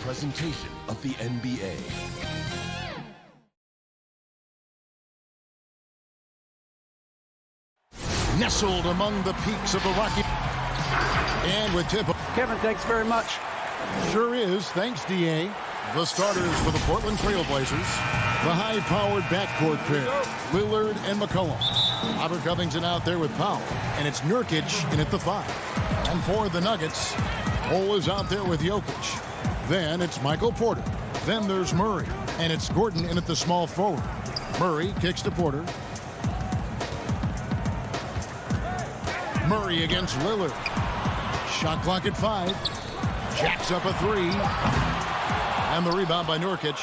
Presentation of the NBA. Nestled among the peaks of the Rocky. And with tip. Kevin, thanks very much. Sure is. Thanks, D.A. The starters for the Portland Trail Blazers. The high-powered backcourt pair, Lillard and McCollum. Robert Covington out there with Powell. And it's Nurkic in at the 5. And for the Nuggets, Cole is out there with Jokic. Then it's Michael Porter. Then there's Murray. And it's Gordon in at the small forward. Murray kicks to Porter. Murray against Lillard. Shot clock at 5. Jacks up a 3. And the rebound by Nurkic.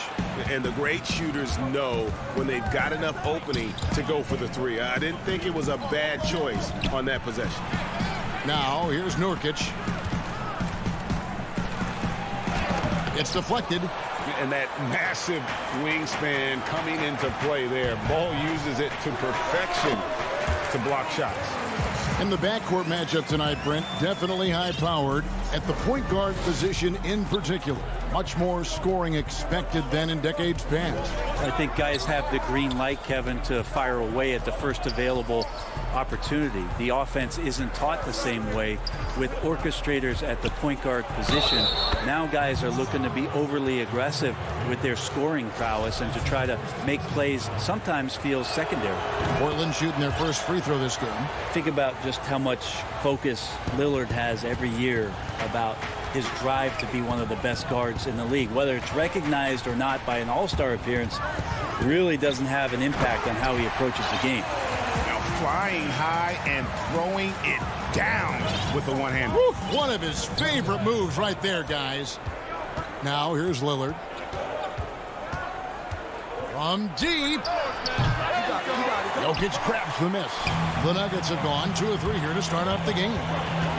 And the great shooters know when they've got enough opening to go for the 3. I didn't think it was a bad choice on that possession. Now here's Nurkic. It's deflected. And that massive wingspan coming into play there. Ball uses it to perfection to block shots. In the backcourt matchup tonight, Brent, definitely high-powered at the point guard position in particular. Much more scoring expected than in decades past. I think guys have the green light, Kevin, to fire away at the first available opportunity. The offense isn't taught the same way with orchestrators at the point guard position. Now guys are looking to be overly aggressive with their scoring prowess and to try to make plays sometimes feels secondary. Portland shooting their first free throw this game. Think about just how much focus Lillard has every year about his drive to be one of the best guards in the league. Whether it's recognized or not by an all-star appearance, really doesn't have an impact on how he approaches the game. Now flying high and throwing it down with the one hand. One of his favorite moves right there, guys. Now here's Lillard. From deep. Jokic grabs the miss. The Nuggets have gone 2 of 3 here to start off the game.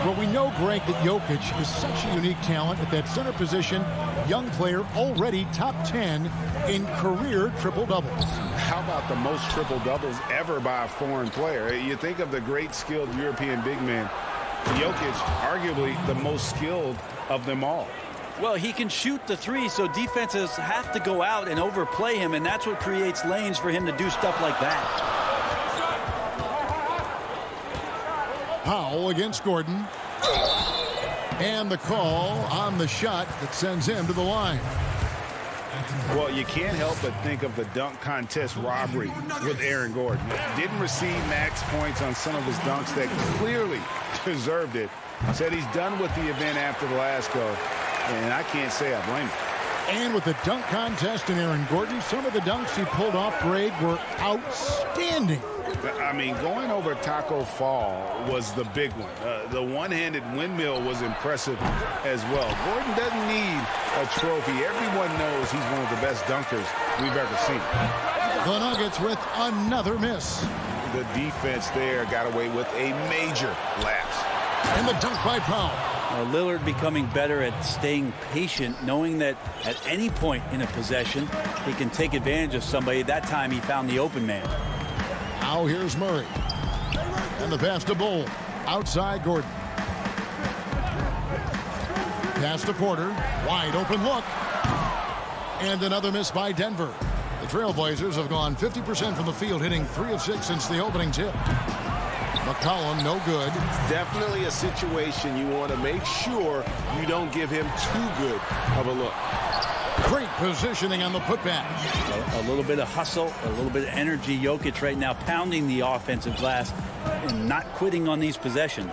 Well, we know, Greg, that Jokic is such a unique talent at that center position. Young player, already top 10 in career triple-doubles. How about the most triple-doubles ever by a foreign player? You think of the great skilled European big man. Jokic, arguably the most skilled of them all. Well, he can shoot the 3, so defenses have to go out and overplay him, and that's what creates lanes for him to do stuff like that. Powell against Gordon. And the call on the shot that sends him to the line. Well, you can't help but think of the dunk contest robbery with Aaron Gordon. Didn't receive max points on some of his dunks that clearly deserved it. Said he's done with the event after the last go, and I can't say I blame him. And with the dunk contest and Aaron Gordon, some of the dunks he pulled off, Greg, were outstanding. I mean, going over Taco Fall was the big one. The one-handed windmill was impressive as well. Gordon doesn't need a trophy. Everyone knows he's one of the best dunkers we've ever seen. The Nuggets with another miss. The defense there got away with a major lapse. And the dunk by Powell. Lillard becoming better at staying patient, knowing that at any point in a possession, he can take advantage of somebody. That time he found the open man. Now here's Murray. And the pass to Bull. Outside Gordon. Pass to Porter. Wide open look. And another miss by Denver. The Trailblazers have gone 50% from the field, hitting 3 of 6 since the opening tip. McCollum, no good. Definitely a situation you want to make sure you don't give him too good of a look. Great positioning on the putback. A little bit of hustle, a little bit of energy. Jokic right now pounding the offensive glass and not quitting on these possessions.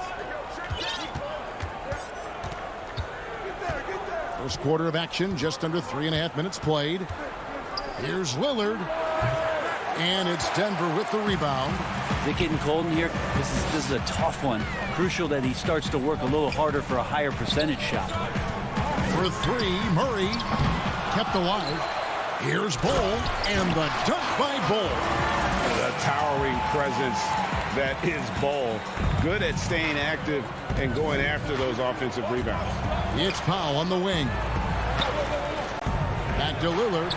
First quarter of action, just under 3.5 minutes played. Here's Lillard. And it's Denver with the rebound. Is it getting cold in here? This is a tough one. Crucial that he starts to work a little harder for a higher percentage shot. For three, Murray kept alive. Here's Bull, and the dunk by Bull. The towering presence that is Bull. Good at staying active and going after those offensive rebounds. It's Powell on the wing. Back to Lillard.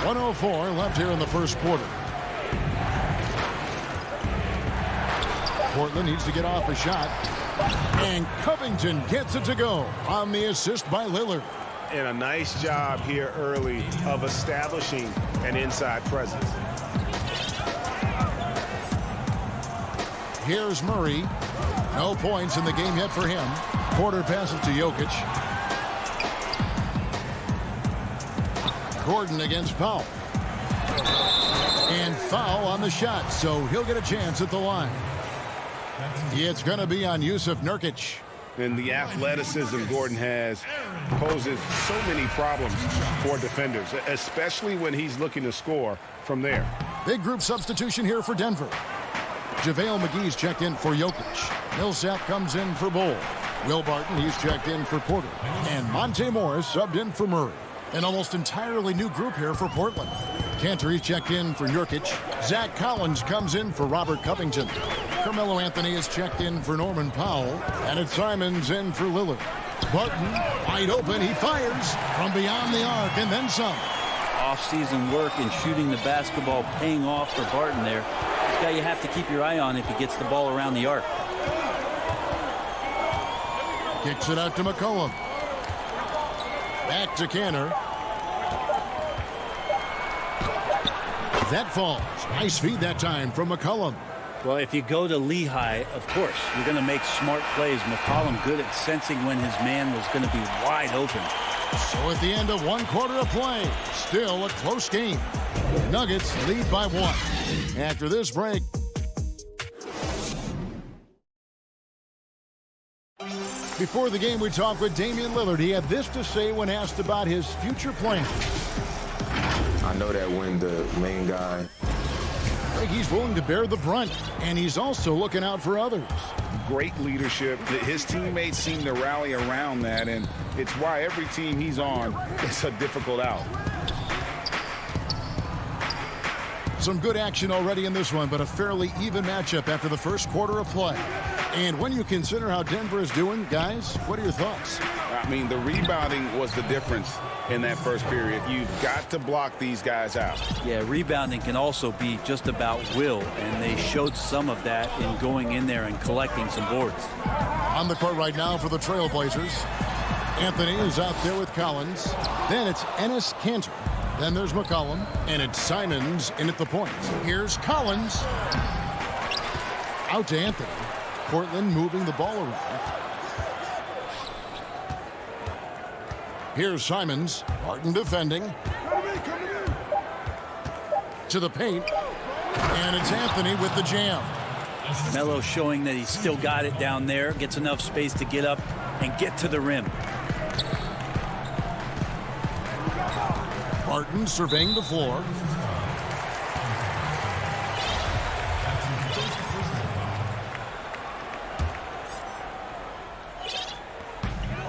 1:04 left here in the first quarter. Portland needs to get off a shot. And Covington gets it to go on the assist by Lillard. And a nice job here early of establishing an inside presence. Here's Murray. No points in the game yet for him. Porter passes to Jokic. Gordon against Powell. And foul on the shot, so he'll get a chance at the line. It's going to be on Yusuf Nurkic. And the athleticism Gordon has poses so many problems for defenders, especially when he's looking to score from there. Big group substitution here for Denver. JaVale McGee's checked in for Jokic. Millsap comes in for Bull. Will Barton, he's checked in for Porter. And Monte Morris subbed in for Murray. An almost entirely new group here for Portland. Cantor, he's checked in for Nurkic. Zach Collins comes in for Robert Covington. Carmelo Anthony is checked in for Norman Powell. And it's Simons in for Lillard. Barton, wide open, he fires from beyond the arc and then some. Off-season work and shooting the basketball paying off for Barton there. This guy you have to keep your eye on if he gets the ball around the arc. Kicks it out to McCollum. Back to Cantor. That falls. Nice feed that time from McCollum. Well, if you go to Lehigh, of course, you're going to make smart plays. McCollum good at sensing when his man was going to be wide open. So at the end of one quarter of play, still a close game. Nuggets lead by 1. After this break. Before the game, we talked with Damian Lillard. He had this to say when asked about his future plans. I know that when the main guy... He's willing to bear the brunt, and he's also looking out for others. Great leadership. His teammates seem to rally around that, and it's why every team he's on is a difficult out. Some good action already in this one, but a fairly even matchup after the first quarter of play. And when you consider how Denver is doing, guys, what are your thoughts? I mean, the rebounding was the difference in that first period. You've got to block these guys out. Yeah, rebounding can also be just about will, and they showed some of that in going in there and collecting some boards. On the court right now for the Trailblazers. Anthony is out there with Collins. Then it's Enes Kanter. Then there's McCollum, and it's Simons in at the point. Here's Collins. Out to Anthony. Portland moving the ball around. Here's Simons. Barton defending. To the paint. And it's Anthony with the jam. Melo showing that he's still got it down there. Gets enough space to get up and get to the rim. Barton surveying the floor.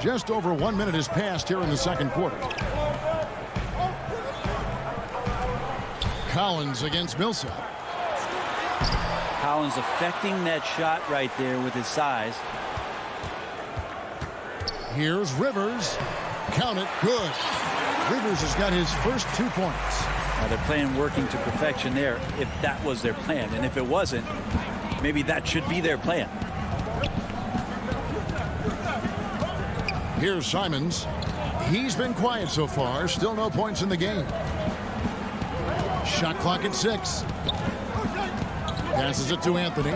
Just over 1 minute has passed here in the second quarter. Collins against Millsap. Collins affecting that shot right there with his size. Here's Rivers. Count it. Good. Rivers has got his first 2 points. Now they're playing working to perfection there if that was their plan. And if it wasn't, maybe that should be their plan. Here's Simons. He's been quiet so far. Still no points in the game. Shot clock at 6. Passes it to Anthony.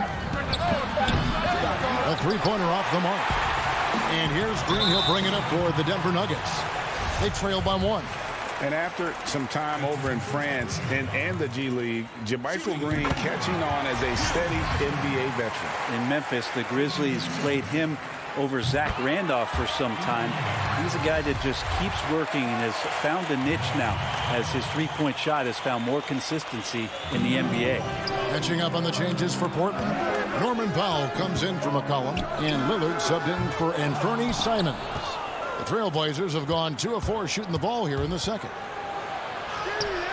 A three-pointer off the mark. And here's Green. He'll bring it up for the Denver Nuggets. They trail by 1. And after some time over in France and the G League, JaMychal Green catching on as a steady NBA veteran. In Memphis, the Grizzlies played him over Zach Randolph for some time. He's a guy that just keeps working and has found a niche now as his three-point shot has found more consistency in the NBA. Catching up on the changes for Portland. Norman Powell comes in for McCollum, and Lillard subbed in for Anthony Simons. The Trailblazers have gone 2 of 4 shooting the ball here in the second.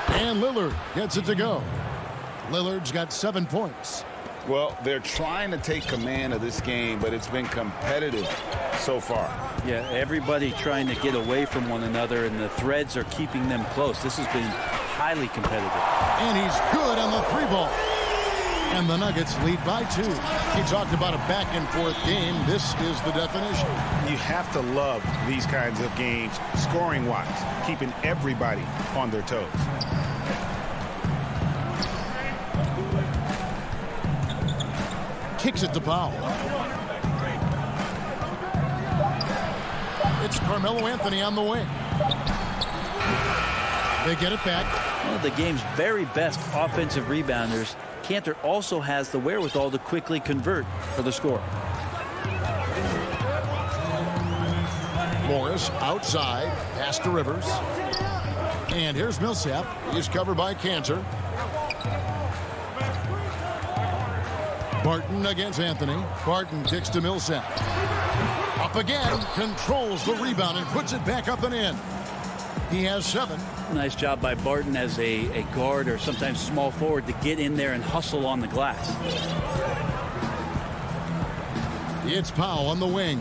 And Lillard gets it to go. Lillard's got 7 points. Well, they're trying to take command of this game, but it's been competitive so far. Yeah, everybody trying to get away from one another, and the threads are keeping them close. This has been highly competitive. And he's good on the 3-ball. And the Nuggets lead by 2. He talked about a back-and-forth game. This is the definition. You have to love these kinds of games, scoring-wise, keeping everybody on their toes. Kicks it to Powell. It's Carmelo Anthony on the wing. They get it back. One of the game's very best offensive rebounders, Cantor also has the wherewithal to quickly convert for the score. Morris outside, pass to Rivers. And here's Millsap. He's covered by Cantor. Barton against Anthony. Barton kicks to Millsap. Up again, controls the rebound and puts it back up and in. He has 7. Nice job by Barton as a guard or sometimes small forward to get in there and hustle on the glass. It's Powell on the wing.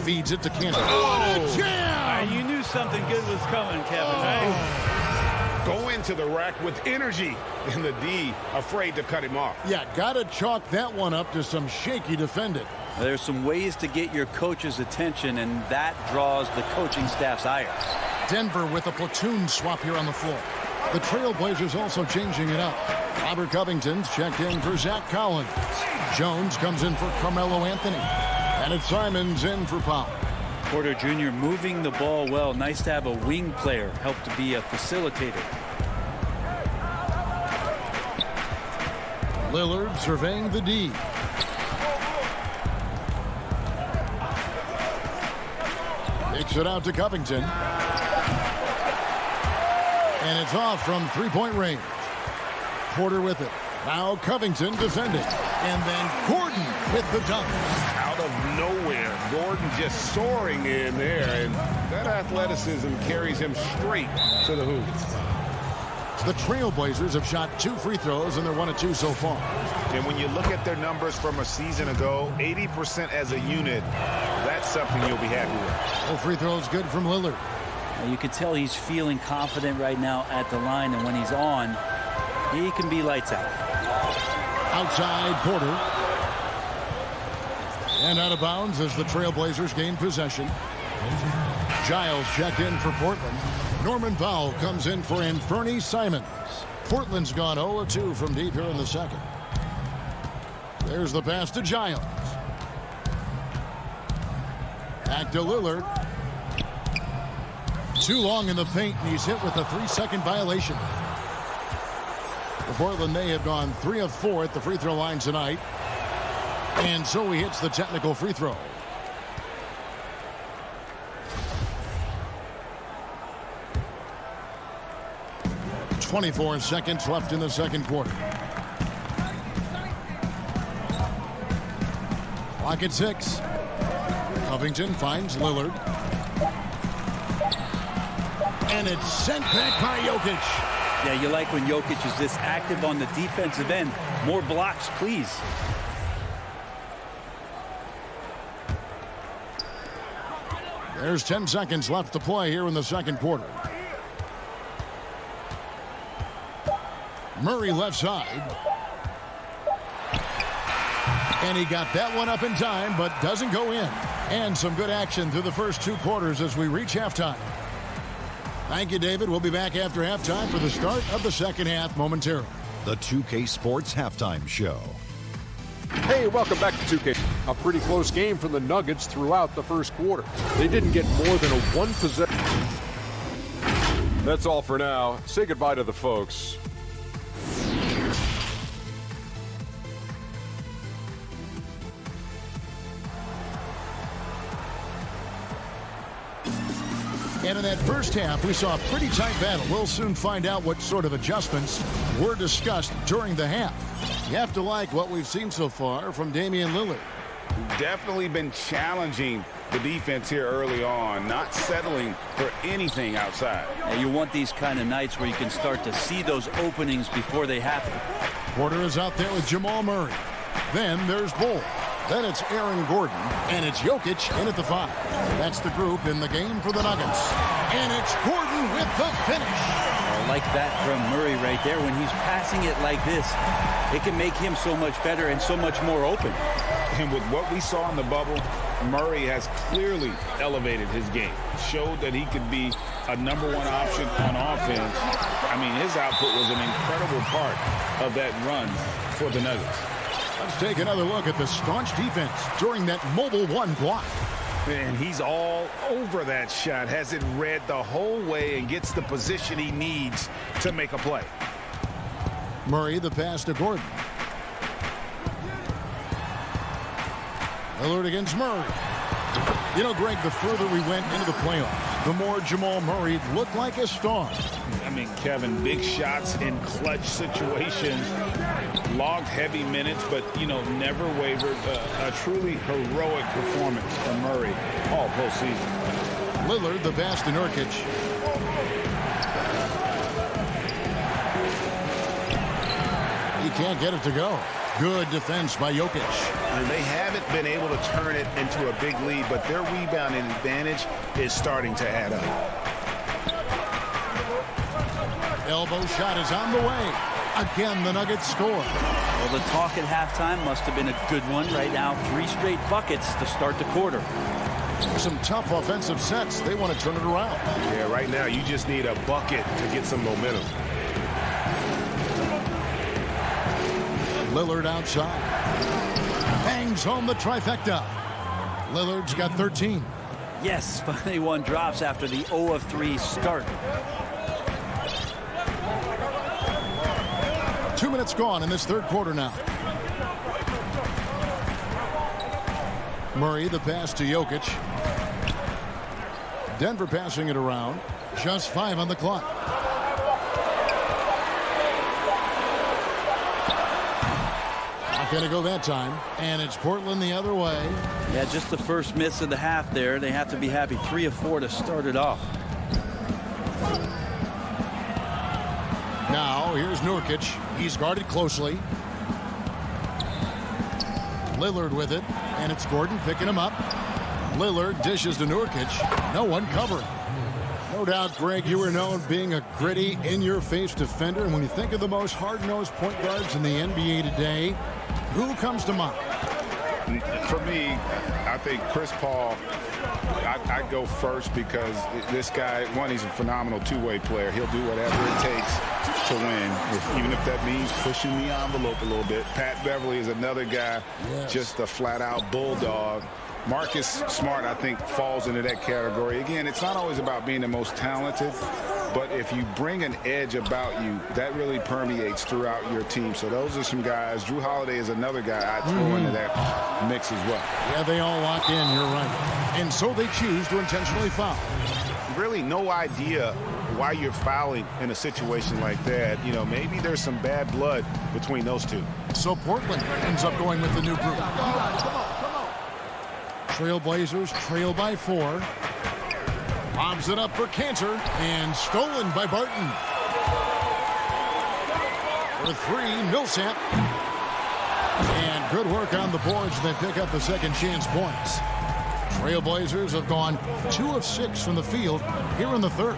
Feeds it to Cantor. Oh, jam! You knew something good was coming, Kevin, right? Go into the rack with energy, and the D afraid to cut him off. Yeah, got to chalk that one up to some shaky defending. There's some ways to get your coach's attention, and that draws the coaching staff's ire. Denver with a platoon swap here on the floor. The Trailblazers also changing it up. Robert Covington's checked in for Zach Collins. Jones comes in for Carmelo Anthony. And it's Simons in for Powell. Porter Jr. moving the ball well. Nice to have a wing player help to be a facilitator. Lillard surveying the D. Kicks it out to Covington. And it's off from 3-point range. Porter with it. Now Covington defending. And then Gordon with the dunk. Out of nowhere, Gordon just soaring in there, and that athleticism carries him straight to the hoop. The Trailblazers have shot 2 free throws, and they're 1 of 2 so far. And when you look at their numbers from a season ago, 80% as a unit, that's something you'll be happy with. 4 free throws good from Lillard. You can tell he's feeling confident right now at the line, and when he's on, he can be lights out. Outside Porter. And out of bounds as the Trailblazers gain possession. Giles checked in for Portland. Norman Powell comes in for Anthony Simons. Portland's gone 0-2 from deep here in the second. There's the pass to Giles. Back to Lillard. Too long in the paint, and he's hit with a 3-second violation. The Portland may have gone 3 of 4 at the free throw line tonight. And so he hits the technical free throw. .24 seconds left in the second quarter. Clock at 6. Covington finds Lillard. And it's sent back by Jokic. Yeah, you like when Jokic is this active on the defensive end. More blocks, please. There's 10 seconds left to play here in the second quarter. Murray left side. And he got that one up in time, but doesn't go in. And some good action through the first 2 quarters as we reach halftime. Thank you, David. We'll be back after halftime for the start of the second half momentarily. The 2K Sports Halftime Show. Hey, welcome back to 2K. A pretty close game from the Nuggets throughout the first quarter. They didn't get more than a one possession. That's all for now. Say goodbye to the folks. And in that first half, we saw a pretty tight battle. We'll soon find out what sort of adjustments were discussed during the half. You have to like what we've seen so far from Damian Lillard. Definitely been challenging the defense here early on, not settling for anything outside. Yeah, you want these kind of nights where you can start to see those openings before they happen. Porter is out there with Jamal Murray. Then there's Bull. Then it's Aaron Gordon, and it's Jokic in at the 5. That's the group in the game for the Nuggets. And it's Gordon with the finish. I like that from Murray right there. When he's passing it like this, it can make him so much better and so much more open. And with what we saw in the bubble, Murray has clearly elevated his game. Showed that he could be a #1 option on offense. I mean, his output was an incredible part of that run for the Nuggets. Let's take another look at the staunch defense during that mobile 1 block. And he's all over that shot. Has it read the whole way and gets the position he needs to make a play. Murray, the pass to Gordon. Lillard against Murray. You know, Greg, the further we went into the playoffs, the more Jamal Murray looked like a star. I mean, Kevin, big shots in clutch situations, logged heavy minutes, but, you know, never wavered. A truly heroic performance from Murray all postseason. Lillard, the pass to Nurkic. He can't get it to go. Good defense by Jokic. And they haven't been able to turn it into a big lead, but their rebounding advantage is starting to add up. Elbow shot is on the way. Again, the Nuggets score. Well, the talk at halftime must have been a good one. Right now, 3 straight buckets to start the quarter. Some tough offensive sets. They want to turn it around. Yeah, right now you just need a bucket to get some momentum. Lillard outside. Bangs home the trifecta. Lillard's got 13. Yes, finally one drops after the 0 of 3 start. 2 minutes gone in this third quarter now. Murray, the pass to Jokic. Denver passing it around. Just 5 on the clock. Not going to go that time. And it's Portland the other way. Yeah, just the first miss of the half there. They have to be happy. 3 of 4 to start it off. Now, here's Nurkic. He's guarded closely. Lillard with it. And it's Gordon picking him up. Lillard dishes to Nurkic. No one covering. No doubt, Greg, you were known being a gritty, in-your-face defender. And when you think of the most hard-nosed point guards in the NBA today, who comes to mind? For me, I think Chris Paul, I'd go first because this guy, one, he's a phenomenal two-way player. He'll do whatever it takes to win, even if that means pushing the envelope a little bit. Pat Beverly is another guy, just a flat-out bulldog. Marcus Smart, I think, falls into that category. Again, it's not always about being the most talented, but if you bring an edge about you, that really permeates throughout your team. So those are some guys. Drew Holiday is another guy I'd throw into that mix as well. Yeah, they all lock in, you're right. And so they choose to intentionally foul. Really no idea why you're fouling in a situation like that. You know, maybe there's some bad blood between those two. So Portland ends up going with the new group. Trailblazers trail by 4. Lobs it up for Cantor and stolen by Barton. For 3, Millsap. And good work on the boards. They pick up the second chance points. Trailblazers have gone 2 of 6 from the field here in the third.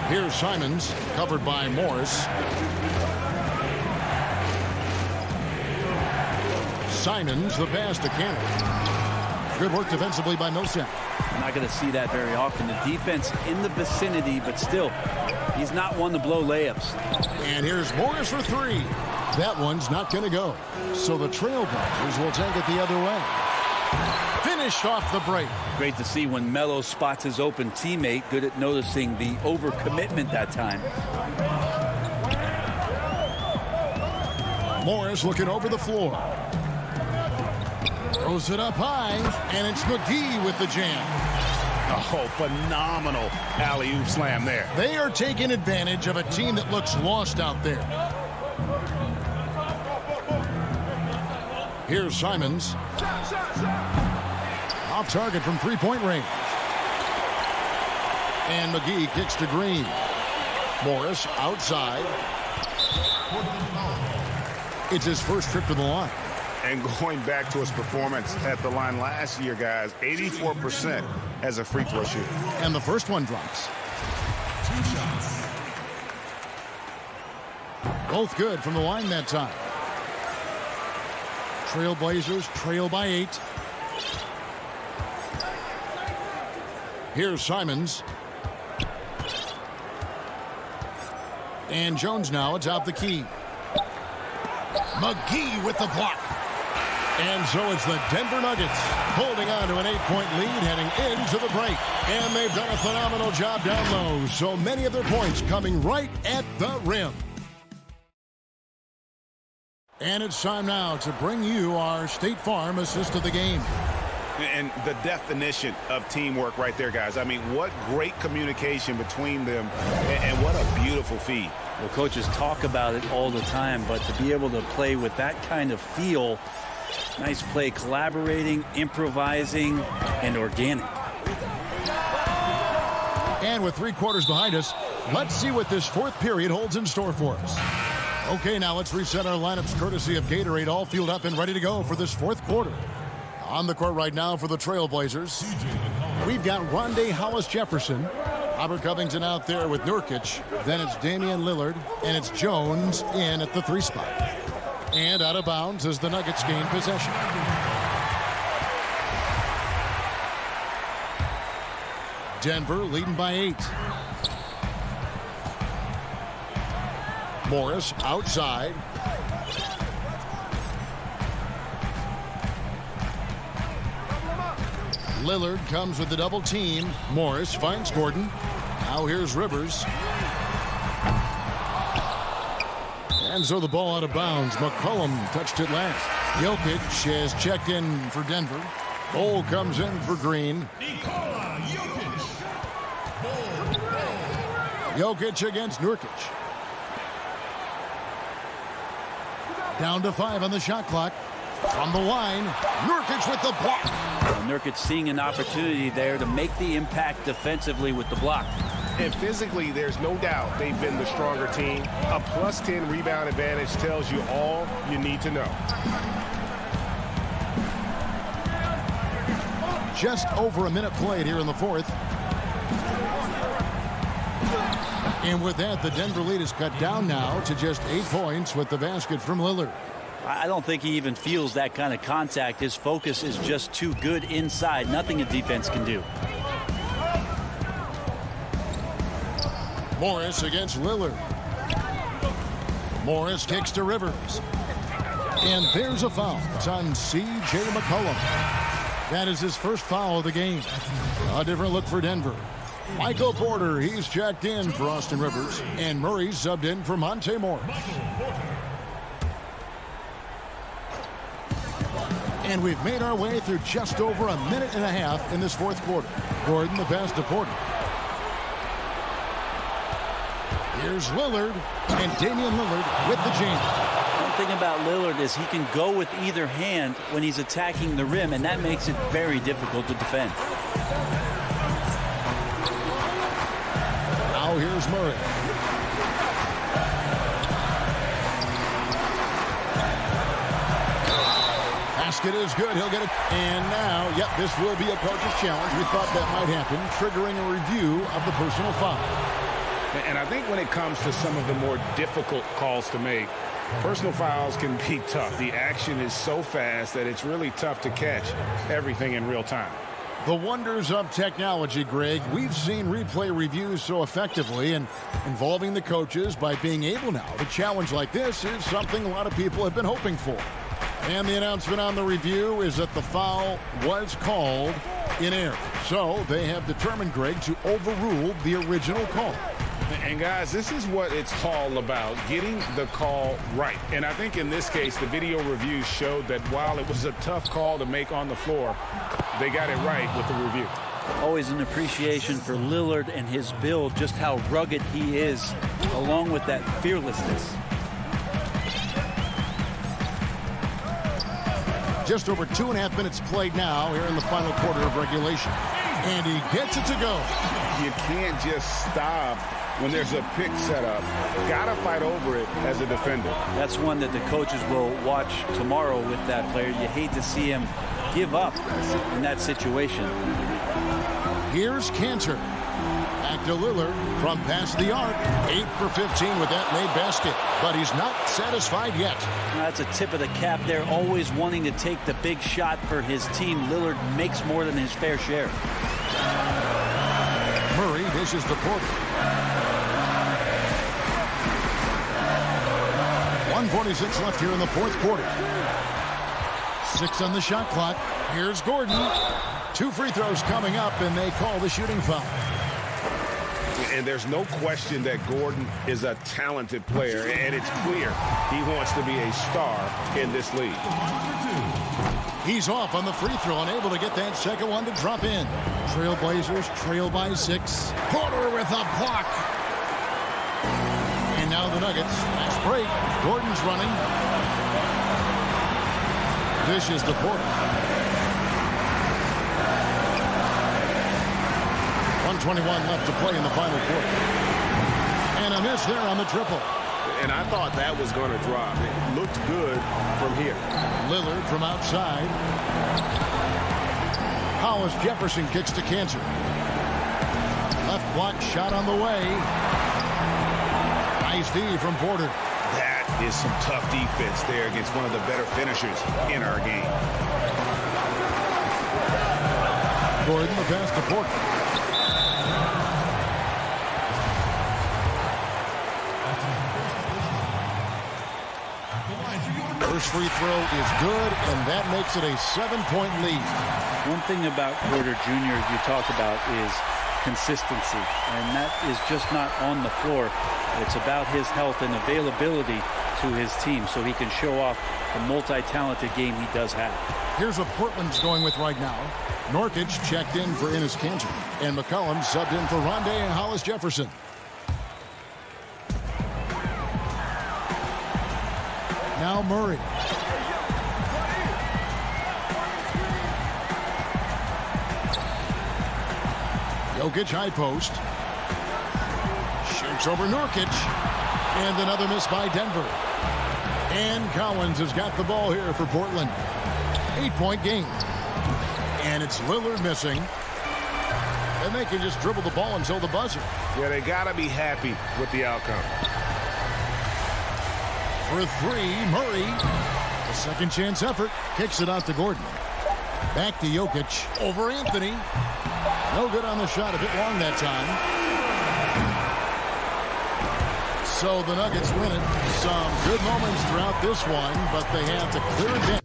Here's Simons, covered by Morris. Simons, the pass to Cantor. Good work defensively by Millsap. I'm not going to see that very often. The defense in the vicinity, but still, he's not one to blow layups. And here's Morris for three. That one's not going to go. So the Trailblazers will take it the other way. Finished off the break. Great to see when Melo spots his open teammate. Good at noticing the overcommitment that time. Morris looking over the floor. Throws it up high, and it's McGee with the jam. Oh, phenomenal alley-oop slam there. They are taking advantage of a team that looks lost out there. Here's Simons. Off target from three-point range. And McGee kicks to Green. Morris outside. It's his first trip to the line. And going back to his performance at the line last year, guys, 84% as a free throw shooter. And the first one drops. Both good from the line that time. Trailblazers trail by 8. Here's Simons. And Jones now atop the key. McGee with the block. And so it's the Denver Nuggets holding on to an 8-point lead heading into the break. And they've done a phenomenal job down low. So many of their points coming right at the rim. And it's time now to bring you our State Farm assist of the game. And the definition of teamwork right there, guys. I mean, what great communication between them, and what a beautiful feed. Well, coaches talk about it all the time, but to be able to play with that kind of feel, nice play, collaborating, improvising, and organic. And with 3 quarters behind us, let's see what this fourth period holds in store for us. Okay, now let's reset our lineups courtesy of Gatorade, all fueled up and ready to go for this fourth quarter. On the court right now for the Trailblazers, we've got Rondé Hollis-Jefferson, Robert Covington out there with Nurkic. Then it's Damian Lillard, and it's Jones in at the 3 spot. And out of bounds as the Nuggets gain possession. Denver leading by 8. Morris outside. Lillard comes with the double team. Morris finds Gordon. Now here's Rivers. And so the ball out of bounds. McCollum touched it last. Jokic has checked in for Denver. Cole comes in for Green. Jokic against Nurkic. Down to 5 on the shot clock. From the line, Nurkic with the block. Nurkic seeing an opportunity there to make the impact defensively with the block. And physically, there's no doubt they've been the stronger team. A +10 rebound advantage tells you all you need to know. Just over a minute played here in the fourth. And with that, the Denver lead is cut down now to just 8 points with the basket from Lillard. I don't think he even feels that kind of contact. His focus is just too good inside. Nothing a defense can do. Morris against Lillard. Morris kicks to Rivers. And there's a foul. It's on C.J. McCollum. That is his first foul of the game. A different look for Denver. Michael Porter, he's checked in for Austin Rivers. And Murray subbed in for Monte Morris. And we've made our way through just over a minute and a half in this fourth quarter. Gordon the pass to Porter. Here's Lillard, and Damian Lillard with the jam. One thing about Lillard is he can go with either hand when he's attacking the rim, and that makes it very difficult to defend. Now here's Murray. Basket is good. He'll get it. And now, yep, this will be a coach's challenge. We thought that might happen, triggering a review of the personal foul. And I think when it comes to some of the more difficult calls to make, Personal fouls can be tough. The action is so fast that it's really tough to catch everything in real time. The wonders of technology, Greg. We've seen replay reviews so effectively, and involving the coaches by being able now to challenge like this is something a lot of people have been hoping for. And the announcement on the review is that the foul was called in error. So they have determined, Greg, to overrule the original call. And guys, this is what it's all about, getting the call right. And I think in this case, the video review showed that while it was a tough call to make on the floor, they got it right with the review. Always an appreciation for Lillard and his build, just how rugged he is, along with that fearlessness. Just over 2.5 minutes played now here in the final quarter of regulation. And he gets it to go. You can't just stop when there's a pick set up. Gotta fight over it as a defender. That's one that the coaches will watch tomorrow with that player. You hate to see him give up in that situation. Here's Cantor. Back to Lillard from past the arc. 8 for 15 with that made basket. But he's not satisfied yet. That's a tip of the cap there. Always wanting to take the big shot for his team. Lillard makes more than his fair share. Murray dishes to Porter. 1:46 left here in the fourth quarter. 6 on the shot clock. Here's Gordon. 2 free throws coming up, and they call the shooting foul. And there's no question that Gordon is a talented player, and it's clear he wants to be a star in this league. He's off on the free throw, unable to get that second one to drop in. Trailblazers trail by 6. Porter with a block. And now the Nuggets. Fast break. Gordon's running. This is the Porter. 1:21 left to play in the final quarter. And a miss there on the triple. And I thought that was going to drop. It looked good from here. Lillard from outside. Hollis Jefferson kicks to Cantor. Left block shot on the way. Nice D from Porter. That is some tough defense there against one of the better finishers in our game. Gordon the pass to Porter. First free throw is good, and that makes it a 7-point lead. One thing about Porter Jr. you talk about is consistency, and that is just not on the floor. It's about his health and availability to his team so he can show off the multi-talented game he does have. Here's what Portland's going with right now. Nurkic checked in for Enes Kanter, and McCollum subbed in for Rondé and Hollis Jefferson. Now Murray. Jokic high post. Shoots over Nurkic. And another miss by Denver. And Collins has got the ball here for Portland. 8-point game. And it's Lillard missing. And they can just dribble the ball until the buzzer. Yeah, they got to be happy with the outcome. For 3, Murray. A second chance effort. Kicks it out to Gordon. Back to Jokic. Over Anthony. No good on the shot. A bit long that time. So the Nuggets win it. Some good moments throughout this one, but they have to clear it down.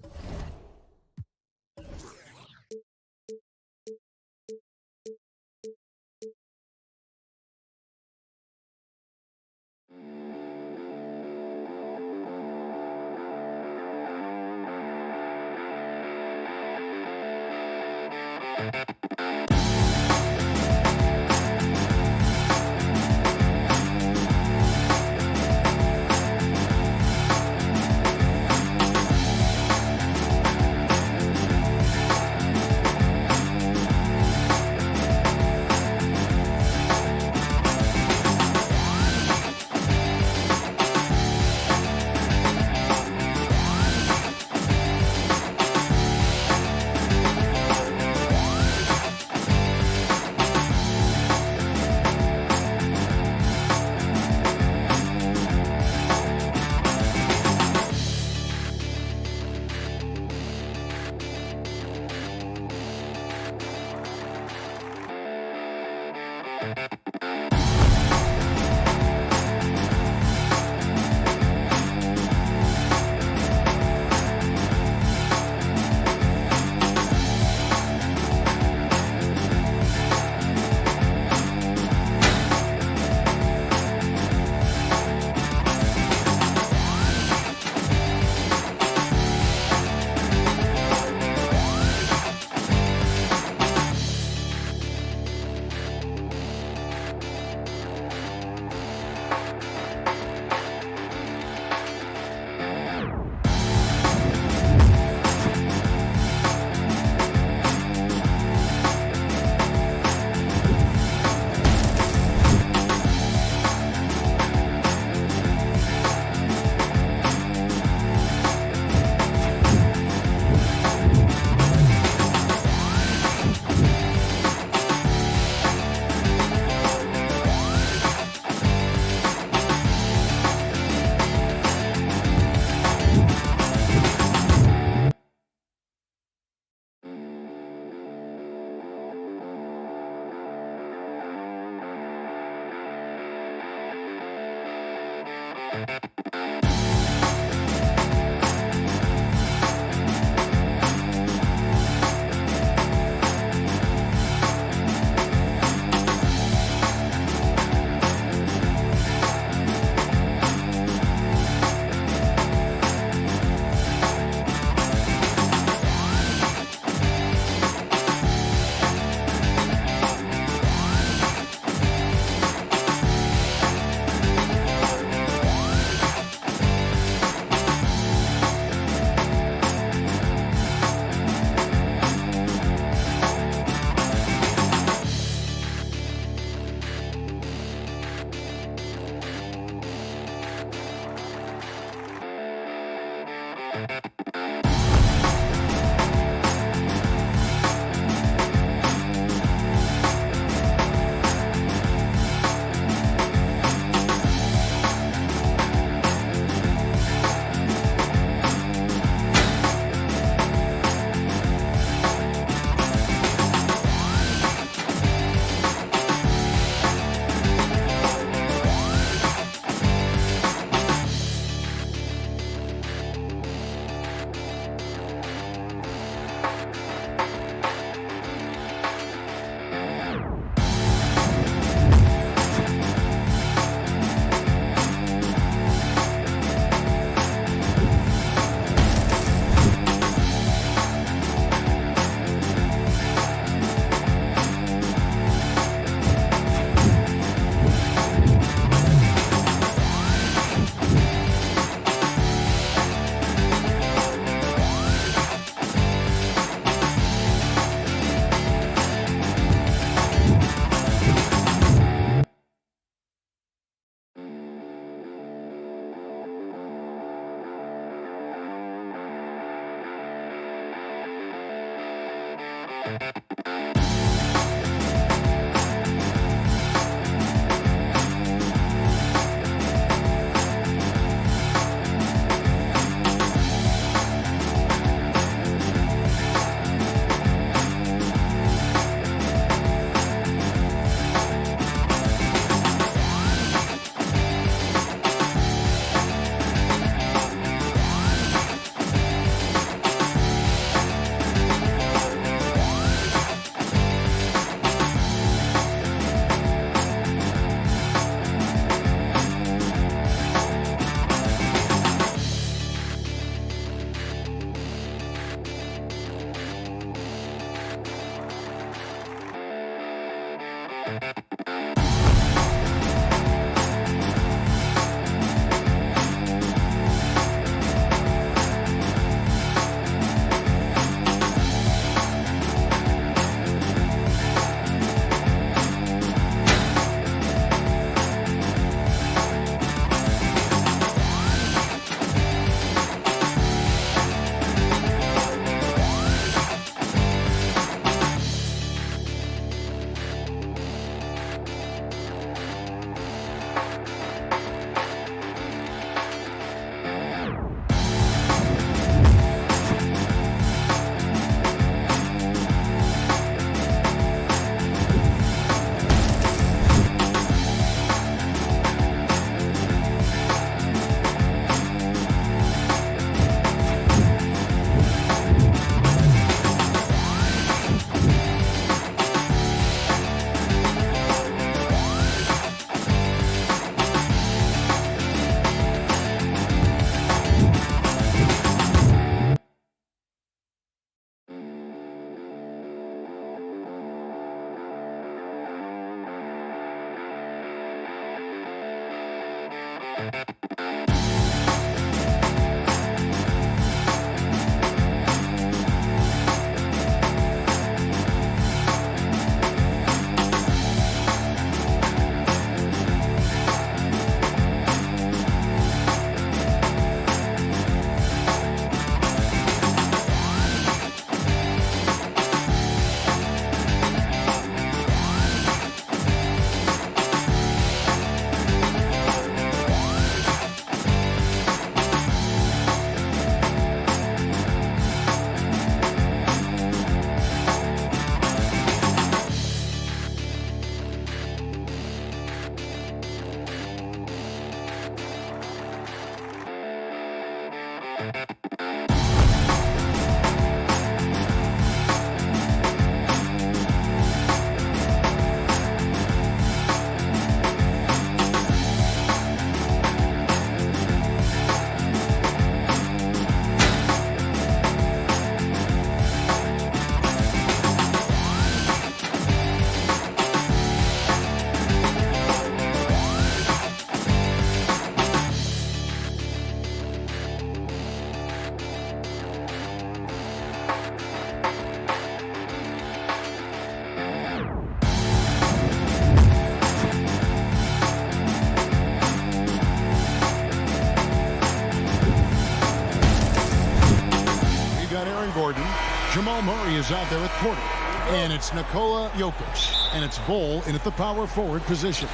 Jamal Murray is out there with Porter. And it's Nikola Jokic. And it's Bol in at the power forward position.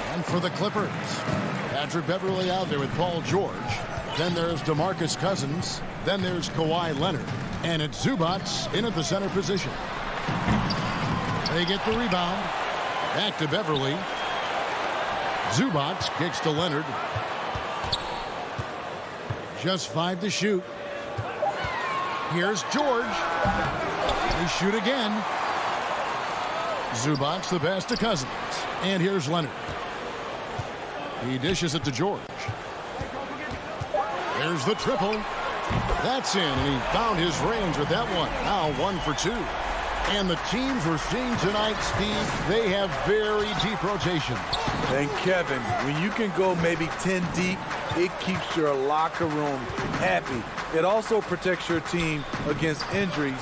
And for the Clippers, Patrick Beverley out there with Paul George. Then there's DeMarcus Cousins. Then there's Kawhi Leonard. And it's Zubac in at the center position. They get the rebound. Back to Beverley. Zubac kicks to Leonard. Just 5 to shoot. Here's George. They shoot again. Zubac the pass to Cousins. And here's Leonard. He dishes it to George. There's the triple. That's in, and he found his range with that one. Now 1 for 2. And the teams we're seeing tonight, Steve, they have very deep rotation. And Kevin, when you can go maybe 10 deep, it keeps your locker room happy. It also protects your team against injuries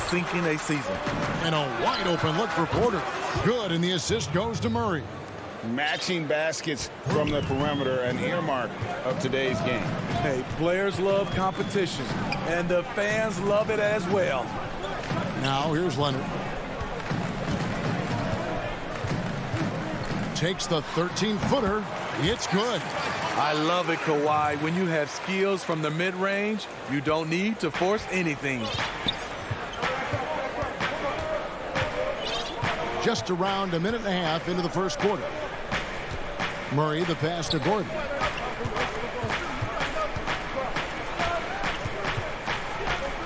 sinking a season. And a wide open look for Porter. Good, and the assist goes to Murray. Matching baskets from the perimeter, an earmark of today's game. Hey, players love competition, and the fans love it as well. Now here's Leonard. Takes the 13-footer. It's good. I love it, Kawhi. When you have skills from the mid-range, you don't need to force anything. Just around a minute and a half into the first quarter. Murray the pass to Gordon.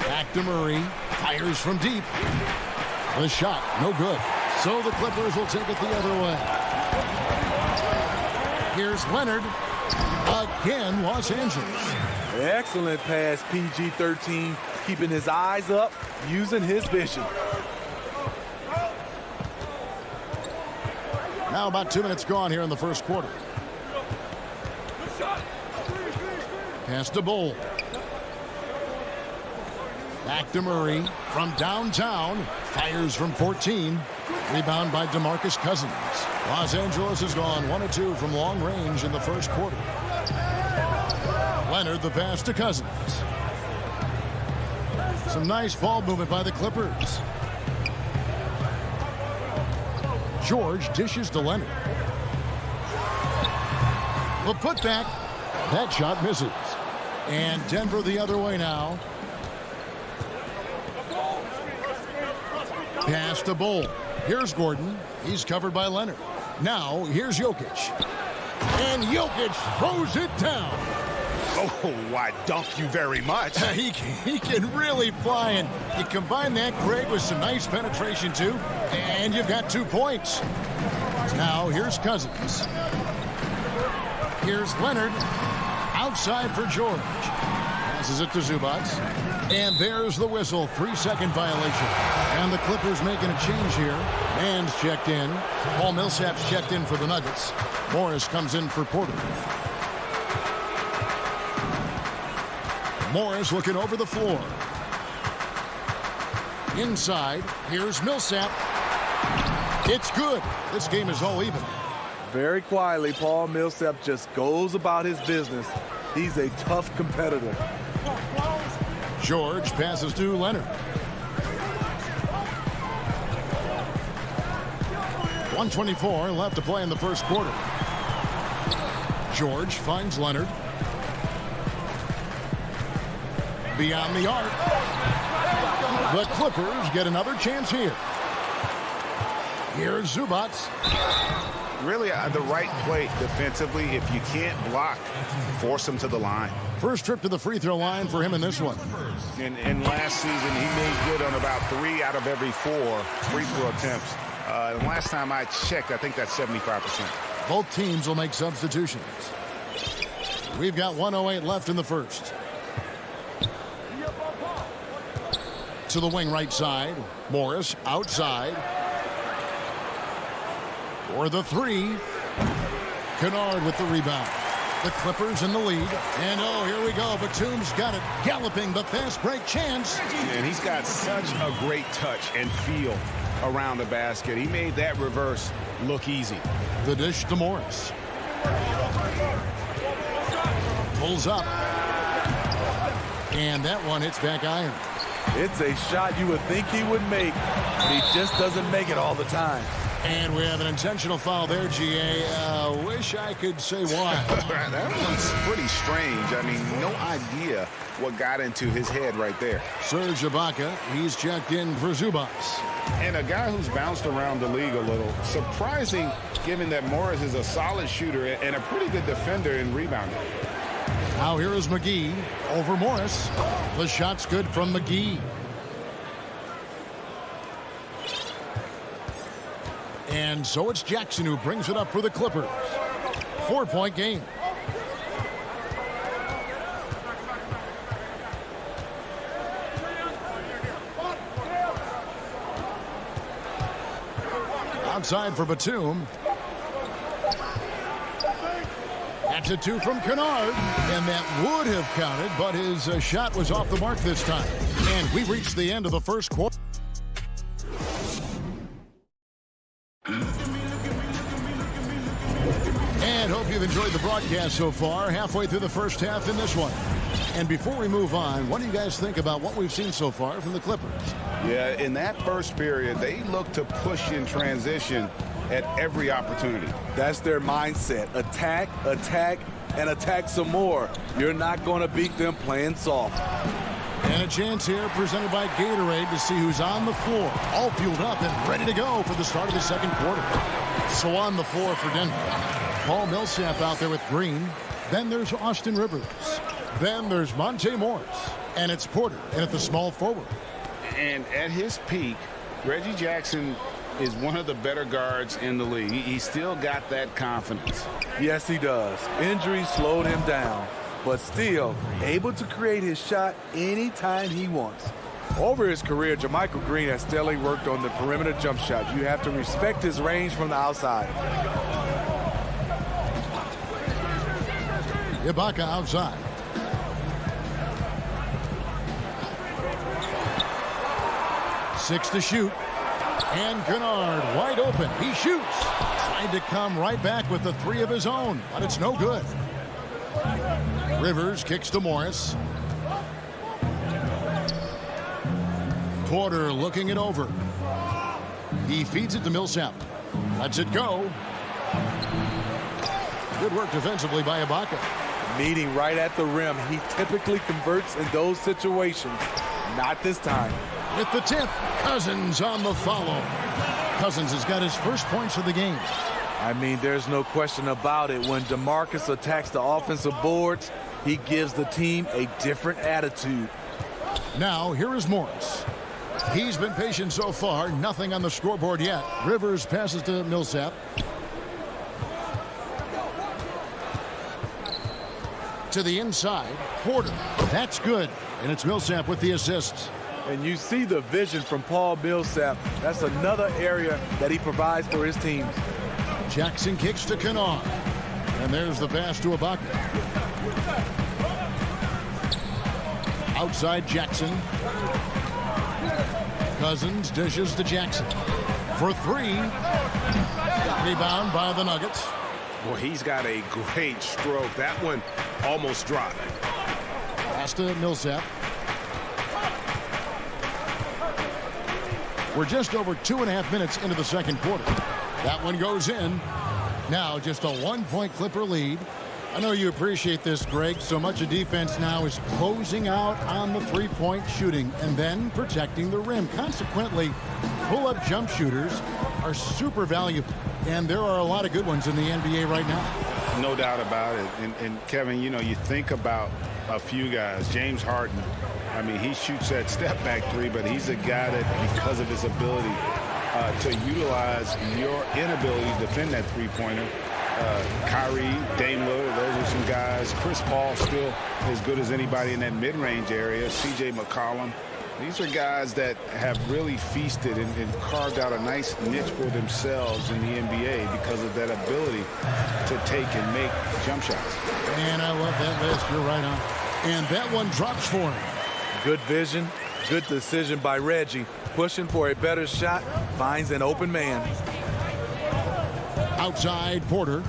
Back to Murray. Fires from deep. The shot, no good. So the Clippers will take it the other way. Here's Leonard. Again, Los Angeles. Excellent pass, PG-13. Keeping his eyes up, using his vision. Now about 2 minutes gone here in the first quarter. Pass to Bol. Back to Murray from downtown. Fires from 14. Rebound by DeMarcus Cousins. Los Angeles has gone 1 of 2 from long range in the first quarter. Leonard the pass to Cousins. Some nice ball movement by the Clippers. George dishes to Leonard. The putback. That shot misses. And Denver the other way now. Pass to Bol. Here's Gordon. He's covered by Leonard. Now here's Jokic. And Jokic throws it down. Oh, I dunk you very much. He can really fly, and you combine that, Greg, with some nice penetration, too, and you've got 2 points. Now, here's Cousins. Here's Leonard. Outside for George. Passes it to Zubac. And there's the whistle. 3-second violation. And the Clippers making a change here. Man's checked in. Paul Millsap's checked in for the Nuggets. Morris comes in for Porter. Morris looking over the floor. Inside, here's Millsap. It's good. This game is all even. Very quietly, Paul Millsap just goes about his business. He's a tough competitor. George passes to Leonard. 1:24 left to play in the first quarter. George finds Leonard. Beyond the arc. The Clippers get another chance here. Here's Zubac. Really the right play defensively. If you can't block, force him to the line. First trip to the free throw line for him in this one. And last season, he made good on about 3 out of every 4 free throw attempts. And last time I checked, I think that's 75%. Both teams will make substitutions. We've got 1:08 left in the first. To the wing right side. Morris outside. For the 3. Kennard with the rebound. The Clippers in the lead. And oh, here we go. Batum's got it. Galloping the fast break chance. And he's got such a great touch and feel around the basket. He made that reverse look easy. The dish to Morris. Pulls up. And that one hits back iron. It's a shot you would think he would make, but he just doesn't make it all the time. And we have an intentional foul there, GA. Wish I could say why. That one's pretty strange. I mean, no idea what got into his head right there. Serge Ibaka, he's checked in for Zubas. And a guy who's bounced around the league a little. Surprising, given that Morris is a solid shooter and a pretty good defender in rebounding. Now here is McGee over Morris. The shot's good from McGee. And so it's Jackson who brings it up for the Clippers. 4-point game. Outside for Batum. That's a 2 from Kennard. And that would have counted, but his shot was off the mark this time. And we reached the end of the first quarter. And hope you've enjoyed the broadcast so far. Halfway through the first half in this one. And before we move on, what do you guys think about what we've seen so far from the Clippers? Yeah, in that first period, they looked to push in transition at every opportunity. That's their mindset. Attack, attack, and attack some more. You're not going to beat them playing soft. And a chance here presented by Gatorade to see who's on the floor. All fueled up and ready to go for the start of the second quarter. So on the floor for Denver. Paul Millsap out there with Green. Then there's Austin Rivers. Then there's Monte Morris. And it's Porter and at the small forward. And at his peak, Reggie Jackson is one of the better guards in the league. He still got that confidence. Yes, he does. Injuries slowed him down, but still able to create his shot anytime he wants. Over his career, JaMychal Green has steadily worked on the perimeter jump shot. You have to respect his range from the outside. Ibaka outside. Six to shoot. And Kennard wide open. He shoots. Trying to come right back with the 3 of his own, but it's no good. Rivers kicks to Morris. Porter looking it over. He feeds it to Millsap. Lets it go. Good work defensively by Ibaka. Meeting right at the rim. He typically converts in those situations. Not this time. With the tip, Cousins on the follow. Cousins has got his first points of the game. I mean, there's no question about it. When DeMarcus attacks the offensive boards, he gives the team a different attitude. Now, here is Morris. He's been patient so far. Nothing on the scoreboard yet. Rivers passes to Millsap. To the inside. Porter. That's good. And it's Millsap with the assists. And you see the vision from Paul Millsap. That's another area that he provides for his teams. Jackson kicks to Kennard. And there's the pass to Ibaka. Outside Jackson. Cousins dishes to Jackson. For 3. Rebound by the Nuggets. Well, he's got a great stroke. That one almost dropped. Pass to Millsap. We're just over 2.5 minutes into the second quarter. That one goes in. Now just a 1-point Clipper lead. I know you appreciate this, Greg. So much of defense now is closing out on the three-point shooting and then protecting the rim. Consequently, pull-up jump shooters are super valuable. And there are a lot of good ones in the NBA right now. No doubt about it. And Kevin, you know, you think about a few guys. James Harden. I mean, he shoots that step-back 3, but he's a guy that, because of his ability to utilize your inability to defend that three-pointer, Kyrie, Dame Lillard, those are some guys. Chris Paul still as good as anybody in that mid-range area. C.J. McCollum. These are guys that have really feasted and carved out a nice niche for themselves in the NBA because of that ability to take and make jump shots. And I love that list. You're right on. And that one drops for him. Good vision, good decision by Reggie. Pushing for a better shot, finds an open man. Outside Porter.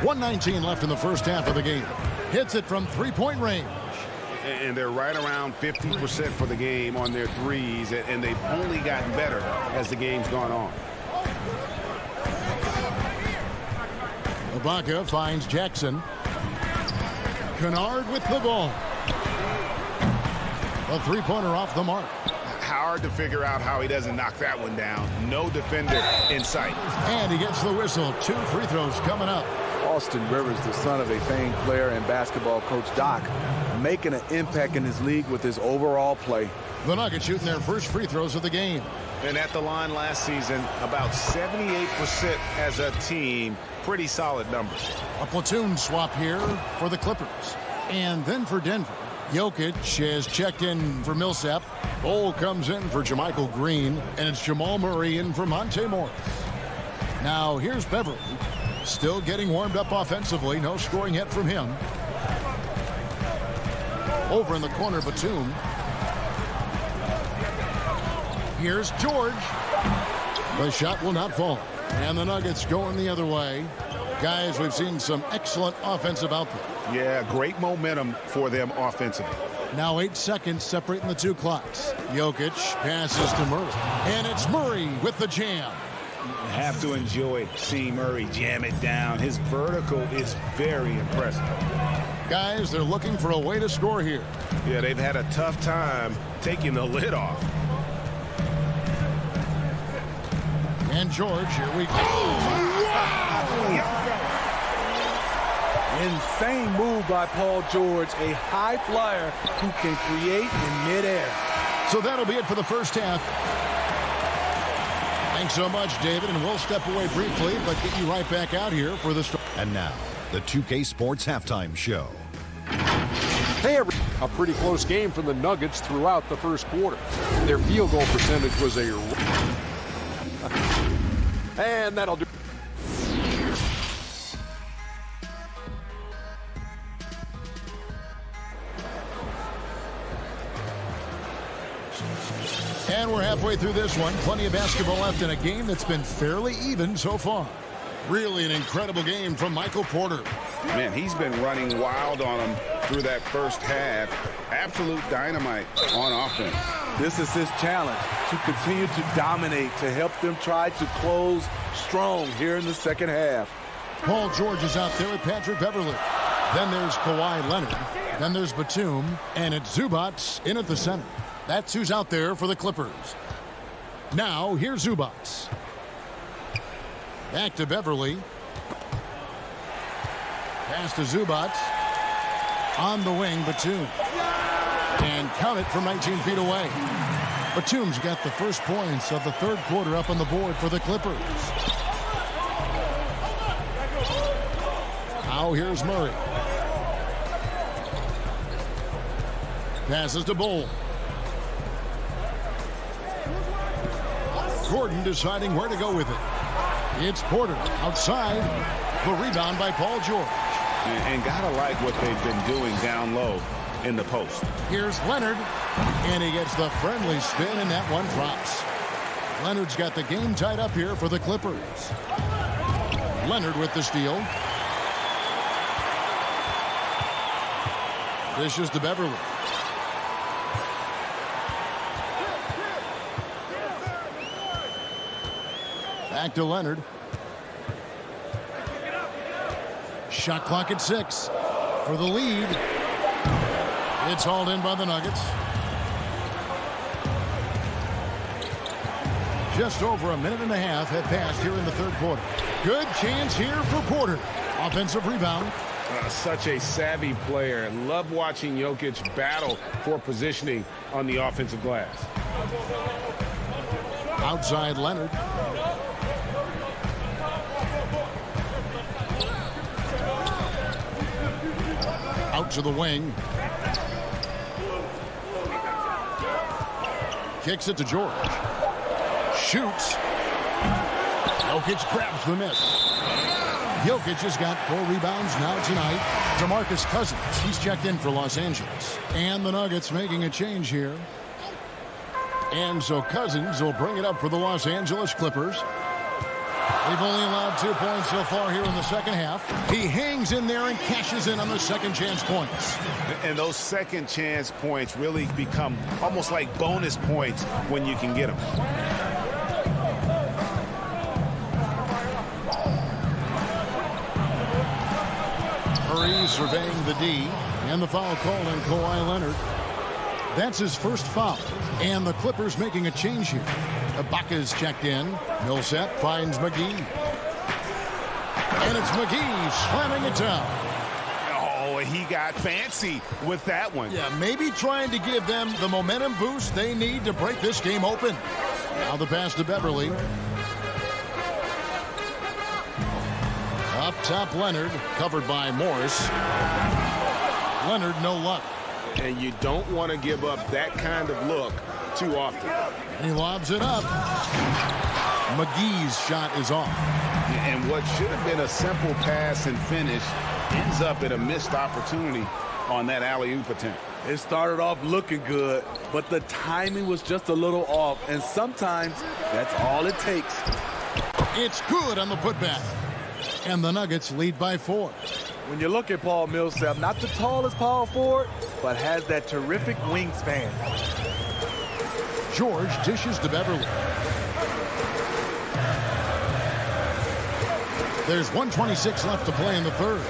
1:19 left in the first half of the game. Hits it from three-point range. And they're right around 50% for the game on their threes, and they've only gotten better as the game's gone on. Ibaka finds Jackson. Kennard with the ball. A three-pointer off the mark. Hard to figure out how he doesn't knock that one down. No defender in sight. And he gets the whistle. 2 free throws coming up. Austin Rivers, the son of a famed player and basketball coach Doc, making an impact in his league with his overall play. The Nuggets shooting their first free throws of the game. And at the line last season, about 78% as a team. Pretty solid numbers. A platoon swap here for the Clippers. And then for Denver. Jokic has checked in for Millsap. Bol comes in for JaMychal Green. And it's Jamal Murray in for Monte Morris. Now here's Beverly. Still getting warmed up offensively. No scoring yet from him. Over in the corner, Batum. Here's George. The shot will not fall. And the Nuggets going the other way. Guys, we've seen some excellent offensive output. Yeah, great momentum for them offensively. Now 8 seconds separating the 2 clocks. Jokic passes to Murray. And it's Murray with the jam. You have to enjoy seeing Murray jam it down. His vertical is very impressive. Guys, they're looking for a way to score here. Yeah, they've had a tough time taking the lid off. And George, here we go. Insane move by Paul George, a high flyer who can create in midair. So that'll be it for the first half. Thanks so much, David, and we'll step away briefly, but get you right back out here for the start. And now, the 2K Sports Halftime Show. Hey, a pretty close game from the Nuggets throughout the first quarter. Their field goal percentage was a... And that'll do. And we're halfway through this one. Plenty of basketball left in a game that's been fairly even so far. Really an incredible game from Michael Porter. Man, he's been running wild on them through that first half. Absolute dynamite on offense. This is his challenge, to continue to dominate, to help them try to close strong here in the second half. Paul George is out there with Patrick Beverly. Then there's Kawhi Leonard. Then there's Batum. And it's Zubats in at the center. That's who's out there for the Clippers. Now, here's Zubats. Back to Beverly. Pass to Zubats. On the wing, Batum. And count it from 19 feet away. Batum's got the first points of the third quarter up on the board for the Clippers. Now here's Murray. Passes to Bol. Gordon deciding where to go with it. It's Porter outside. The rebound by Paul George. And gotta like what they've been doing down low in the post. Here's Leonard. And he gets the friendly spin, and that one drops. Leonard's got the game tied up here for the Clippers. Leonard with the steal. Dishes to Beverly. Back to Leonard. Shot clock at 6 for the lead. It's hauled in by the Nuggets. Just over a minute and a half have passed here in the third quarter. Good chance here for Porter. Offensive rebound. Such a savvy player. Love watching Jokic battle for positioning on the offensive glass. Outside Leonard. Out to the wing. Kicks it to George. Shoots. Jokic grabs the miss. Jokic has got 4 rebounds now tonight. DeMarcus Cousins, he's checked in for Los Angeles. And the Nuggets making a change here. And so Cousins will bring it up for the Los Angeles Clippers. They've only allowed 2 points so far here in the second half. He hangs in there and cashes in on the second chance points. And those second chance points really become almost like bonus points when you can get them. Murray surveying the D, and the foul call on Kawhi Leonard. That's his first foul, and the Clippers making a change here. Ibaka's checked in. Millsap finds McGee. And it's McGee slamming it down. Oh, he got fancy with that one. Yeah, maybe trying to give them the momentum boost they need to break this game open. Now the pass to Beverly. Up top, Leonard, covered by Morris. Leonard, no luck. And you don't want to give up that kind of look too often. And he lobs it up. McGee's shot is off. And what should have been a simple pass and finish ends up at a missed opportunity on that alley-oop attempt. It started off looking good, but the timing was just a little off, and sometimes that's all it takes. It's good on the putback. And the Nuggets lead by 4. When you look at Paul Millsap, not the tallest power forward, but has that terrific wingspan. George dishes to Beverly. There's 1:26 left to play in the third.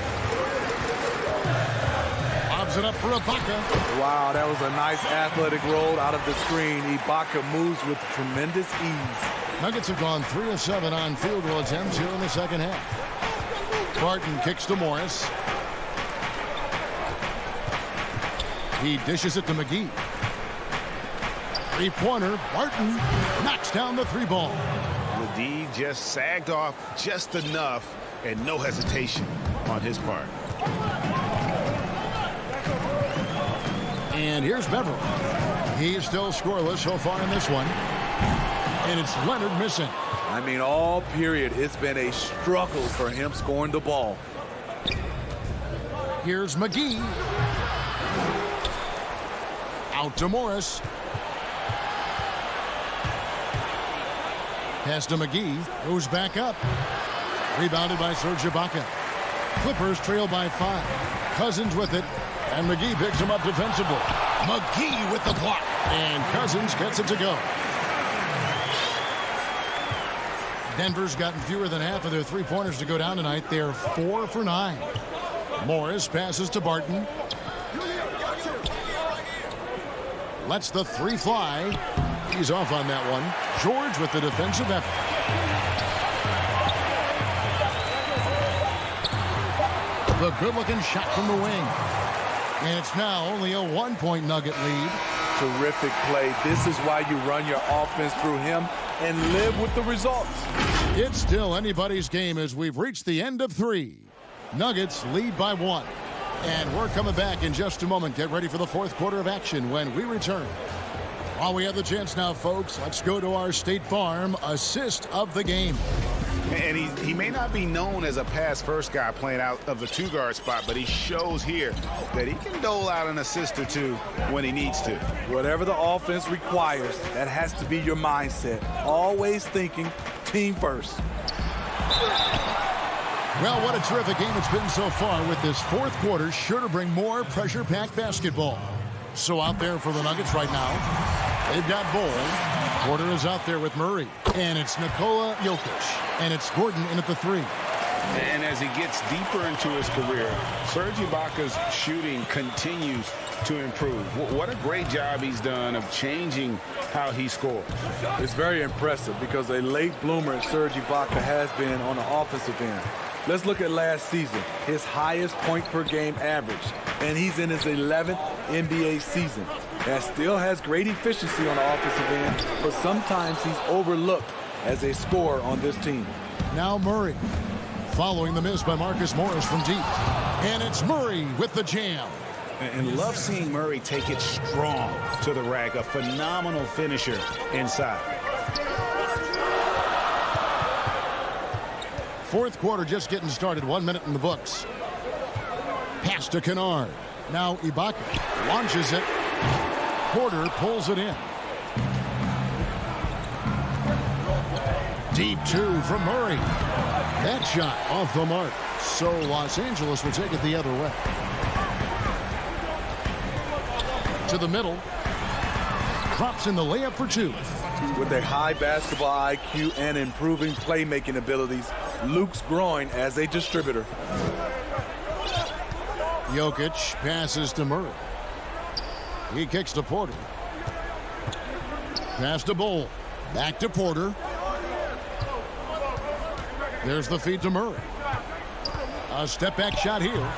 Lobs it up for Ibaka. Wow, that was a nice athletic roll out of the screen. Ibaka moves with tremendous ease. Nuggets have gone 3 of 7 on field goal attempts here in the second half. Barton kicks to Morris. He dishes it to McGee. Three-pointer. Barton knocks down the three ball. The D just sagged off just enough and no hesitation on his part. And here's Beverly. He's still scoreless so far in this one. And it's Leonard missing. I mean, all period, it's been a struggle for him scoring the ball. Here's McGee. Out to Morris. Pass to McGee. Goes back up. Rebounded by Serge Ibaka. Clippers trail by 5. Cousins with it. And McGee picks him up defensively. McGee with the block. And Cousins gets it to go. Denver's gotten fewer than half of their three-pointers to go down tonight. They're 4 for 9. Morris passes to Barton. Lets the three fly. He's off on that one. George with the defensive effort. The good-looking shot from the wing. And it's now only a 1-point Nugget lead. Terrific play. This is why you run your offense through him and live with the results. It's still anybody's game as we've reached the end of 3. Nuggets lead by 1. And we're coming back in just a moment. Get ready for the fourth quarter of action when we return. While we have the chance now, folks, let's go to our State Farm assist of the game. And he may not be known as a pass-first guy playing out of the two-guard spot, but he shows here that he can dole out an assist or two when he needs to. Whatever the offense requires, that has to be your mindset. Always thinking team first. Well, what a terrific game it's been so far with this fourth quarter. Sure to bring more pressure-packed basketball. So out there for the Nuggets right now, they've got Bol. Porter is out there with Murray. And it's Nikola Jokic. And it's Gordon in at the 3. And as he gets deeper into his career, Serge Ibaka's shooting continues to improve. What a great job he's done of changing how he scores. It's very impressive because a late bloomer Serge Ibaka has been on the offensive end. Let's look at last season, his highest point per game average, and he's in his 11th NBA season. That still has great efficiency on the offensive end, but sometimes he's overlooked as a scorer on this team. Now Murray, following the miss by Marcus Morris from deep. And it's Murray with the jam. And love seeing Murray take it strong to the rack, a phenomenal finisher inside. Fourth quarter just getting started. 1 minute in the books. Pass to Kennard. Now Ibaka launches it. Porter pulls it in. Deep two from Murray. That shot off the mark. So Los Angeles will take it the other way. To the middle. Drops in the layup for two. With a high basketball IQ and improving playmaking abilities, Luke's growing as a distributor. Jokic passes to Murray. He kicks to Porter. Pass to Bull. Back to Porter. There's the feed to Murray. A step-back shot here.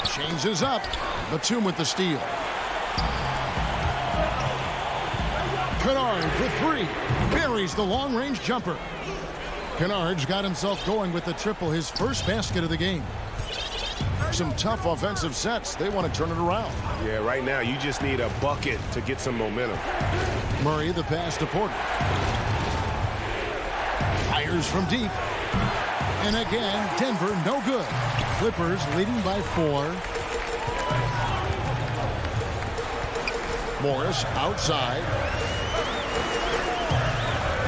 Changes up. Batum with the steal. Kennard for three. Buries the long-range jumper. Kennard's got himself going with the triple, his first basket of the game. Some tough offensive sets. They want to turn it around. Yeah, right now you just need a bucket to get some momentum. Murray, the pass to Porter. Fires from deep. And again, Denver no good. Clippers leading by 4. Morris outside.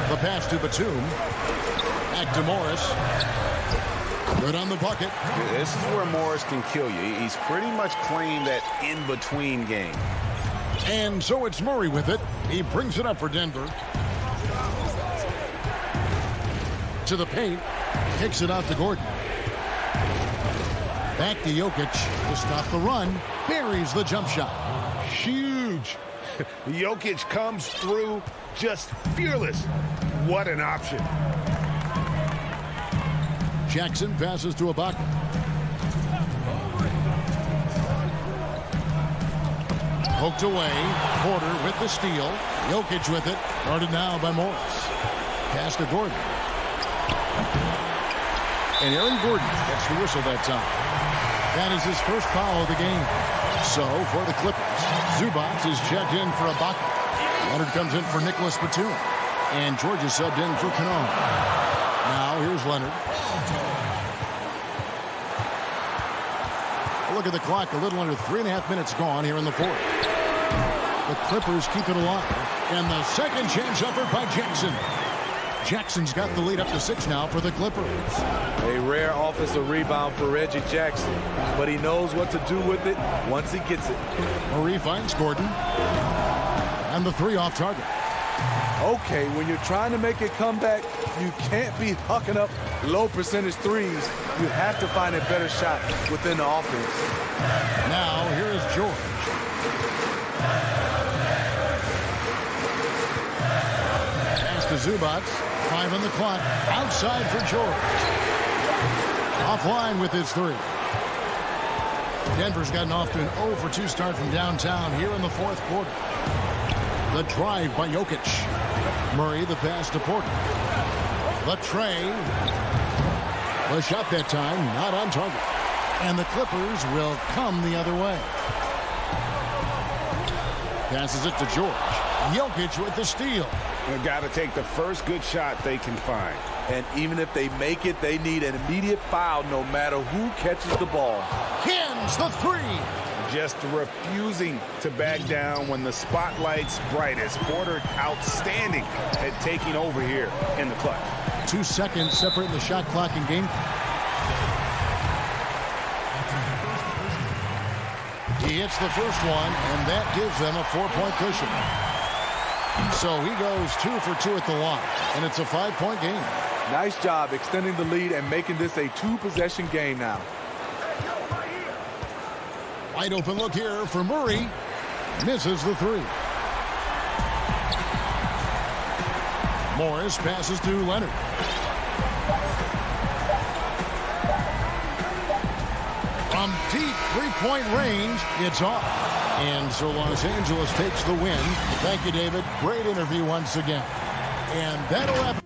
The pass to Batum. Back to Morris. Good on the bucket. This is where Morris can kill you. He's pretty much playing that in-between game. And so it's Murray with it. He brings it up for Denver. To the paint. Kicks it out to Gordon. Back to Jokic to stop the run. Buries the jump shot. Huge. Jokic comes through just fearless. What an option. Jackson passes to Ibaka. Poked away. Porter with the steal. Jokic with it. Guarded now by Morris. Pass to Gordon. And Aaron Gordon gets the whistle that time. That is his first foul of the game. So for the Clippers, Zubac is checked in for Ibaka. Leonard comes in for Nicholas Batum. And George is subbed in for Kennard. Now here's Leonard. Look at the clock. A little under 3.5 minutes gone here in the fourth. The Clippers keep it alive. And the second chance effort by Jackson. Jackson's got the lead up to 6 now for the Clippers. A rare offensive rebound for Reggie Jackson, but he knows what to do with it once he gets it. Murray finds Gordon. And the 3 off target. Okay, when you're trying to make a comeback, you can't be hucking up low percentage threes. You have to find a better shot within the offense. Now here is George. Pass to Zubac. 5 on the clock. Outside for George. Offline with his 3. Denver's gotten off to an 0 for 2 start from downtown here in the fourth quarter. The drive by Jokic. Murray the pass to Porter. The tray. The shot that time not on target. And the Clippers will come the other way. Passes it to George. Jokic with the steal. They've got to take the first good shot they can find. And even if they make it, they need an immediate foul no matter who catches the ball. Hins the 3. Just refusing to back down when the spotlight's brightest. Porter outstanding at taking over here in the clutch. 2 seconds separating the shot clock and game. He hits the first one, and that gives them a 4-point cushion. So he goes 2 for 2 at the line, and it's a 5-point game. Nice job extending the lead and making this a 2-possession game now. Wide open look here for Murray. Misses the 3. Morris passes to Leonard. From deep 3-point range, it's off. And so Los Angeles takes the win. Thank you, David. Great interview once again. And that'll happen.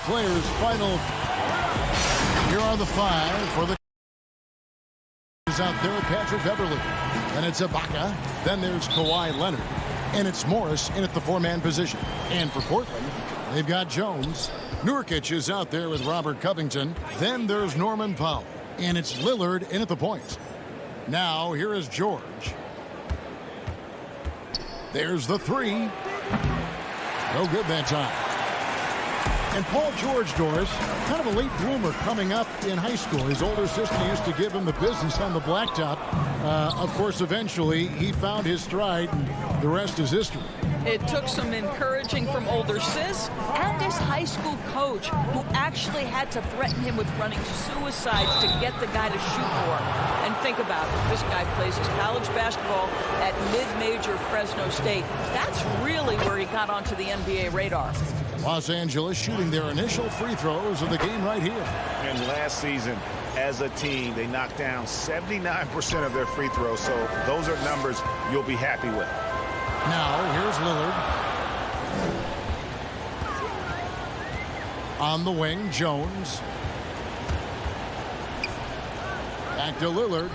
Players final. Here are the five for the is out there with Patrick Beverly. And it's Ibaka. Then there's Kawhi Leonard. And it's Morris in at the four-man position. And for Portland, they've got Jones. Nurkic is out there with Robert Covington. Then there's Norman Powell. And it's Lillard in at the point. Now here is George. There's the three. No good that time. And Paul George, Doris, kind of a late bloomer coming up in high school. His older sister used to give him the business on the blacktop. Of course, eventually, he found his stride, and the rest is history. It took some encouraging from older sis and his high school coach, who actually had to threaten him with running suicides to get the guy to shoot more. And think about it. This guy plays his college basketball at mid-major Fresno State. That's really where he got onto the NBA radar. Los Angeles shooting their initial free throws of the game right here. And last season, as a team, they knocked down 79% of their free throws. So those are numbers you'll be happy with. Now, here's Lillard. On the wing, Jones. Back to Lillard.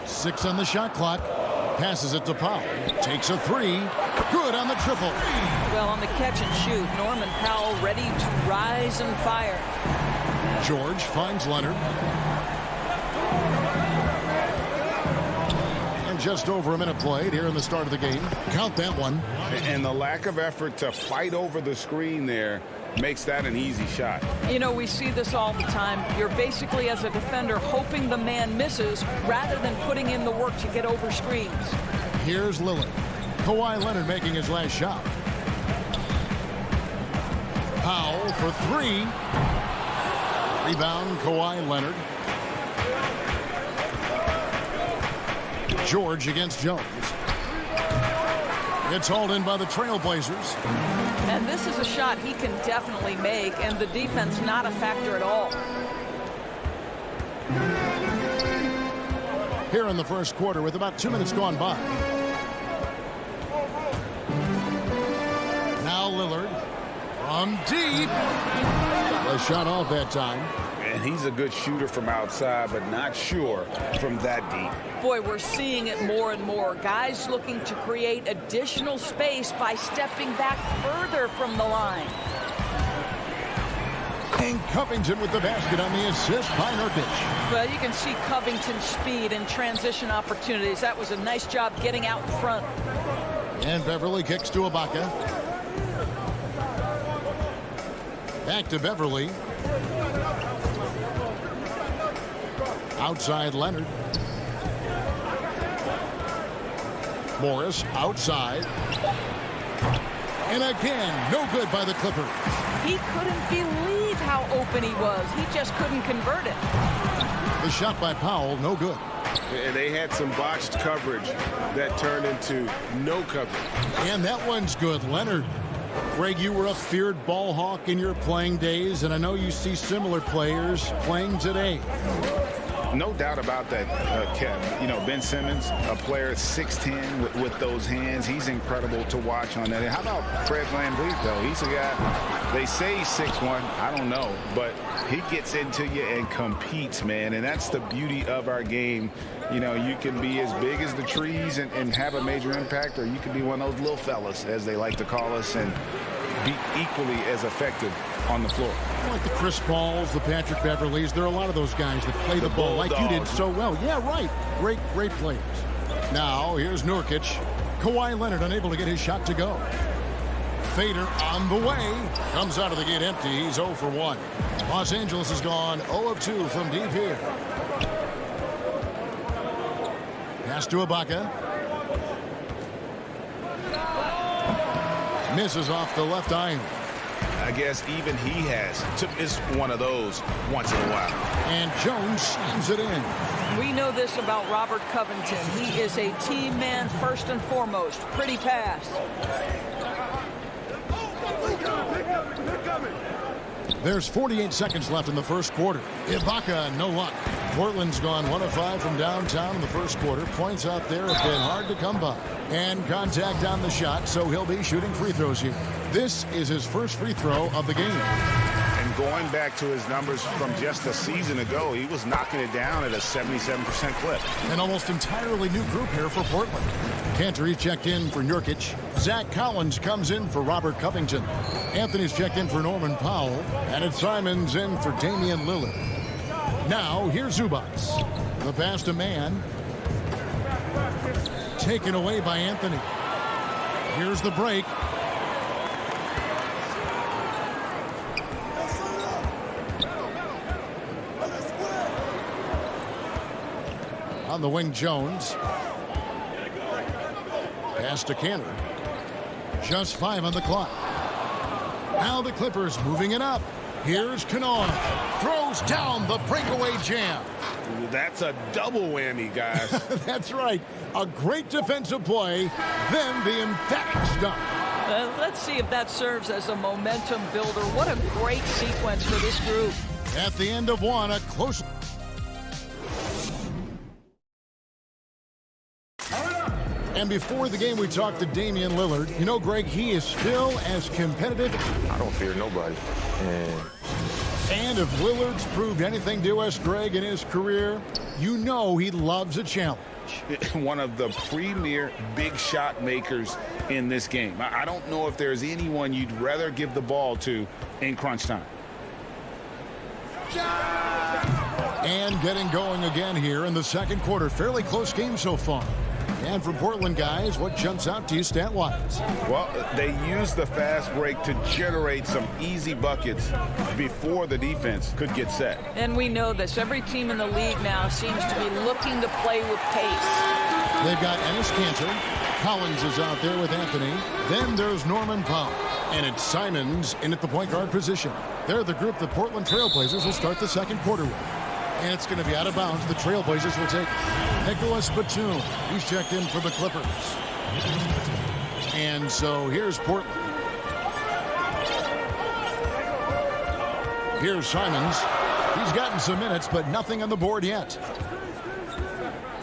6 on the shot clock. Passes it to Powell. Takes a three. Good on the triple. Well, on the catch and shoot, Norman Powell ready to rise and fire. George finds Leonard. And just over a minute played here in the start of the game. Count that one. And the lack of effort to fight over the screen there makes that an easy shot. You know, we see this all the time. You're basically, as a defender, hoping the man misses rather than putting in the work to get over screens. Here's Lillard. Kawhi Leonard making his last shot. Powell for three. Rebound, Kawhi Leonard. George against Jones. It's hauled in by the Trailblazers. And this is a shot he can definitely make, and the defense not a factor at all. Here in the first quarter with about 2 minutes gone by. Now Lillard from deep. A shot off that time. And he's a good shooter from outside, but not sure from that deep. Boy, we're seeing it more and more. Guys looking to create additional space by stepping back further from the line. And Covington with the basket on the assist by Nurkic. Well, you can see Covington's speed and transition opportunities. That was a nice job getting out in front. And Beverly kicks to Ibaka. Back to Beverly. Outside Leonard. Morris outside. And again, no good by the Clippers. He couldn't believe how open he was. He just couldn't convert it. The shot by Powell, no good. And they had some botched coverage that turned into no coverage. And that one's good. Leonard. Greg, you were a feared ball hawk in your playing days, and I know you see similar players playing today. No doubt about that, Kev. You know, Ben Simmons, a player 6'10" with those hands. He's incredible to watch on that. And how about Fred VanVleet, though? He's a guy, they say he's 6'1". I don't know. But he gets into you and competes, man. And that's the beauty of our game. You know, you can be as big as the trees and have a major impact, or you can be one of those little fellas, as they like to call us, and be equally as effective on the floor. Like the Chris Pauls, the Patrick Beverleys, there are a lot of those guys that play the ball like you did so well. Yeah, right. Great players. Now, here's Nurkic. Kawhi Leonard unable to get his shot to go. Fader on the way. Comes out of the gate empty. He's 0 for 1. Los Angeles has gone 0 of 2 from deep here. Pass to Ibaka. Misses off the left iron. I guess even he has to miss one of those once in a while. And Jones slams it in. We know this about Robert Covington. He is a team man first and foremost. Pretty pass. There's 48 seconds left in the first quarter. Ibaka, no luck. Portland's gone 1 of 5 from downtown in the first quarter. Points out there have been hard to come by. And contact on the shot, so he'll be shooting free throws here. This is his first free throw of the game. And going back to his numbers from just a season ago, he was knocking it down at a 77% clip. An almost entirely new group here for Portland. Cantor checked in for Nurkic. Zach Collins comes in for Robert Covington. Anthony's checked in for Norman Powell. And it's Simons in for Damian Lillard. Now, here's Zubac. The pass to Mann. Taken away by Anthony. Here's the break. On the wing, Jones. Pass to Cantor. Just 5 on the clock. Now the Clippers moving it up. Here's Kennard. Throws down the breakaway jam. That's a double whammy, guys. That's right. A great defensive play, then the emphatic stop. Let's see if that serves as a momentum builder. What a great sequence for this group. At the end of one, a close... And before the game, we talked to Damian Lillard. You know, Greg, he is still as competitive. I don't fear nobody. And if Lillard's proved anything to us, Greg, in his career, you know he loves a challenge. One of the premier big shot makers in this game. I don't know if there's anyone you'd rather give the ball to in crunch time. And getting going again here in the second quarter. Fairly close game so far. And for Portland, guys, what jumps out to you stat-wise? Well, they use the fast break to generate some easy buckets before the defense could get set. And we know this. Every team in the league now seems to be looking to play with pace. They've got Enes Kanter. Collins is out there with Anthony. Then there's Norman Powell. And it's Simons in at the point guard position. They're the group the Portland Trailblazers will start the second quarter with. And it's going to be out of bounds. The Trailblazers will take Nicholas Batum. He's checked in for the Clippers. And so here's Portland. Here's Simons. He's gotten some minutes, but nothing on the board yet.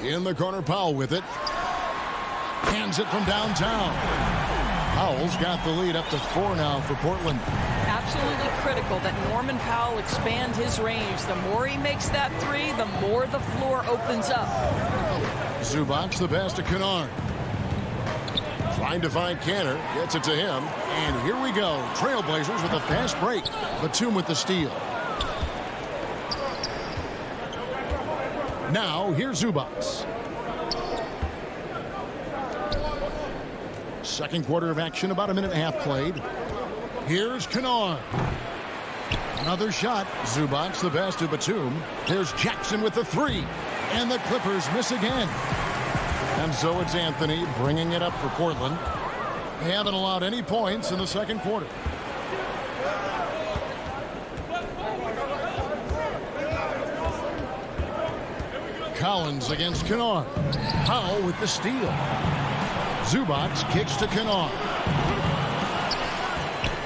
In the corner, Powell with it. Hands it from downtown. Powell's got the lead up to 4 now for Portland. Absolutely critical that Norman Powell expand his range. The more he makes that three, the more the floor opens up. Zubac, the pass to Kennard. Trying to find Cantor. Gets it to him. And here we go. Trailblazers with a fast break. Batum with the steal. Now, here's Zubac. Second quarter of action, about a minute and a half played. Here's Kennard. Another shot. Zubac, the pass to Batum. There's Jackson with the three. And the Clippers miss again. And so it's Anthony bringing it up for Portland. They haven't allowed any points in the second quarter. Collins against Kennard. Powell with the steal. Zubac kicks to Kennard.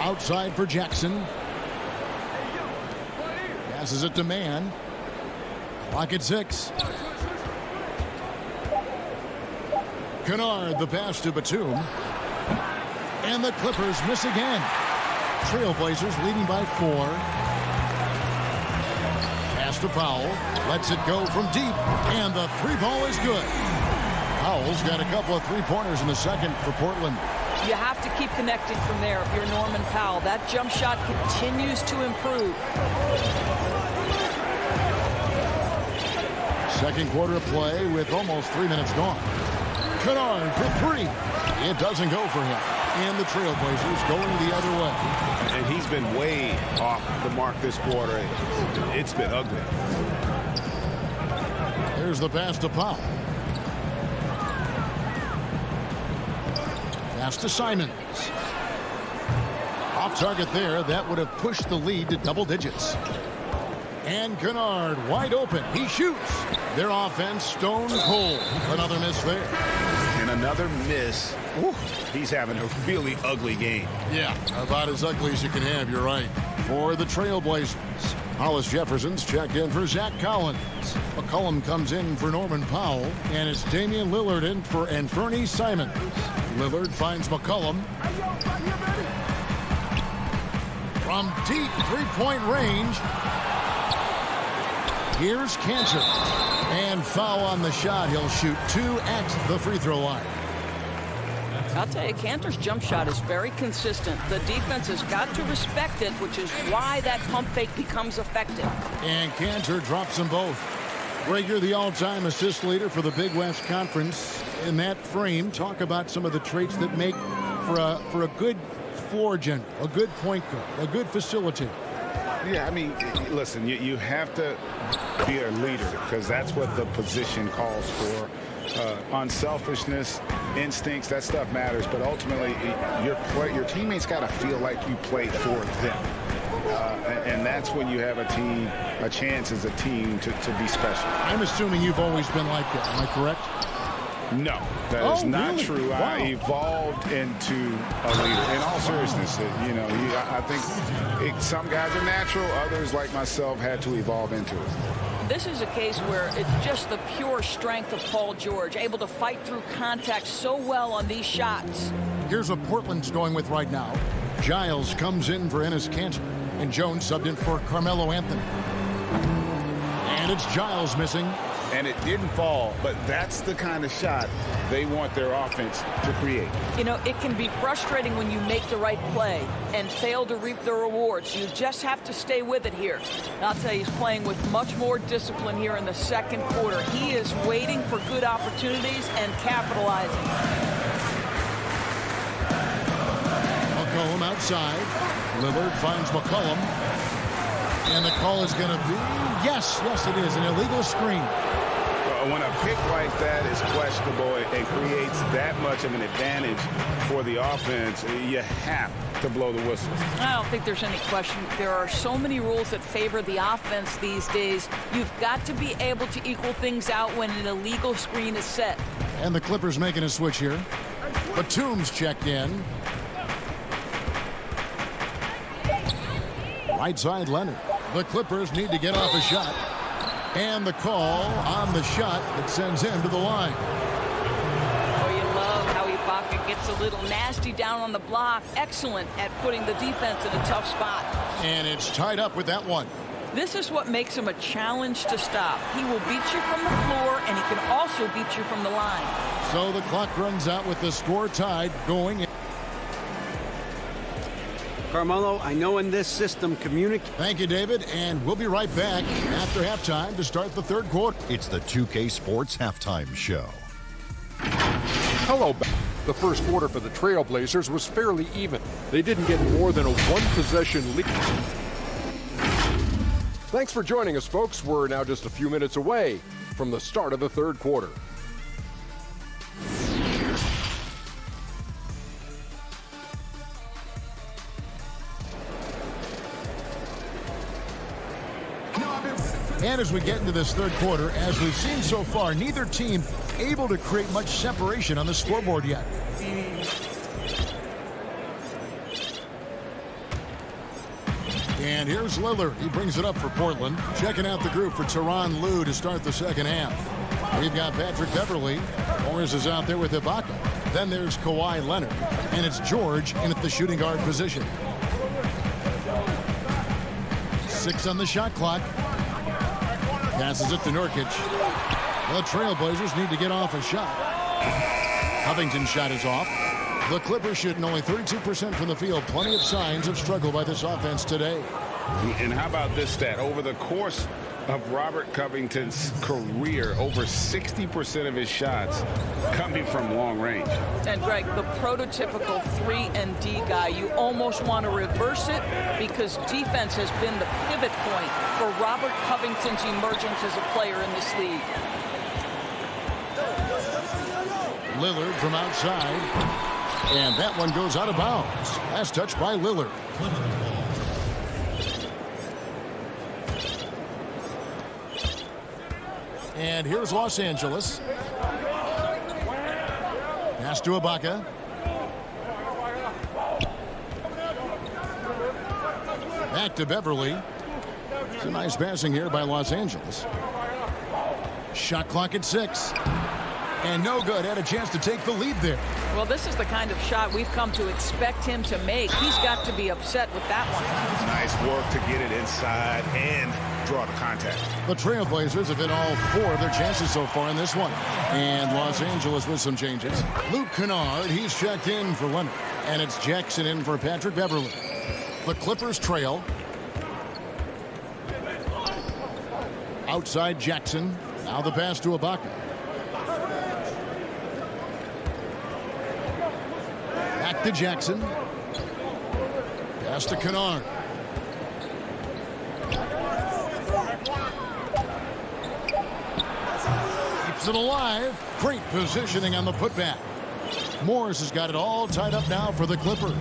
Outside for Jackson. Passes it to Mann. Clock at 6. Kennard, the pass to Batum. And the Clippers miss again. Trailblazers leading by 4. Pass to Powell. Lets it go from deep. And the three ball is good. Powell's got a couple of three-pointers in the second for Portland. You have to keep connecting from there if you're Norman Powell. That jump shot continues to improve. Second quarter of play with almost 3 minutes gone. Kennard for 3. It doesn't go for him. And the Trailblazers going the other way. And he's been way off the mark this quarter. It's been ugly. Here's the pass to Powell. Pass to Simons. Off target there. That would have pushed the lead to double digits. And Kennard wide open. He shoots. Their offense stone cold. Another miss there. And another miss. Ooh, he's having a really ugly game. Yeah, about as ugly as you can have. You're right. For the Trailblazers, Hollis Jefferson's checked in for Zach Collins. McCollum comes in for Norman Powell. And it's Damian Lillard in for Anthony Simons. Lillard finds McCollum. From deep three-point range. Here's Cantor. And foul on the shot. He'll shoot 2 at the free throw line. I'll tell you, Cantor's jump shot is very consistent. The defense has got to respect it, which is why that pump fake becomes effective. And Cantor drops them both. Greg, you're the all-time assist leader for the Big West Conference. In that frame, talk about some of the traits that make for a good floor general, a good point guard, a good facilitator. Yeah, I mean, listen, you have to be a leader because that's what the position calls for. Unselfishness, instincts, that stuff matters. But ultimately, your teammates got to feel like you play for them. And that's when you have a chance as a team to be special. I'm assuming you've always been like that. Am I correct? No, that is not really? true. Wow. I evolved into a leader. In all seriousness, I think some guys are natural. Others, like myself, had to evolve into it. This is a case where it's just the pure strength of Paul George, able to fight through contact so well on these shots. Here's what Portland's going with right now. Giles comes in for Enes Kanter, and Jones subbed in for Carmelo Anthony. And it's Giles missing. And it didn't fall, but that's the kind of shot they want their offense to create. You know, it can be frustrating when you make the right play and fail to reap the rewards. You just have to stay with it here. And I'll tell you, he's playing with much more discipline here in the second quarter. He is waiting for good opportunities and capitalizing. McCollum outside. Lillard finds McCollum. And the call is going to be, yes, it is, an illegal screen. when a pick like that is questionable and creates that much of an advantage for the offense, you have to blow the whistle. I don't think there's any question. There are so many rules that favor the offense these days. You've got to be able to equal things out when an illegal screen is set. And the Clippers making a switch here. Batum's checked in. Right side Leonard. The Clippers need to get off a shot. And the call on the shot that sends him to the line. Oh, you love how Ibaka gets a little nasty down on the block. Excellent at putting the defense in a tough spot. And it's tied up with that one. This is what makes him a challenge to stop. He will beat you from the floor, and he can also beat you from the line. So the clock runs out with the score tied going. Carmelo, I know in this system communicate. Thank you, David, and we'll be right back after halftime to start the third quarter. It's the 2K Sports Halftime Show. Hello. The first quarter for the Trailblazers was fairly even. They didn't get more than a one-possession lead. Thanks for joining us, folks. We're now just a few minutes away from the start of the third quarter. And as we get into this third quarter, as we've seen so far, neither team able to create much separation on the scoreboard yet. And here's Lillard. He brings it up for Portland. Checking out the group for Tyronn Lue to start the second half. We've got Patrick Beverley. Morris is out there with Ibaka. Then there's Kawhi Leonard. And it's George in at the shooting guard position. 6 on the shot clock. Passes it to Nurkic. The Trailblazers need to get off a shot. Covington's shot is off. The Clippers shooting only 32% from the field. Plenty of signs of struggle by this offense today. And how about this stat? Over the course of Robert Covington's career, over 60% of his shots coming from long range. And Greg, the prototypical 3-and-D guy, you almost want to reverse it because defense has been the pivot point for Robert Covington's emergence as a player in this league. Lillard from outside. And that one goes out of bounds. Last touch by Lillard. And here's Los Angeles. Pass to Ibaka. Back to Beverley. It's a nice passing here by Los Angeles. Shot clock at 6. And no good. Had a chance to take the lead there. Well, this is the kind of shot we've come to expect him to make. He's got to be upset with that one. Nice work to get it inside and draw the contact. The Trailblazers have hit all 4 of their chances so far in this one. And Los Angeles with some changes. Luke Kennard, he's checked in for Leonard. And it's Jackson in for Patrick Beverley. The Clippers trail. Outside Jackson. Now the pass to Ibaka. Back to Jackson. Pass to Kennard. Keeps it alive. Great positioning on the putback. Morris has got it all tied up now for the Clippers.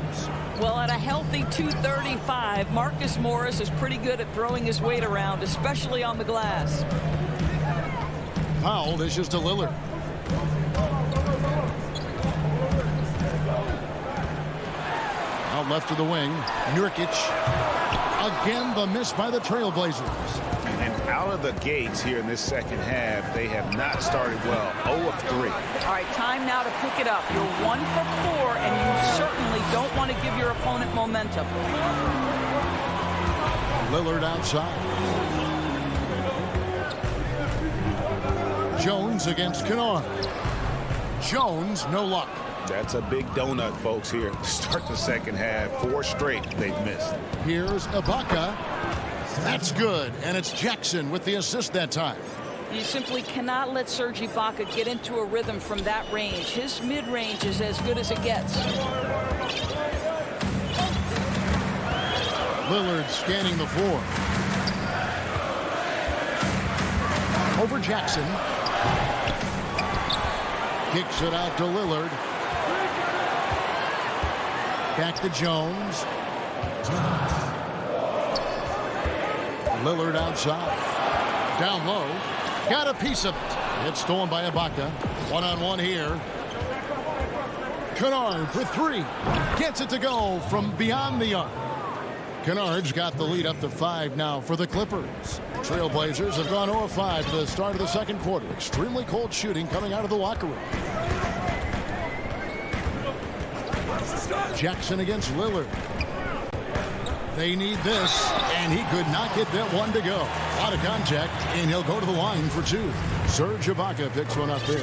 Well, at a healthy 235, Marcus Morris is pretty good at throwing his weight around, especially on the glass. Powell dishes to Lillard. Out left to the wing. Nurkic. Again, the miss by the Trailblazers. And out of the gates here in this second half, they have not started well. 0 of 3. All right, time now to pick it up. You're 1 for 4, and you certainly don't want to give your opponent momentum. Lillard outside. Jones against Kennard. Jones, no luck. That's a big donut, folks, here to start the second half. 4 straight they've missed. Here's Ibaka. That's good, and it's Jackson with the assist that time. You simply cannot let Serge Ibaka get into a rhythm from that range. His mid-range is as good as it gets. Lillard scanning the floor. Over Jackson. Kicks it out to Lillard. Back to Jones. Lillard outside. Down low. Got a piece of it. It's stolen by Ibaka. One-on-one here. Kennard for three. Gets it to go from beyond the arc. Kennard's got the lead up to 5 now for the Clippers. Trailblazers have gone 0-5 to the start of the second quarter. Extremely cold shooting coming out of the locker room. Jackson against Lillard. They need this, and he could not get that one to go. A lot of contact, and he'll go to the line for 2. Serge Ibaka picks one up there.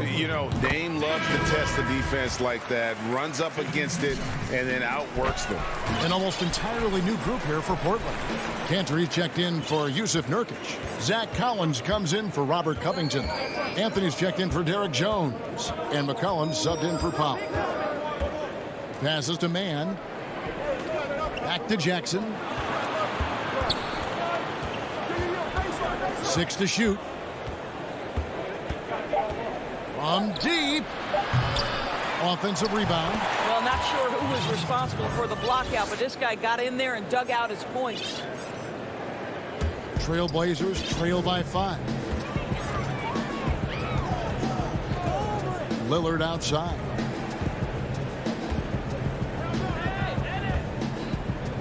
You know, Dame loves to test the defense like that, runs up against it, and then outworks them. An almost entirely new group here for Portland. Cantor checked in for Yusuf Nurkic. Zach Collins comes in for Robert Covington. Anthony's checked in for Derek Jones. And McCollum subbed in for Powell. Passes to Mann. Back to Jackson. 6 to shoot. From deep. Offensive rebound. Well, not sure who was responsible for the blockout, but this guy got in there and dug out his points. Trailblazers trail by 5. Lillard outside.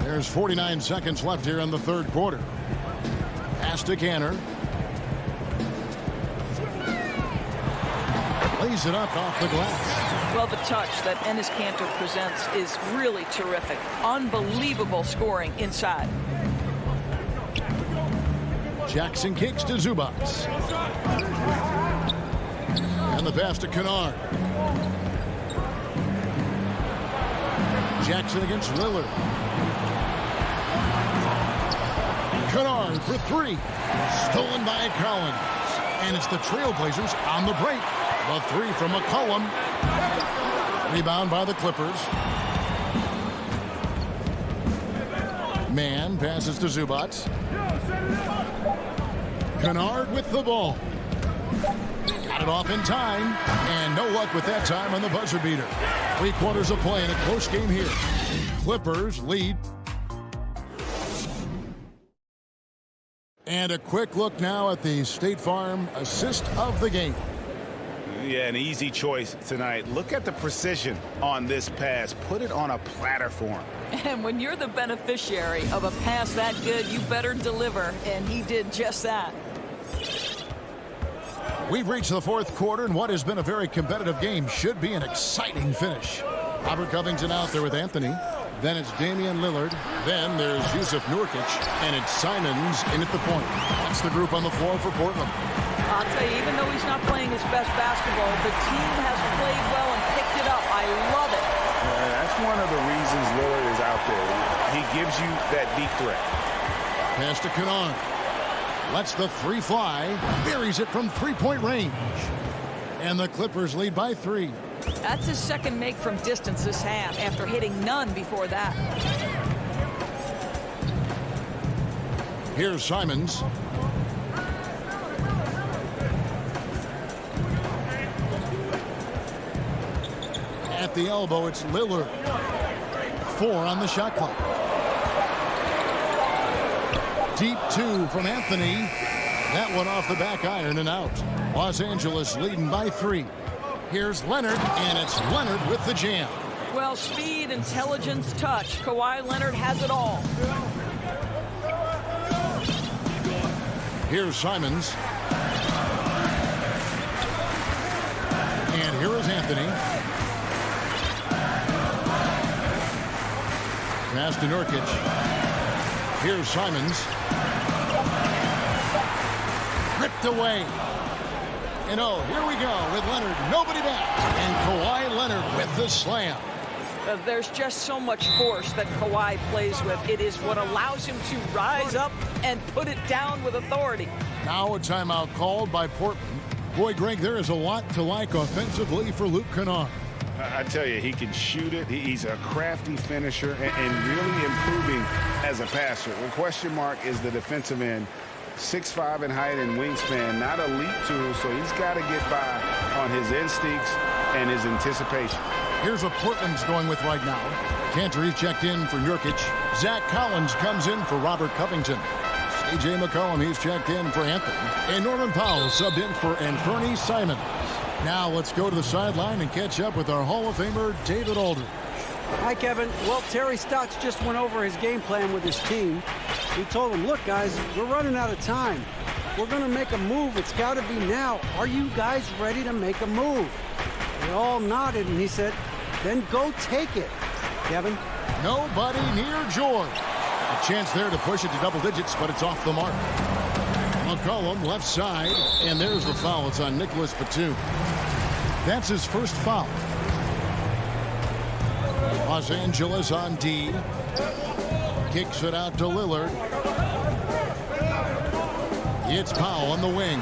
There's 49 seconds left here in the third quarter. Pass to Cantor. Lays it up off the glass. Well, the touch that Enes Kanter presents is really terrific. Unbelievable scoring inside. Jackson kicks to Zubac. And the pass to Kennard. Jackson against Lillard. Kennard for 3. Stolen by Collins. And it's the Trailblazers on the break. The 3 from McCollum. Rebound by the Clippers. Mann passes to Zubac. Kennard with the ball. Got it off in time. And no luck with that time on the buzzer beater. 3 quarters of play in a close game here. Clippers lead. And a quick look now at the State Farm assist of the game. Yeah, an easy choice tonight. Look at the precision on this pass. Put it on a platter for him. And when you're the beneficiary of a pass that good, you better deliver. And he did just that. We've reached the fourth quarter, and what has been a very competitive game should be an exciting finish. Robert Covington out there with Anthony. Then it's Damian Lillard. Then there's Yusuf Nurkic. And it's Simons in at the point. That's the group on the floor for Portland. I'll tell you, even though he's not playing his best basketball, the team has played well and picked it up. I love it. That's one of the reasons Lillard is out there. He gives you that deep threat. Pass to Kennard. Lets the 3 fly. Buries it from 3-point range. And the Clippers lead by 3. That's his second make from distance this half after hitting none before that. Here's Simons. At the elbow, it's Lillard. 4 on the shot clock. Deep 2 from Anthony. That one off the back iron and out. Los Angeles leading by 3. Here's Leonard, and it's Leonard with the jam. Well, speed, intelligence, touch. Kawhi Leonard has it all. Here's Simons. And here is Anthony. Pass to Nurkic. Here's Simons. Ripped away. And oh, here we go with Leonard. Nobody back. And Kawhi Leonard with the slam. There's just so much force that Kawhi plays with. It is what allows him to rise up and put it down with authority. Now a timeout called by Portland. Boy, Greg, there is a lot to like offensively for Luke Kennard. I tell you, he can shoot it. He's a crafty finisher and really improving as a passer. The question mark is the defensive end. 6'5" in height and wingspan, not elite tool, so he's got to get by on his instincts and his anticipation. Here's what Portland's going with right now. Cantor checked in for Nurkic. Zach Collins comes in for Robert Covington. C.J. McCollum, he's checked in for Anthony. And Norman Powell subbed in for Anthony Simons. Now let's go to the sideline and catch up with our Hall of Famer, David Aldridge. Hi, Kevin. Well, Terry Stotts just went over his game plan with his team. He told them, look, guys, we're running out of time. We're going to make a move. It's got to be now. Are you guys ready to make a move? They all nodded, and he said, then go take it. Kevin? Nobody near George. A chance there to push it to double digits, but it's off the mark. McCollum left side, and there's the foul. It's on Nicholas Batum. That's his first foul. Los Angeles on D. Kicks it out to Lillard. It's Powell on the wing.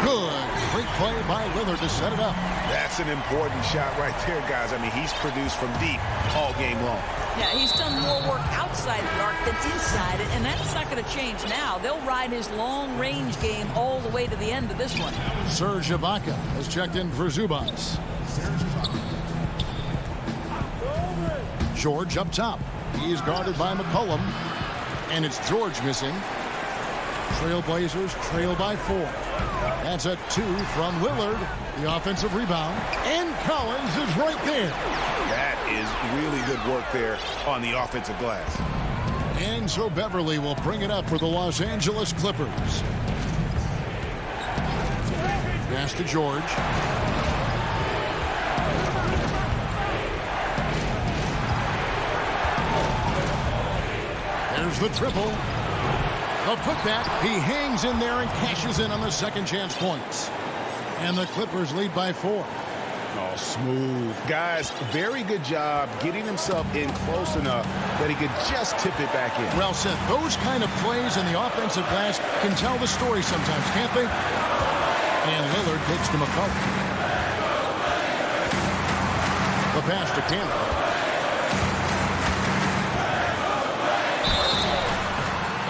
Good. Great play by Lillard to set it up. That's an important shot right there, guys. I mean, he's produced from deep all game long. Yeah, he's done more work outside the arc than inside it, and that's not going to change now. They'll ride his long-range game all the way to the end of this one. Serge Ibaka has checked in for Zubas. George up top. He is guarded by McCollum, and it's George missing. Trailblazers trail by 4. That's a 2 from Lillard. The offensive rebound. And Collins is right there. That is really good work there on the offensive glass. And so Beverly will bring it up for the Los Angeles Clippers. Pass to George. There's the triple. The putback. He hangs in there and cashes in on the second chance points. And the Clippers lead by 4. Oh, smooth. Guys, very good job getting himself in close enough that he could just tip it back in. Well said. Those kind of plays in the offensive glass can tell the story sometimes, can't they? And Lillard takes to McCollum. The pass to Cantor.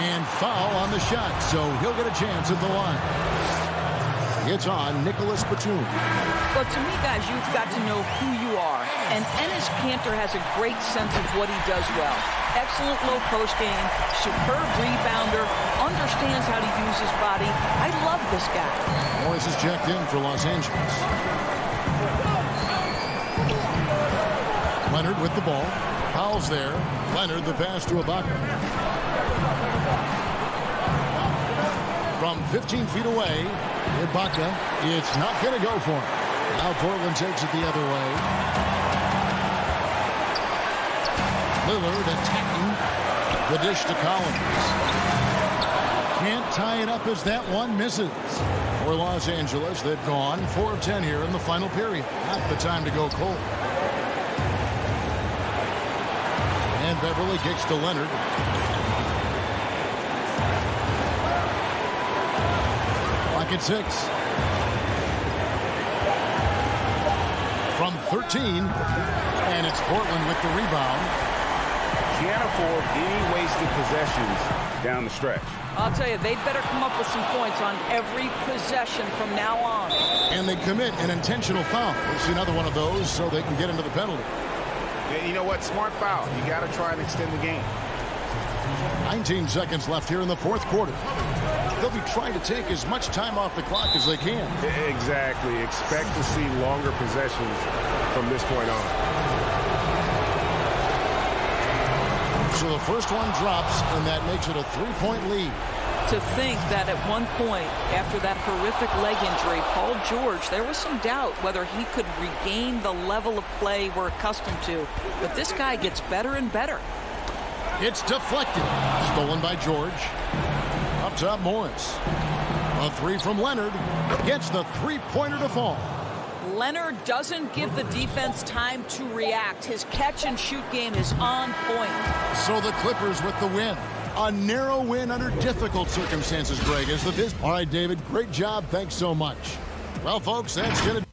And foul on the shot, so he'll get a chance at the line. It's on Nicholas Batum. But to me, guys, you've got to know who you are. And Enes Kanter has a great sense of what he does well. Excellent low post game, superb rebounder, understands how to use his body. I love this guy. Morris is checked in for Los Angeles. Leonard with the ball. Powell's there. Leonard, the pass to Ibaka. From 15 feet away, Ibaka, it's not going to go for him. Now Portland takes it the other way. Lillard attacking the dish to Collins. Can't tie it up as that one misses. For Los Angeles, they've gone 4 of 10 here in the final period. Not the time to go cold. And Beverly kicks to Leonard. At 6. From 13, and it's Portland with the rebound. Can't afford any wasted possessions down the stretch. I'll tell you, they'd better come up with some points on every possession from now on. And they commit an intentional foul. We'll see another one of those so they can get into the penalty. Yeah, you know what? Smart foul. You got to try and extend the game. 19 seconds left here in the fourth quarter. They'll be trying to take as much time off the clock as they can. Exactly. Expect to see longer possessions from this point on. So the first one drops, and that makes it a 3-point lead. To think that at one point, after that horrific leg injury, Paul George, there was some doubt whether he could regain the level of play we're accustomed to. But this guy gets better and better. It's deflected. Stolen by George. Up top, Morris. A 3 from Leonard. Gets the three-pointer to fall. Leonard doesn't give the defense time to react. His catch-and-shoot game is on point. So the Clippers with the win. A narrow win under difficult circumstances, Greg, is the visit. All right, David, great job. Thanks so much. Well, folks, that's going to...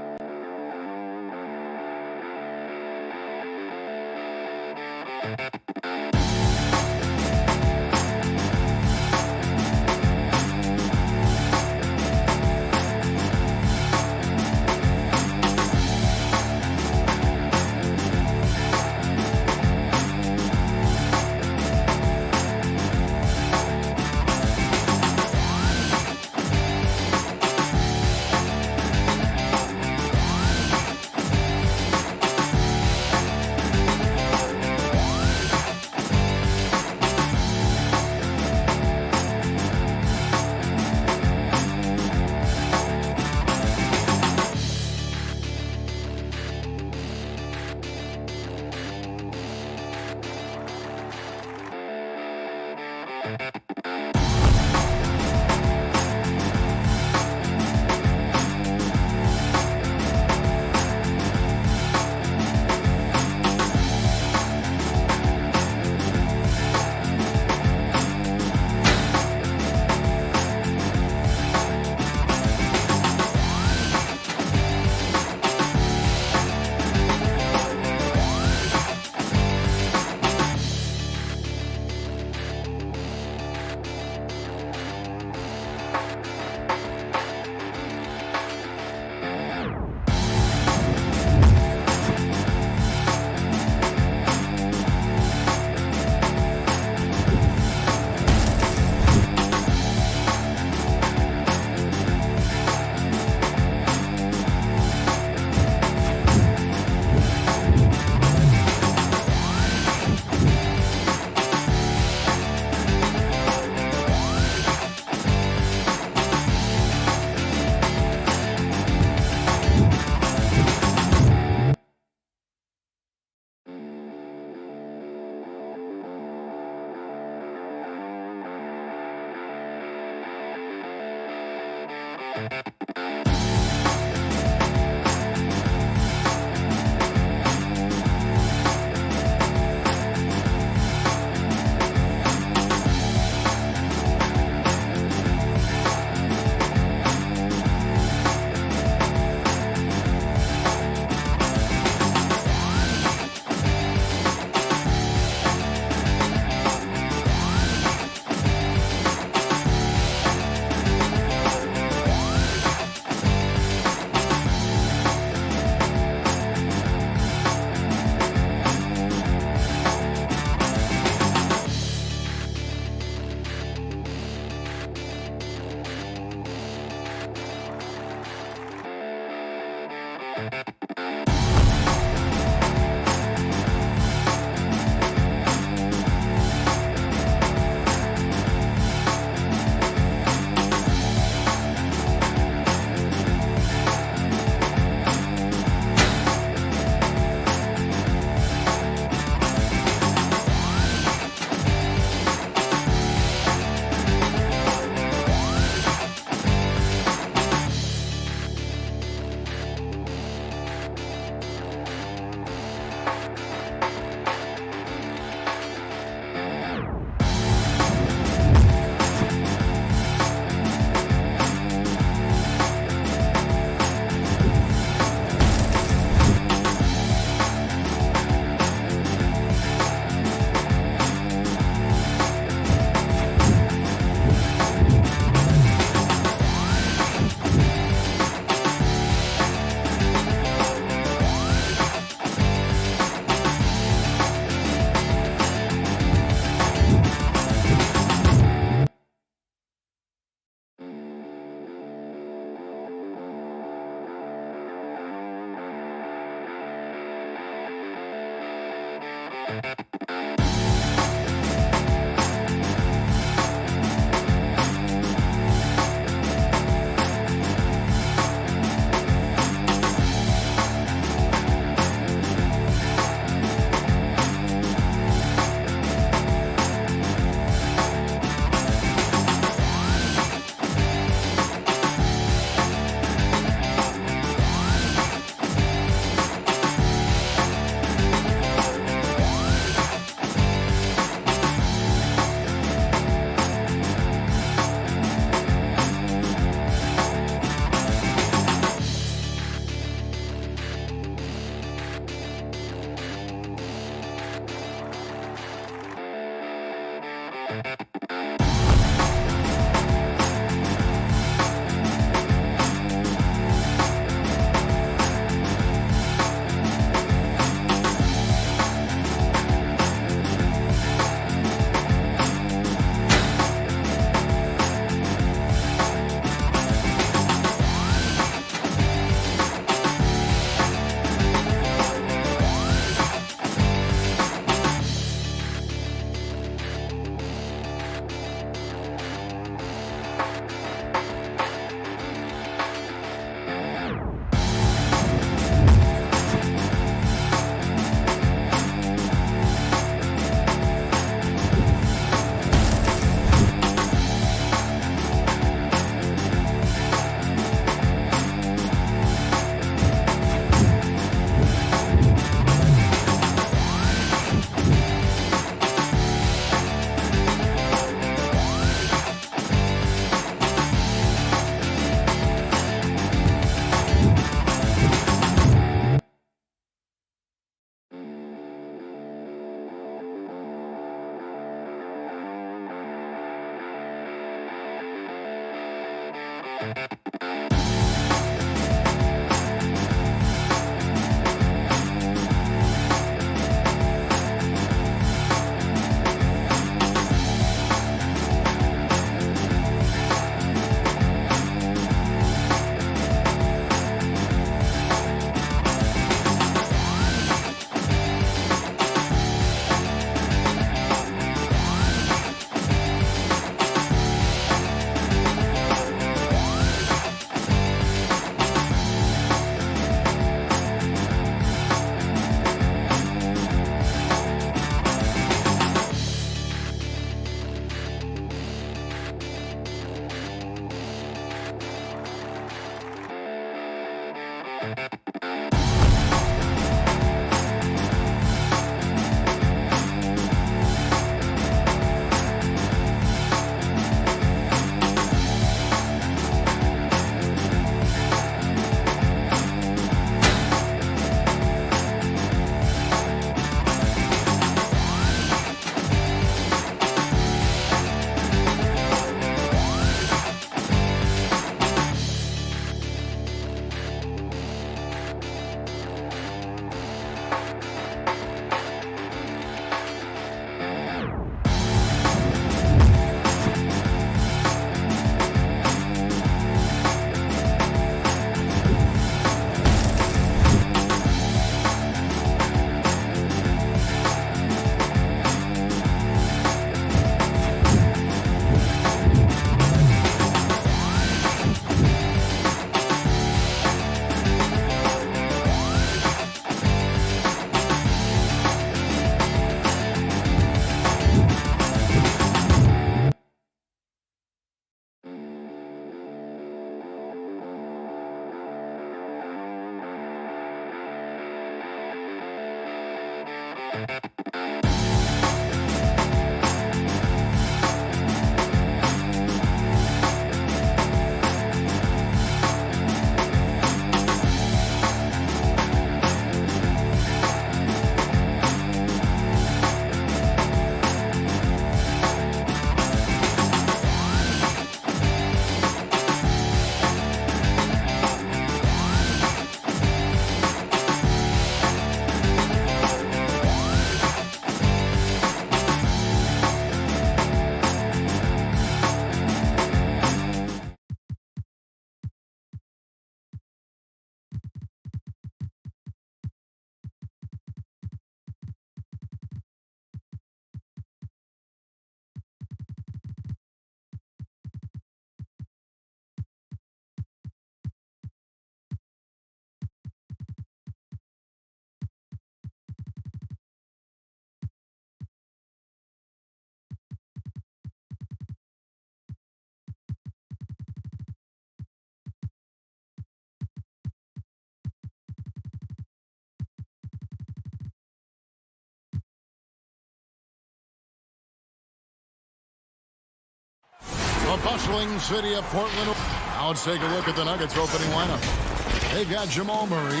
The bustling city of Portland. Now let's take a look at the Nuggets opening lineup. They've got Jamal Murray.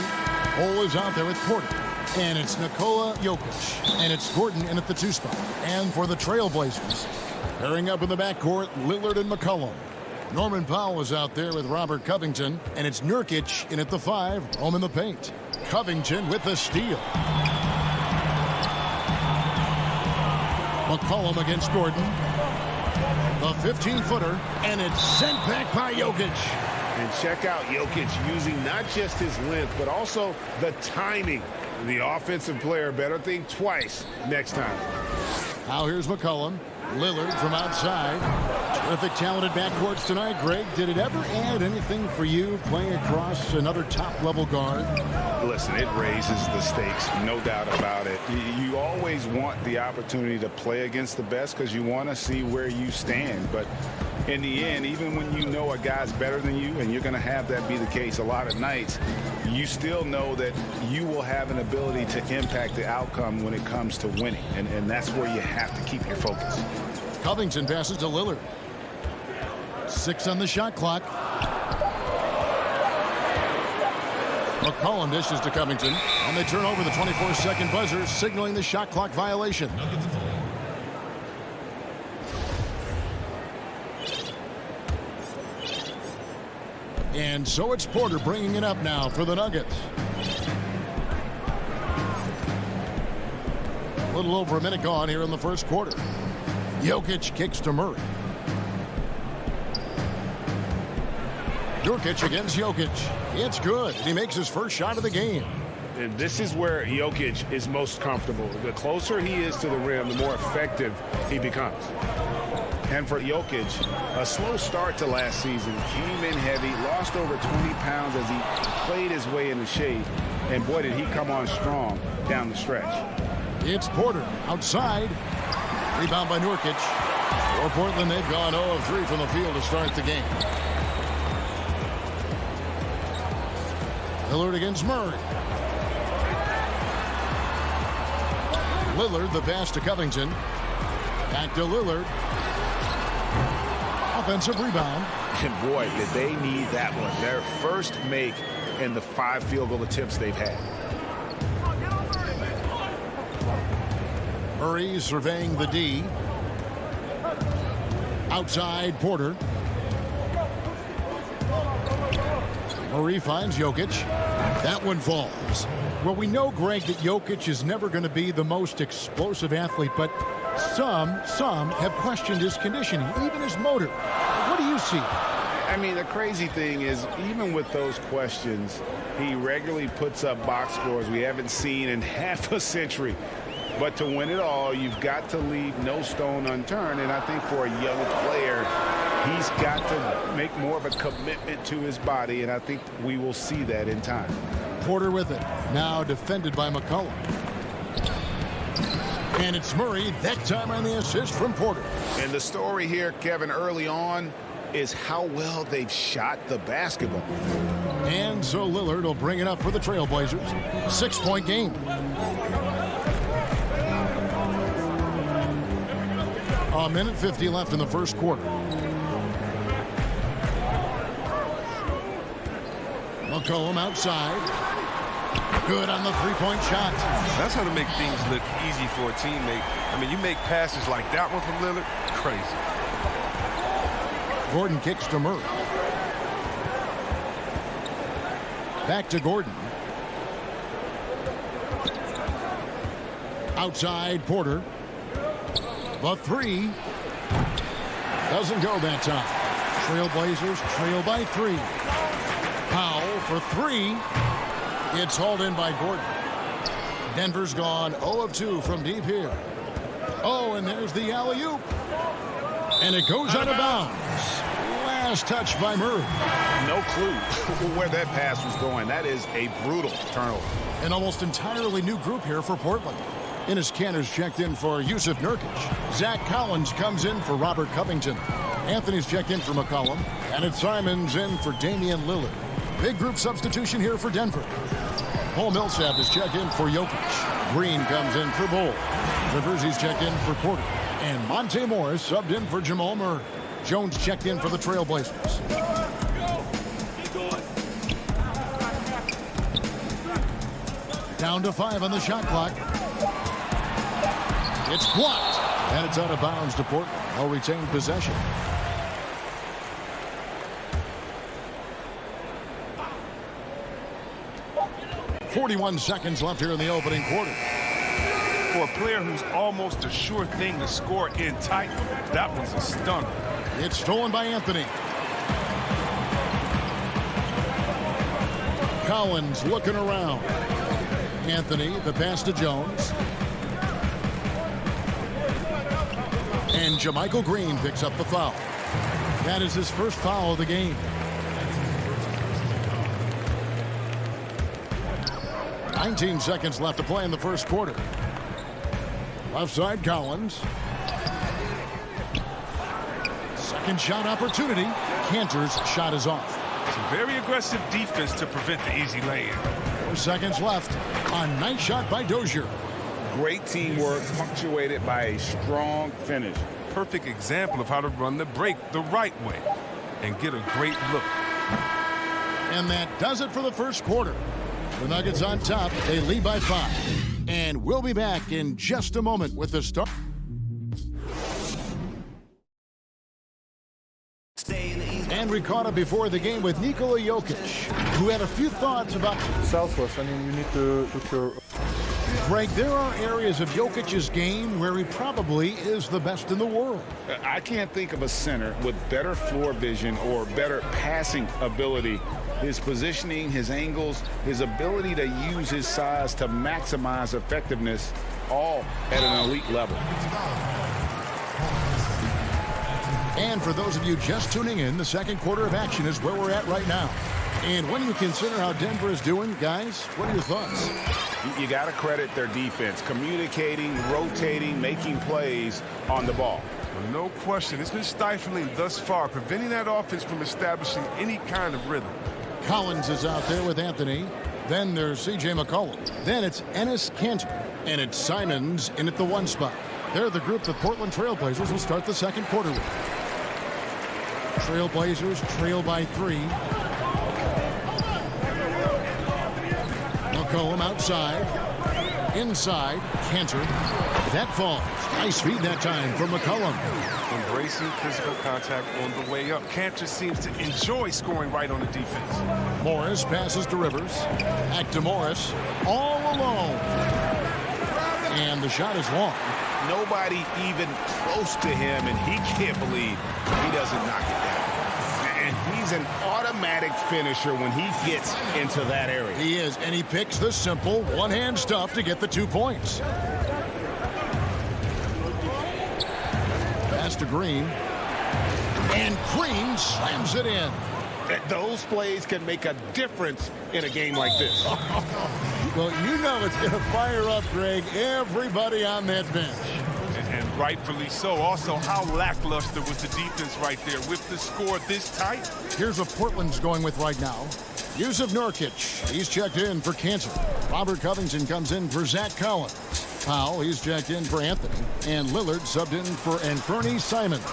Cole is out there with Porter. And it's Nikola Jokic. And it's Gordon in at the 2 spot. And for the Trailblazers, pairing up in the backcourt, Lillard and McCollum. Norman Powell is out there with Robert Covington. And it's Nurkic in at the 5, home in the paint. Covington with the steal. McCollum against Gordon. The 15-footer, and it's sent back by Jokic. And check out Jokic using not just his length, but also the timing. The offensive player better think twice next time. Now here's McCollum. Lillard from outside. Terrific, talented backcourts tonight. Greg, did it ever add anything for you playing across another top-level guard? Listen, it raises the stakes, no doubt about it. You always want the opportunity to play against the best because you want to see where you stand. But in the end, even when you know a guy's better than you, and you're going to have that be the case a lot of nights, you still know that you will have an ability to impact the outcome when it comes to winning. And that's where you have to keep your focus. Covington passes to Lillard. 6 on the shot clock. McCollum dishes to Covington, and they turn over the 24-second buzzer, signaling the shot clock violation. And so it's Porter bringing it up now for the Nuggets. A little over a minute gone here in the first quarter. Jokic kicks to Murray. Nurkic against Jokic. It's good. He makes his first shot of the game. And this is where Jokic is most comfortable. The closer he is to the rim, the more effective he becomes. And for Jokic, a slow start to last season, came in heavy, lost over 20 pounds as he played his way into shape. And boy, did he come on strong down the stretch. It's Porter outside. Rebound by Nurkic. For Portland, they've gone 0 of 3 from the field to start the game. Lillard against Murray. Lillard the pass to Covington. Back to Lillard. Offensive rebound. And boy, did they need that one. Their first make in the 5 field goal attempts they've had. Murray surveying the D. Outside Porter. Murray finds Jokic. That one falls. Well, we know, Greg, that Jokic is never going to be the most explosive athlete, but some have questioned his conditioning, even his motor. What do you see? I mean, the crazy thing is, even with those questions, he regularly puts up box scores we haven't seen in half a century. But to win it all, you've got to leave no stone unturned. And I think for a young player, he's got to make more of a commitment to his body. And I think we will see that in time. Porter with it. Now defended by McCollum. And it's Murray, that time on the assist from Porter. And the story here, Kevin, early on is how well they've shot the basketball. And so Lillard will bring it up for the Trailblazers. 6-point game. A minute 50 left in the first quarter. McCollum outside. Good on the three-point shot. That's how to make things look easy for a teammate. I mean, you make passes like that one from Lillard, crazy. Gordon kicks to Murray. Back to Gordon. Outside Porter. The three. Doesn't go that time. Trailblazers trail by 3. Powell for 3. It's hauled in by Gordon. Denver's gone 0 of 2 from deep here. Oh, and there's the alley-oop. And it goes out of bounds. Last touch by Murray. No clue where that pass was going. That is a brutal turnover. An almost entirely new group here for Portland. Enes Kanter's checked in for Yusuf Nurkic. Zach Collins comes in for Robert Covington. Anthony's checked in for McCollum. And it's Simons in for Damian Lillard. Big group substitution here for Denver. Paul Millsap is checked in for Jokic. Green comes in for Bull. Rivers, he's checked in for Porter. And Monte Morris subbed in for Jamal Murray. Jones checked in for the Trailblazers. Down to 5 on the shot clock. It's blocked. And it's out of bounds to Portland. They'll retain possession. .41 seconds left here in the opening quarter. For a player who's almost a sure thing to score in tight, that was a stunner. It's stolen by Anthony. Collins looking around. Anthony, the pass to Jones. And JaMychal Green picks up the foul. That is his first foul of the game. 19 seconds left to play in the first quarter. Left side, Collins. Second shot opportunity. Kanter's shot is off. Some very aggressive defense to prevent the easy lay-in. 4 seconds left. A nice shot by Dozier. Great teamwork punctuated by a strong finish. Perfect example of how to run the break the right way and get a great look. And that does it for the first quarter. The Nuggets on top. They lead by 5. And we'll be back in just a moment with the start. And we caught up before the game with Nikola Jokic, who had a few thoughts about selfless. I mean, you need to look your... Greg, there are areas of Jokic's game where he probably is the best in the world. I can't think of a center with better floor vision or better passing ability. His positioning, his angles, his ability to use his size to maximize effectiveness, all at an elite level. And for those of you just tuning in, the second quarter of action is where we're at right now. And when you consider how Denver is doing, guys, what are your thoughts? You got to credit their defense, communicating, rotating, making plays on the ball. No question. It's been stifling thus far, preventing that offense from establishing any kind of rhythm. Collins is out there with Anthony. Then there's C.J. McCollum. Then it's Enes Kanter. And it's Simons in at the 1 spot. They're the group the Portland Trailblazers will start the second quarter with. Trailblazers trail by 3. McCollum outside. Inside. Kanter. That falls. Nice feed that time for McCollum. Embracing physical contact on the way up. Kanter seems to enjoy scoring right on the defense. Morris passes to Rivers. Back to Morris. All alone. And the shot is long. Nobody even close to him, and he can't believe he doesn't knock it down. And he's an automatic finisher when he gets into that area. He is, and he picks the simple one-hand stuff to get the 2 points. Pass to Green. And Green slams it in. Those plays can make a difference in a game like this. Well, you know it's going to fire up, Greg, everybody on that bench. And rightfully so. Also, how lackluster was the defense right there with the score this tight? Here's what Portland's going with right now. Yusuf Nurkic, he's checked in for Kanter. Robert Covington comes in for Zach Collins. Powell, he's checked in for Anthony. And Lillard subbed in for Anthony Simons.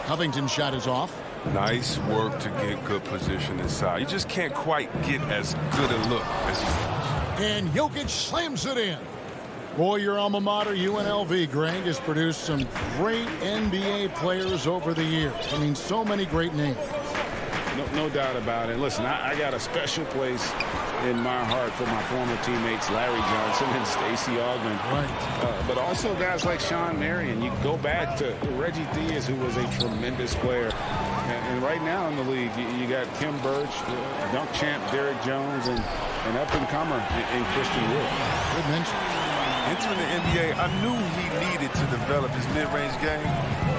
Covington's shot is off. Nice work to get good position inside. You just can't quite get as good a look as he does. And Jokic slams it in. Boy, your alma mater, UNLV, Greg, has produced some great NBA players over the years. I mean, so many great names. No doubt about it. Listen, I got a special place in my heart for my former teammates Larry Johnson and Stacey Augmon. Right. But also guys like Sean Marion. You go back to Reggie Diaz, who was a tremendous player. And right now in the league, you got Kim Birch, dunk champ Derrick Jones, and up-and-comer in Christian Wood. Good mention. Entering the NBA, I knew he needed to develop his mid-range game.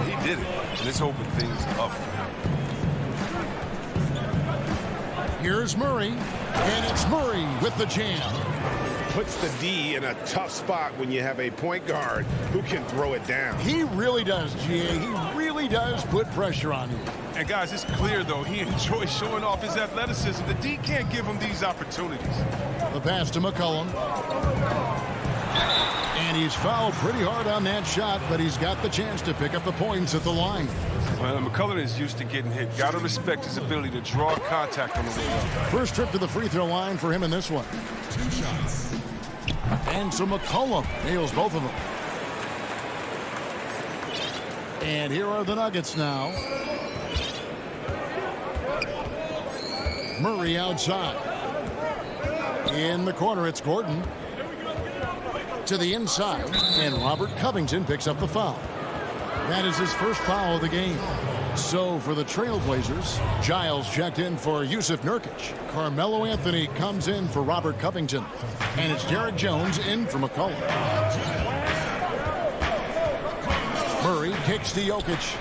He did it, and it's opened things up. Here's Murray, and it's Murray with the jam. Puts the D in a tough spot when you have a point guard who can throw it down. He really does, GA. He really does put pressure on you. And guys, it's clear, though, he enjoys showing off his athleticism. The D can't give him these opportunities. The pass to McCollum. And he's fouled pretty hard on that shot, but he's got the chance to pick up the points at the line. Well, McCollum is used to getting hit. Got to respect his ability to draw contact on the way up. First trip to the free throw line for him in this one. 2 shots. And so McCollum nails both of them. And here are the Nuggets now. Murray outside. In the corner, it's Gordon. To the inside, and Robert Covington picks up the foul. That is his first foul of the game. So for the Trailblazers, Giles checked in for Yusuf Nurkic. Carmelo Anthony comes in for Robert Covington. And it's Derrick Jones in for McCollum. Murray kicks to Jokic.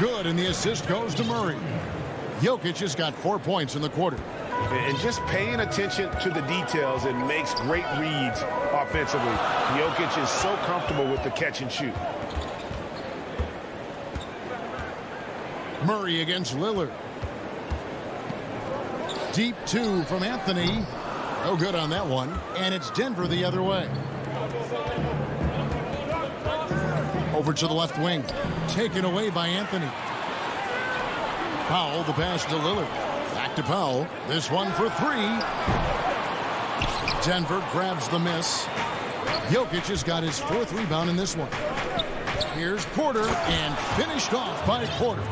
Good, and the assist goes to Murray. Jokic has got 4 points in the quarter. And just paying attention to the details and makes great reads offensively. Jokic is so comfortable with the catch and shoot. Murray against Lillard. Deep 2 from Anthony. No good on that one. And it's Denver the other way. Over to the left wing. Taken away by Anthony. Powell, the pass to Lillard. Back to Powell. This one for 3. Denver grabs the miss. Jokic has got his 4th rebound in this one. Here's Porter, and finished off by Porter.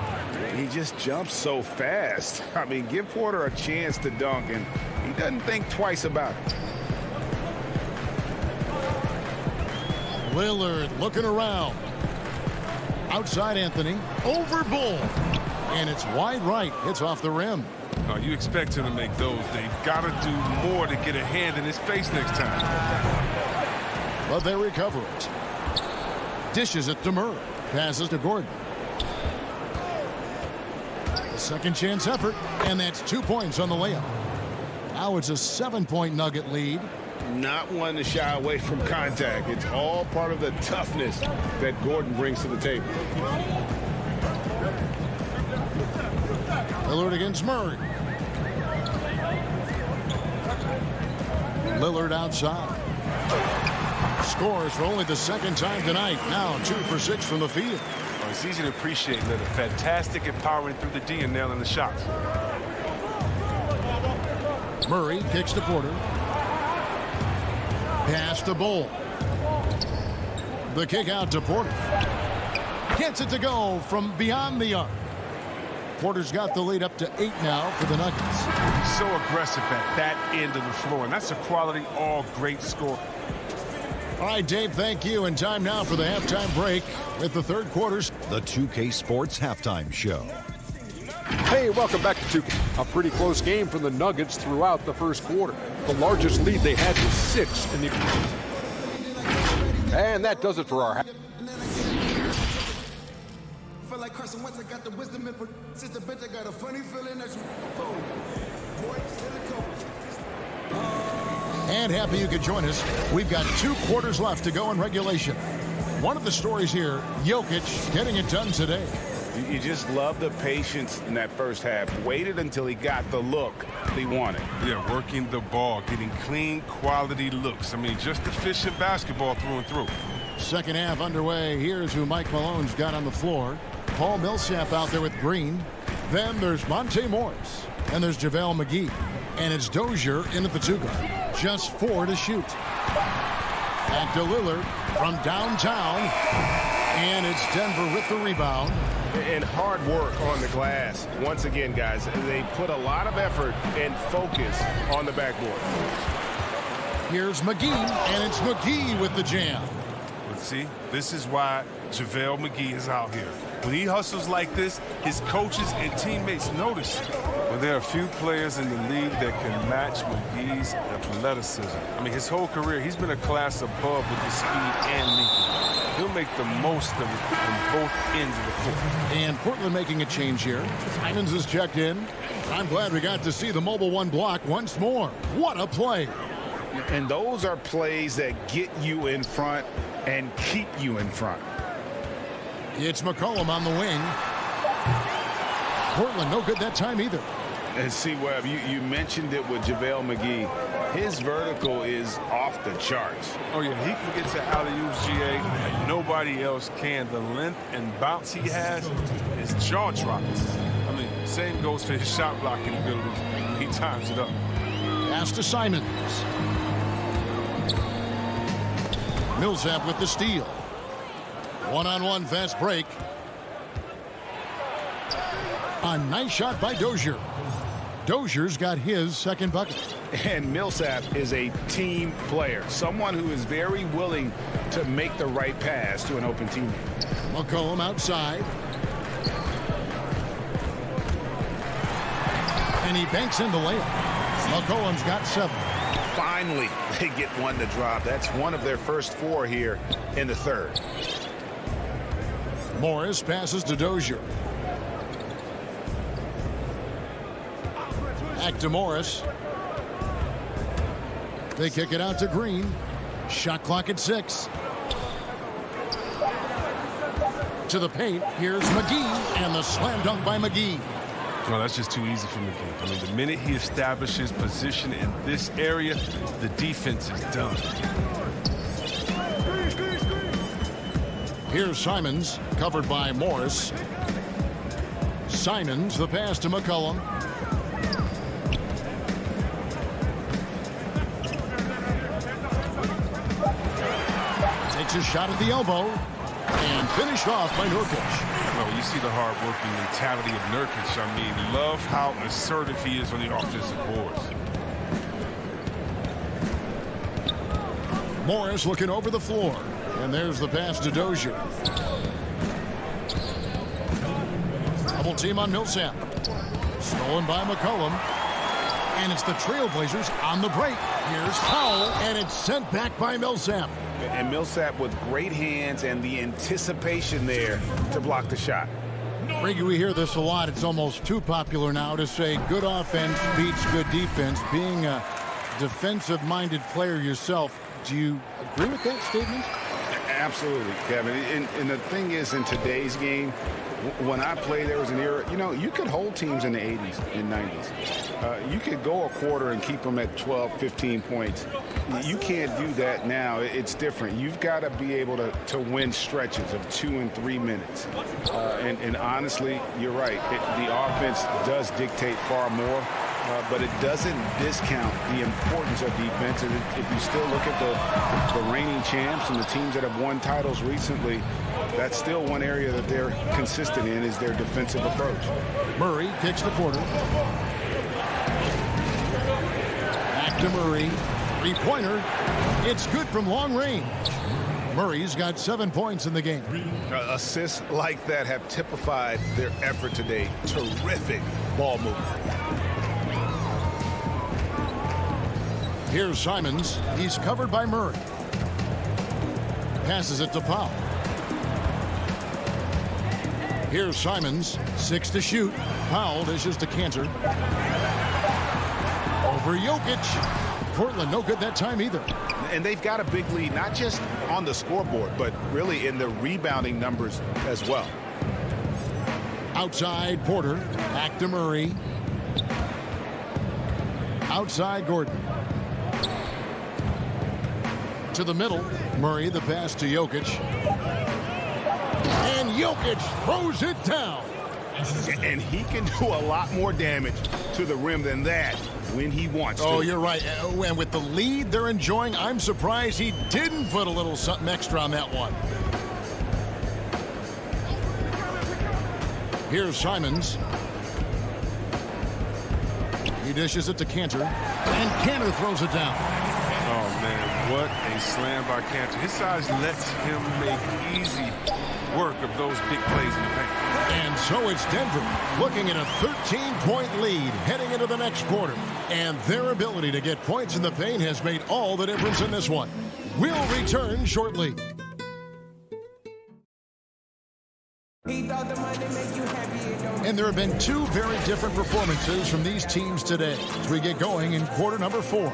He just jumps so fast. I mean, give Porter a chance to dunk, and he doesn't think twice about it. Lillard looking around. Outside Anthony. Over Bull. And it's wide right. It's off the rim. You expect him to make those. They got to do more to get a hand in his face next time. But they recover it. Dishes it to Murray. Passes to Gordon. A second chance effort. And that's 2 points on the layup. Now it's a 7-point Nugget lead. Not one to shy away from contact. It's all part of the toughness that Gordon brings to the table. Lillard against Murray. Lillard outside. Scores for only the second time tonight. Now 2 for 6 from the field. Oh, it's easy to appreciate Lillard. Fantastic at powering through the D and nailing the shots. Murray kicks to Porter. Pass to Bull. The kick out to Porter. Gets it to go from beyond the arc. Porter's got the lead up to 8 now for the Nuggets. He's so aggressive at that end of the floor, and that's a quality all-great score. All right, Dave, thank you. And time now for the halftime break with the third quarters. The 2K Sports Halftime Show. Hey, welcome back to 2K. A pretty close game for the Nuggets throughout the first quarter. The largest lead they had was 6 in the... And that does it for our... Like Carson Wentz, I got the wisdom and since the bench, I got a funny feeling that's And happy you could join us. We've got 2 quarters left to go in regulation. One of the stories here, Jokic getting it done today. You just love the patience in that first half. Waited until he got the look he wanted. Yeah, working the ball, getting clean, quality looks. I mean, just efficient basketball through and through. Second half underway. Here's who Mike Malone's got on the floor. Paul Millsap out there with Green. Then there's Monte Morris. And there's JaVale McGee. And it's Dozier in at the 2 guard. Just 4 to shoot. Back to Lillard from downtown. And it's Denver with the rebound. And hard work on the glass. Once again, guys, they put a lot of effort and focus on the backboard. Here's McGee. And it's McGee with the jam. But see, this is why JaVale McGee is out here. When he hustles like this, his coaches and teammates notice. Well, there are a few players in the league that can match McGee's athleticism. I mean, his whole career, he's been a class above with the speed and length. He'll make the most of it on both ends of the court. And Portland making a change here. Simons is checked in. I'm glad we got to see the mobile 1 block once more. What a play. And those are plays that get you in front and keep you in front. It's McCollum on the wing. Portland no good that time either. And see, Webb, you mentioned it with JaVale McGee. His vertical is off the charts. Oh, yeah, he can get to alley-oops, GA, and nobody else can. The length and bounce he has is jaw-dropping. I mean, same goes for his shot blocking abilities. He times it up. Pass to Simons. Millsap with the steal. One-on-one fast break. A nice shot by Dozier. Dozier's got his second bucket. And Millsap is a team player, someone who is very willing to make the right pass to an open teammate. McCollum outside. And he banks in the layup. McCollum's got 7. Finally, they get one to drop. That's one of their first 4 here in the third. Morris passes to Dozier. Back to Morris. They kick it out to Green. Shot clock at 6. To the paint. Here's McGee. And the slam dunk by McGee. No, that's just too easy for McGee. I mean, the minute he establishes position in this area, the defense is done. Here's Simons, covered by Morris. Simons, the pass to McCollum. Takes a shot at the elbow. And finished off by Nurkic. Well, you see the hard-working mentality of Nurkic. I mean, love how assertive he is on the offensive boards. Morris looking over the floor. And there's the pass to Dozier. Double team on Millsap. Stolen by McCollum. And it's the Trailblazers on the break. Here's Powell, and it's sent back by Millsap. And Millsap with great hands and the anticipation there to block the shot. Brady, we hear this a lot. It's almost too popular now to say good offense beats good defense. Being a defensive-minded player yourself, do you agree with that statement? Absolutely, Kevin. And the thing is, in today's game, when I played, there was an era, you could hold teams in the 80s and 90s. You could go a quarter and keep them at 12, 15 points. You can't do that now. It's different. You've got to be able to win stretches of 2 and 3 minutes. And honestly, you're right. The offense does dictate far more. But it doesn't discount the importance of defense. And if you still look at the reigning champs and the teams that have won titles recently, that's still one area that they're consistent in is their defensive approach. Murray kicks to Porter. Back to Murray. Three-pointer. It's good from long range. Murray's got 7 points in the game. Assists like that have typified their effort today. Terrific ball movement. Here's Simons. He's covered by Murray. Passes it to Powell. Here's Simons. 6 to shoot. Powell dishes to Cantor. Over Jokic. Portland no good that time either. And they've got a big lead, not just on the scoreboard, but really in the rebounding numbers as well. Outside Porter. Back to Murray. Outside Gordon. To the middle. Murray, the pass to Jokic. And Jokic throws it down. And he can do a lot more damage to the rim than that when he wants to. Oh, you're right. And with the lead they're enjoying, I'm surprised he didn't put a little something extra on that one. Here's Simons. He dishes it to Cantor. And Cantor throws it down. Oh, man, what a slam by Cantor. His size lets him make easy work of those big plays in the paint. And so it's Denver looking at a 13-point lead heading into the next quarter. And their ability to get points in the paint has made all the difference in this one. We'll return shortly. And there have been two very different performances from these teams today as we get going in quarter number 4.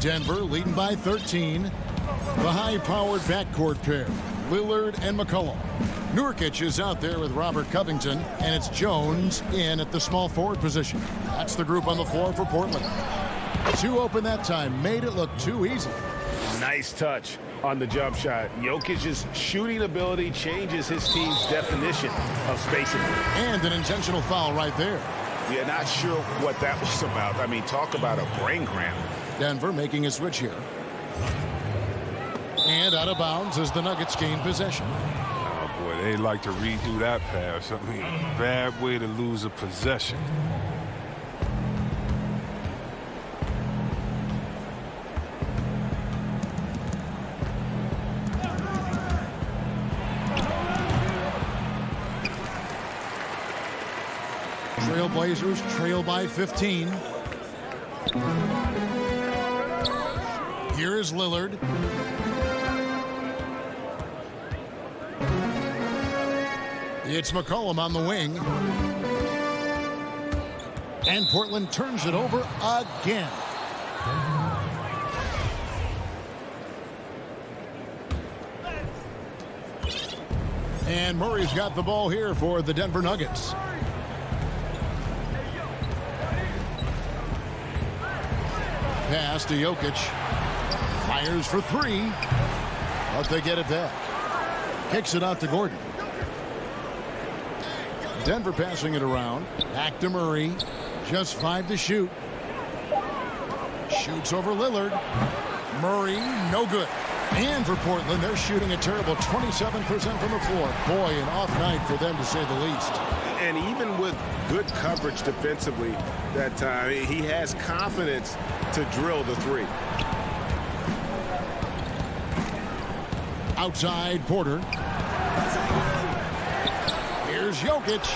Denver leading by 13. The high-powered backcourt pair, Lillard and McCollum. Nurkic is out there with Robert Covington, and it's Jones in at the small forward position. That's the group on the floor for Portland. 2 open that time, made it look too easy. Nice touch on the jump shot. Jokic's shooting ability changes his team's definition of spacing. And an intentional foul right there. Yeah, not sure what that was about. I mean, talk about a brain cramp. Denver making a switch here. And out of bounds as the Nuggets gain possession. Oh, boy, they like to redo that pass. I mean, bad way to lose a possession. Trailblazers trail by 15. Here is Lillard. It's McCollum on the wing. And Portland turns it over again. And Murray's got the ball here for the Denver Nuggets. Pass to Jokic. Fires for 3. But they get it back. Kicks it out to Gordon. Denver passing it around. Back to Murray. Just 5 to shoot. Shoots over Lillard. Murray, no good. And for Portland, they're shooting a terrible 27% from the floor. Boy, an off night for them to say the least. And even with good coverage defensively that time, he has confidence to drill the 3. Outside Porter. Here's Jokic.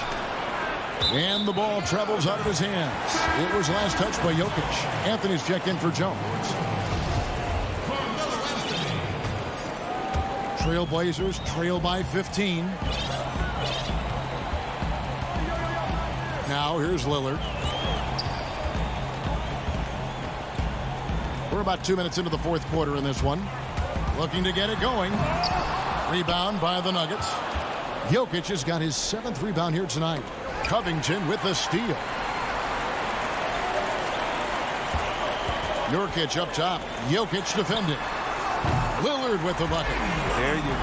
And the ball travels out of his hands. It was last touched by Jokic. Anthony's checked in for Jones. Trailblazers trail by 15. Now here's Lillard. We're about 2 minutes into the fourth quarter in this one. Looking to get it going. Rebound by the Nuggets. Jokic has got his 7th rebound here tonight. Covington with the steal. Nurkic up top. Jokic defending. Lillard with the bucket. There you go.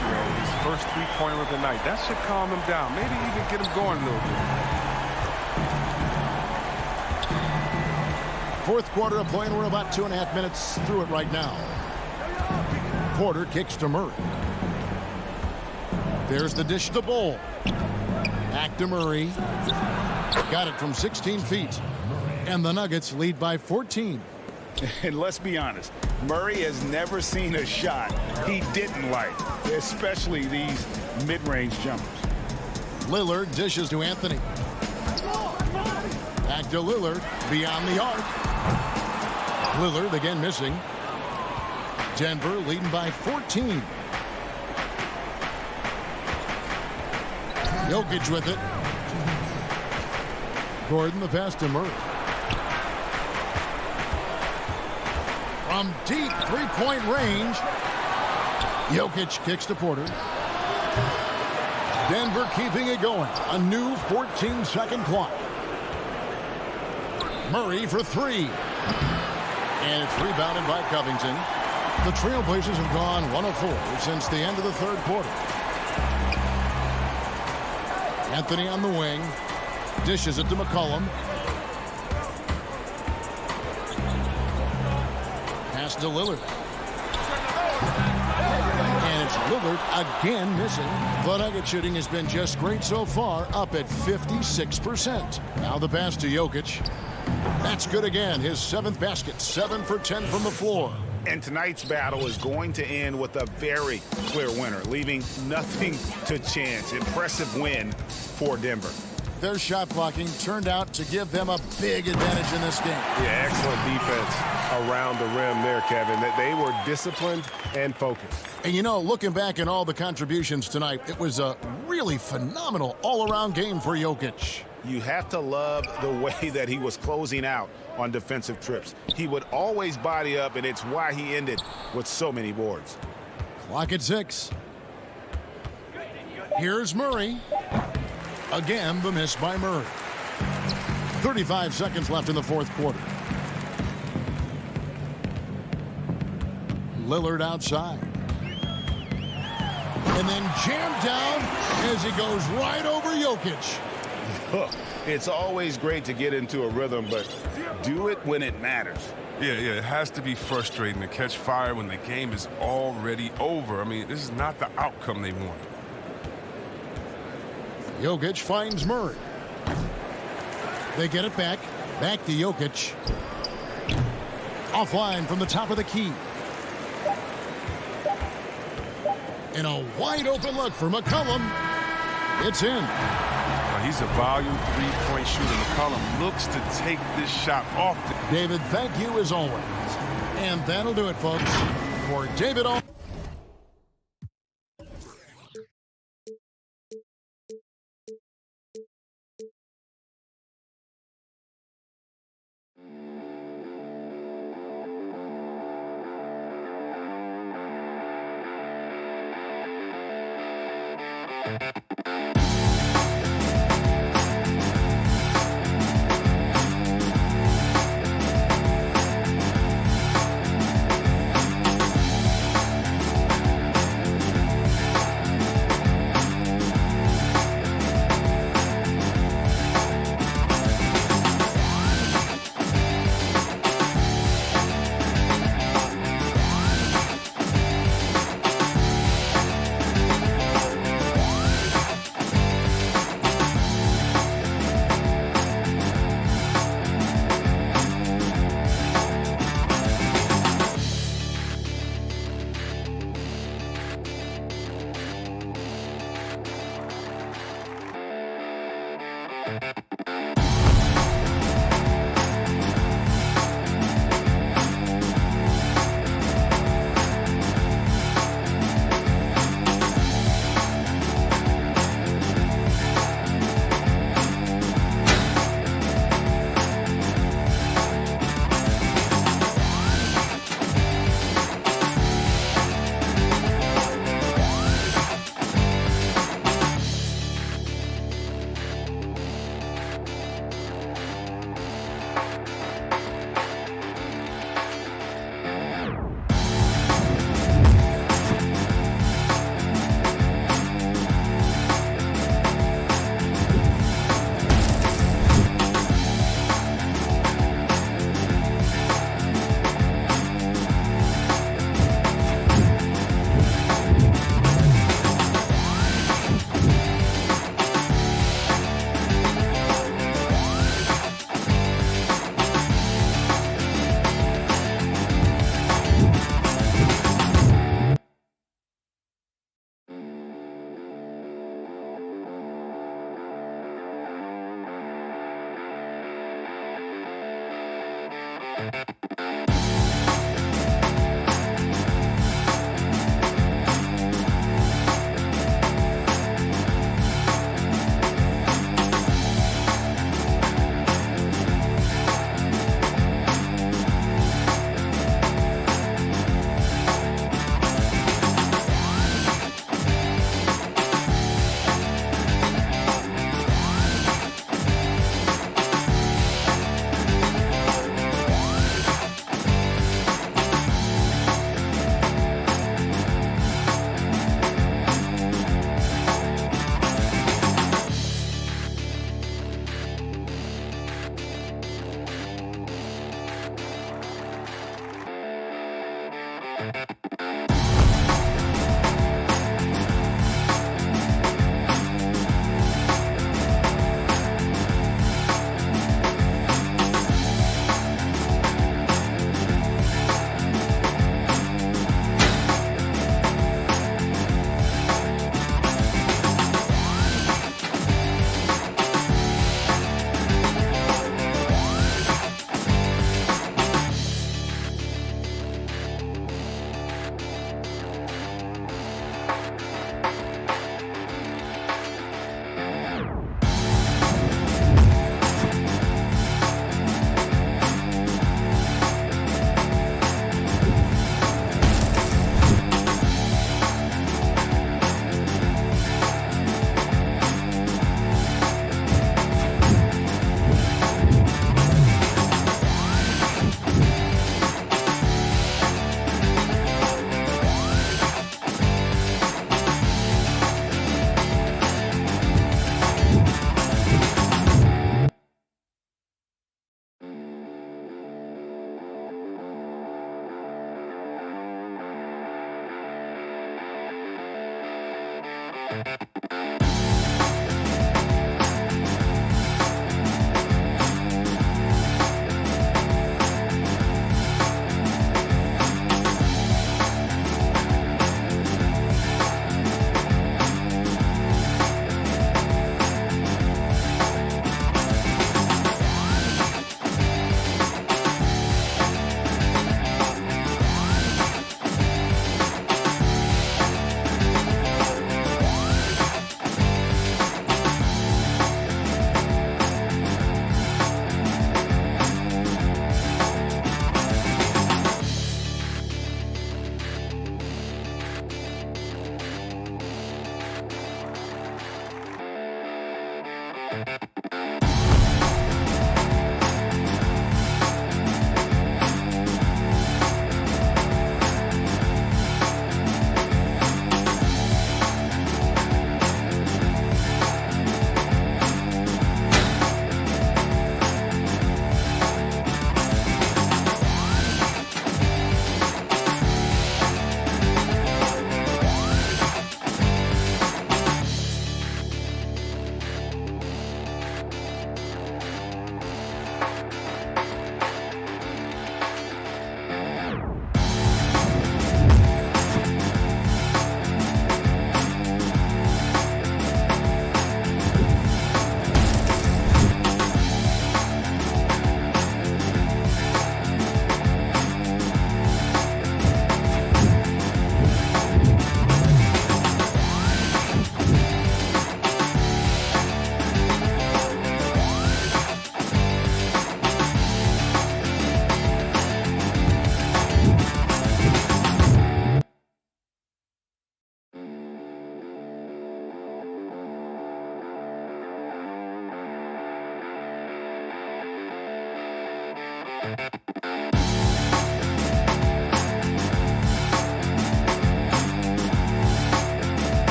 His first three-pointer of the night. That should calm him down. Maybe even get him going a little bit. Fourth quarter of play, and we're about 2.5 minutes through it right now. Porter kicks to Murray. There's the dish to Bull. Back to Murray. Got it from 16 feet. And the Nuggets lead by 14. And let's be honest, Murray has never seen a shot he didn't like, especially these mid-range jumpers. Lillard dishes to Anthony. Back to Lillard, beyond the arc. Lillard again missing. Denver leading by 14. Jokic with it. Gordon the pass to Murray. From deep three-point range, Jokic kicks to Porter. Denver keeping it going. A new 14-second clock. Murray for three. And it's rebounded by Covington. The Trailblazers have gone 1 of 4 since the end of the third quarter. Anthony on the wing. Dishes it to McCollum. Pass to Lillard. And it's Lillard again missing. The Nugget shooting has been just great so far, up at 56%. Now the pass to Jokic. That's good again. His 7th basket, 7 for 10 from the floor. And tonight's battle is going to end with a very clear winner, leaving nothing to chance. Impressive win for Denver. Their shot blocking turned out to give them a big advantage in this game. Yeah, excellent defense around the rim there, Kevin. They were disciplined and focused. And, you know, looking back at all the contributions tonight, it was a really phenomenal all-around game for Jokic. You have to love the way that he was closing out on defensive trips. He would always body up, and it's why he ended with so many boards. Clock at 6. Here's Murray. Again, the miss by Murray. 35 seconds left in the fourth quarter. Lillard outside. And then jammed down as he goes right over Jokic. It's always great to get into a rhythm, but do it when it matters. Yeah, it has to be frustrating to catch fire when the game is already over. I mean, this is not the outcome they wanted. Jokic finds Murray. They get it back. Back to Jokic. Offline from the top of the key. And a wide open look for McCollum. It's in. He's a volume three-point shooter. McCollum looks to take this shot off. David, thank you as always. And that'll do it, folks. For David All.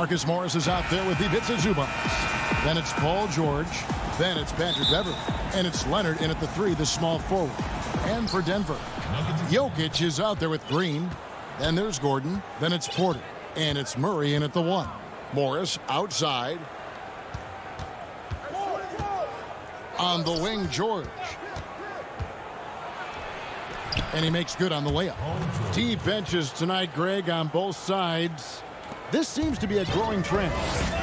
Marcus Morris is out there with Ivica Zubac. Then it's Paul George. Then it's Patrick Beverley. And it's Leonard in at the 3, the small forward. And for Denver, Jokic is out there with Green. Then there's Gordon. Then it's Porter. And it's Murray in at the 1. Morris outside. On the wing, George. And he makes good on the layup. Deep benches tonight, Greg, on both sides. This seems to be a growing trend.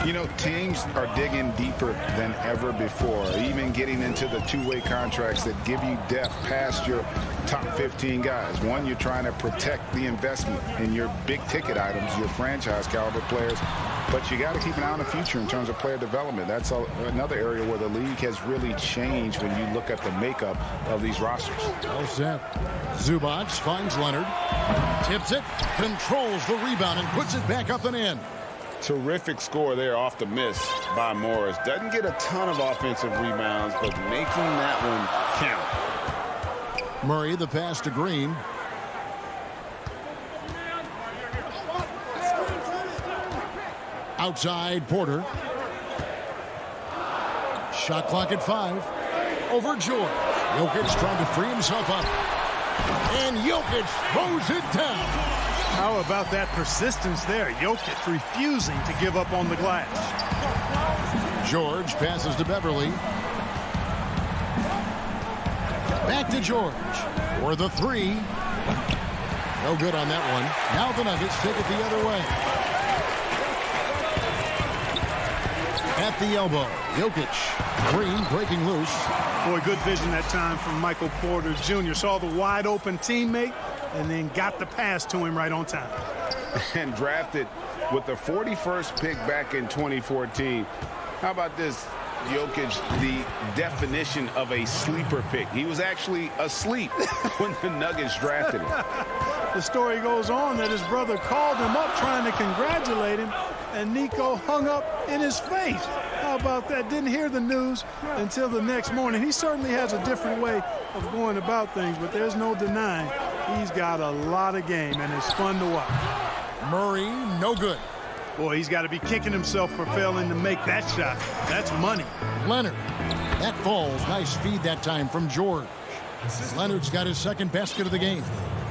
You know, teams are digging deeper than ever before, even getting into the two-way contracts that give you depth past your top 15 guys. One, you're trying to protect the investment in your big-ticket items, your franchise-caliber players, but you got to keep an eye on the future in terms of player development. That's another area where the league has really changed when you look at the makeup of these rosters. Well said. Zubac finds Leonard, tips it, controls the rebound, and puts it back up and in. Terrific score there off the miss by Morris. Doesn't get a ton of offensive rebounds, but making that one count. Murray, the pass to Green. Outside, Porter. Shot clock at 5. Over George. Jokic trying to free himself up. And Jokic throws it down. How about that persistence there? Jokic refusing to give up on the glass. George passes to Beverley. Back to George for the 3. No good on that one. Now the Nuggets take it the other way. At the elbow, Jokic. Green breaking loose. Boy, good vision that time from Michael Porter Jr. Saw the wide open teammate and then got the pass to him right on time. And drafted with the 41st pick back in 2014. How about this? Jokic, the definition of a sleeper pick. He was actually asleep when the Nuggets drafted him. The story goes on that his brother called him up trying to congratulate him, and Nico hung up in his face. How about that? Didn't hear the news until the next morning. He certainly has a different way of going about things, but there's no denying he's got a lot of game, and it's fun to watch. Murray, no good. Boy, he's got to be kicking himself for failing to make that shot. That's money. Leonard. That falls. Nice feed that time from George. Leonard's got his second basket of the game.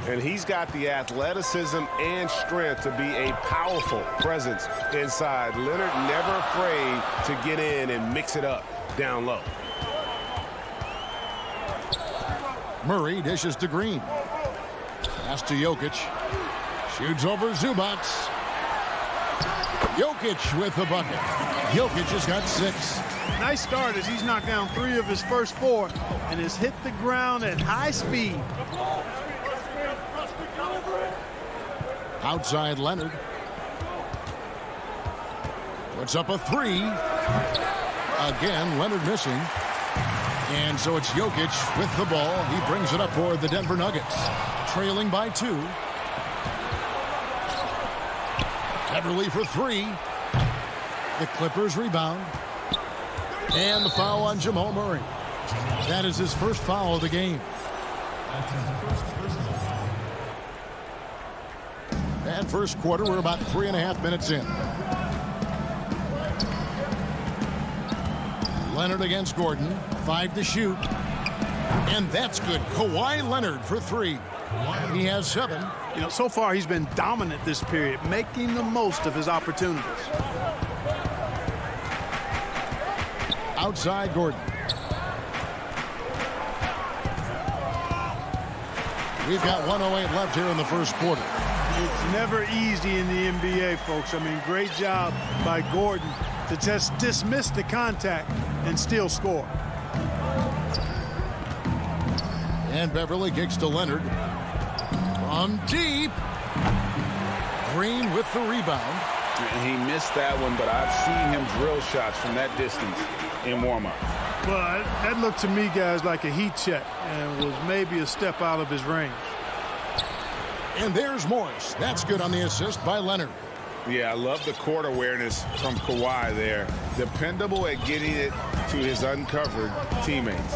And he's got the athleticism and strength to be a powerful presence inside. Leonard never afraid to get in and mix it up down low. Murray dishes to Green. Pass to Jokic. Shoots over Zubac. Jokic with the bucket. Jokic has got 6. Nice start as he's knocked down 3 of his first 4 and has hit the ground at high speed. Outside Leonard. Puts up a 3. Again, Leonard missing. And so it's Jokic with the ball. He brings it up for the Denver Nuggets. Trailing by 2. Beverley for 3. The Clippers rebound. And the foul on Jamal Murray. That is his first foul of the game. And first quarter, we're about 3.5 minutes in. Leonard against Gordon. 5 to shoot. And that's good. Kawhi Leonard for 3. He has 7. You know, so far he's been dominant this period, making the most of his opportunities. Outside Gordon. We've got 1:08 left here in the first quarter. It's never easy in the NBA, folks. I mean, great job by Gordon to just dismiss the contact and still score. And Beverley kicks to Leonard. From deep. Green with the rebound. He missed that one, but I've seen him drill shots from that distance in warm-up. Well, that looked to me, guys, like a heat check and was maybe a step out of his range. And there's Morris. That's good on the assist by Leonard. Yeah, I love the court awareness from Kawhi there. Dependable at getting it to his uncovered teammates.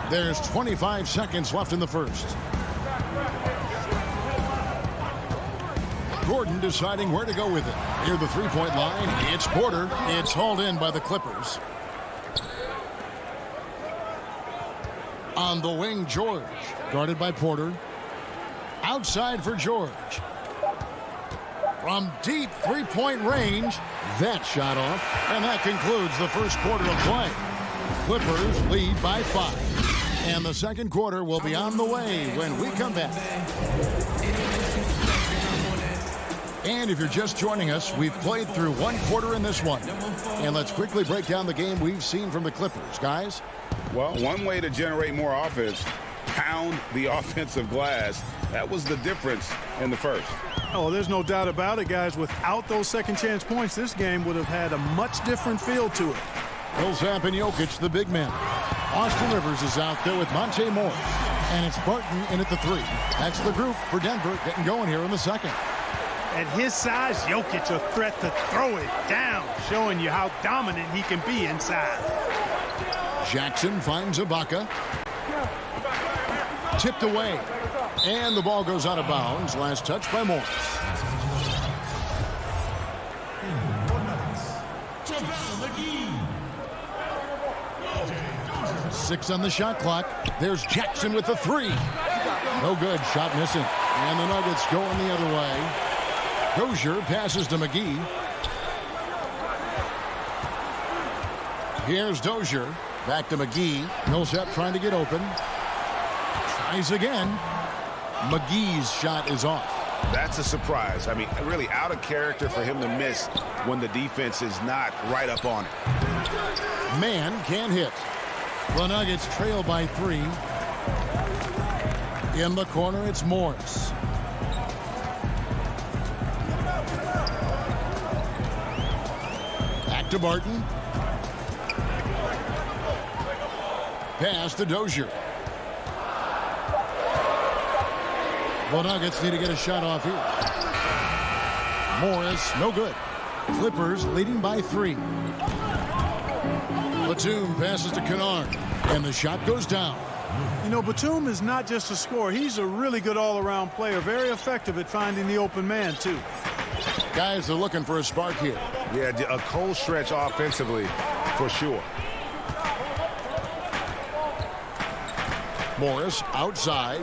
There's 25 seconds left in the first. Gordon deciding where to go with it. Near the three-point line, it's Porter. It's hauled in by the Clippers. On the wing, George. Guarded by Porter. Outside for George. From deep three-point range, that shot off. And that concludes the first quarter of play. Clippers lead by 5. And the second quarter will be on the way when we come back. And if you're just joining us, we've played through one quarter in this one. And let's quickly break down the game we've seen from the Clippers. Guys? Well, one way to generate more offense, pound the offensive glass. That was the difference in the first. Oh, there's no doubt about it, guys. Without those second chance points, this game would have had a much different feel to it. Millsap and Jokic, the big men. Austin Rivers is out there with Monte Morris. And it's Barton in at the 3. That's the group for Denver getting going here in the second. At his size, Jokic a threat to throw it down, showing you how dominant he can be inside. Jackson finds Ibaka. Tipped away. And the ball goes out of bounds. Last touch by Morris. Six on the shot clock. There's Jackson with the 3. No good. Shot missing. And the Nuggets going the other way. Dozier passes to McGee. Here's Dozier. Back to McGee. Millsap trying to get open. Tries again. McGee's shot is off. That's a surprise. I mean, really out of character for him to miss when the defense is not right up on it. Man can't hit. The Nuggets trail by 3. In the corner, it's Morris. Back to Barton. Pass to Dozier. The Nuggets need to get a shot off here. Morris, no good. Clippers leading by 3. Batum passes to Kennard, and the shot goes down. You know, Batum is not just a scorer. He's a really good all-around player. Very effective at finding the open man, too. Guys are looking for a spark here. Yeah, a cold stretch offensively, for sure. Morris outside.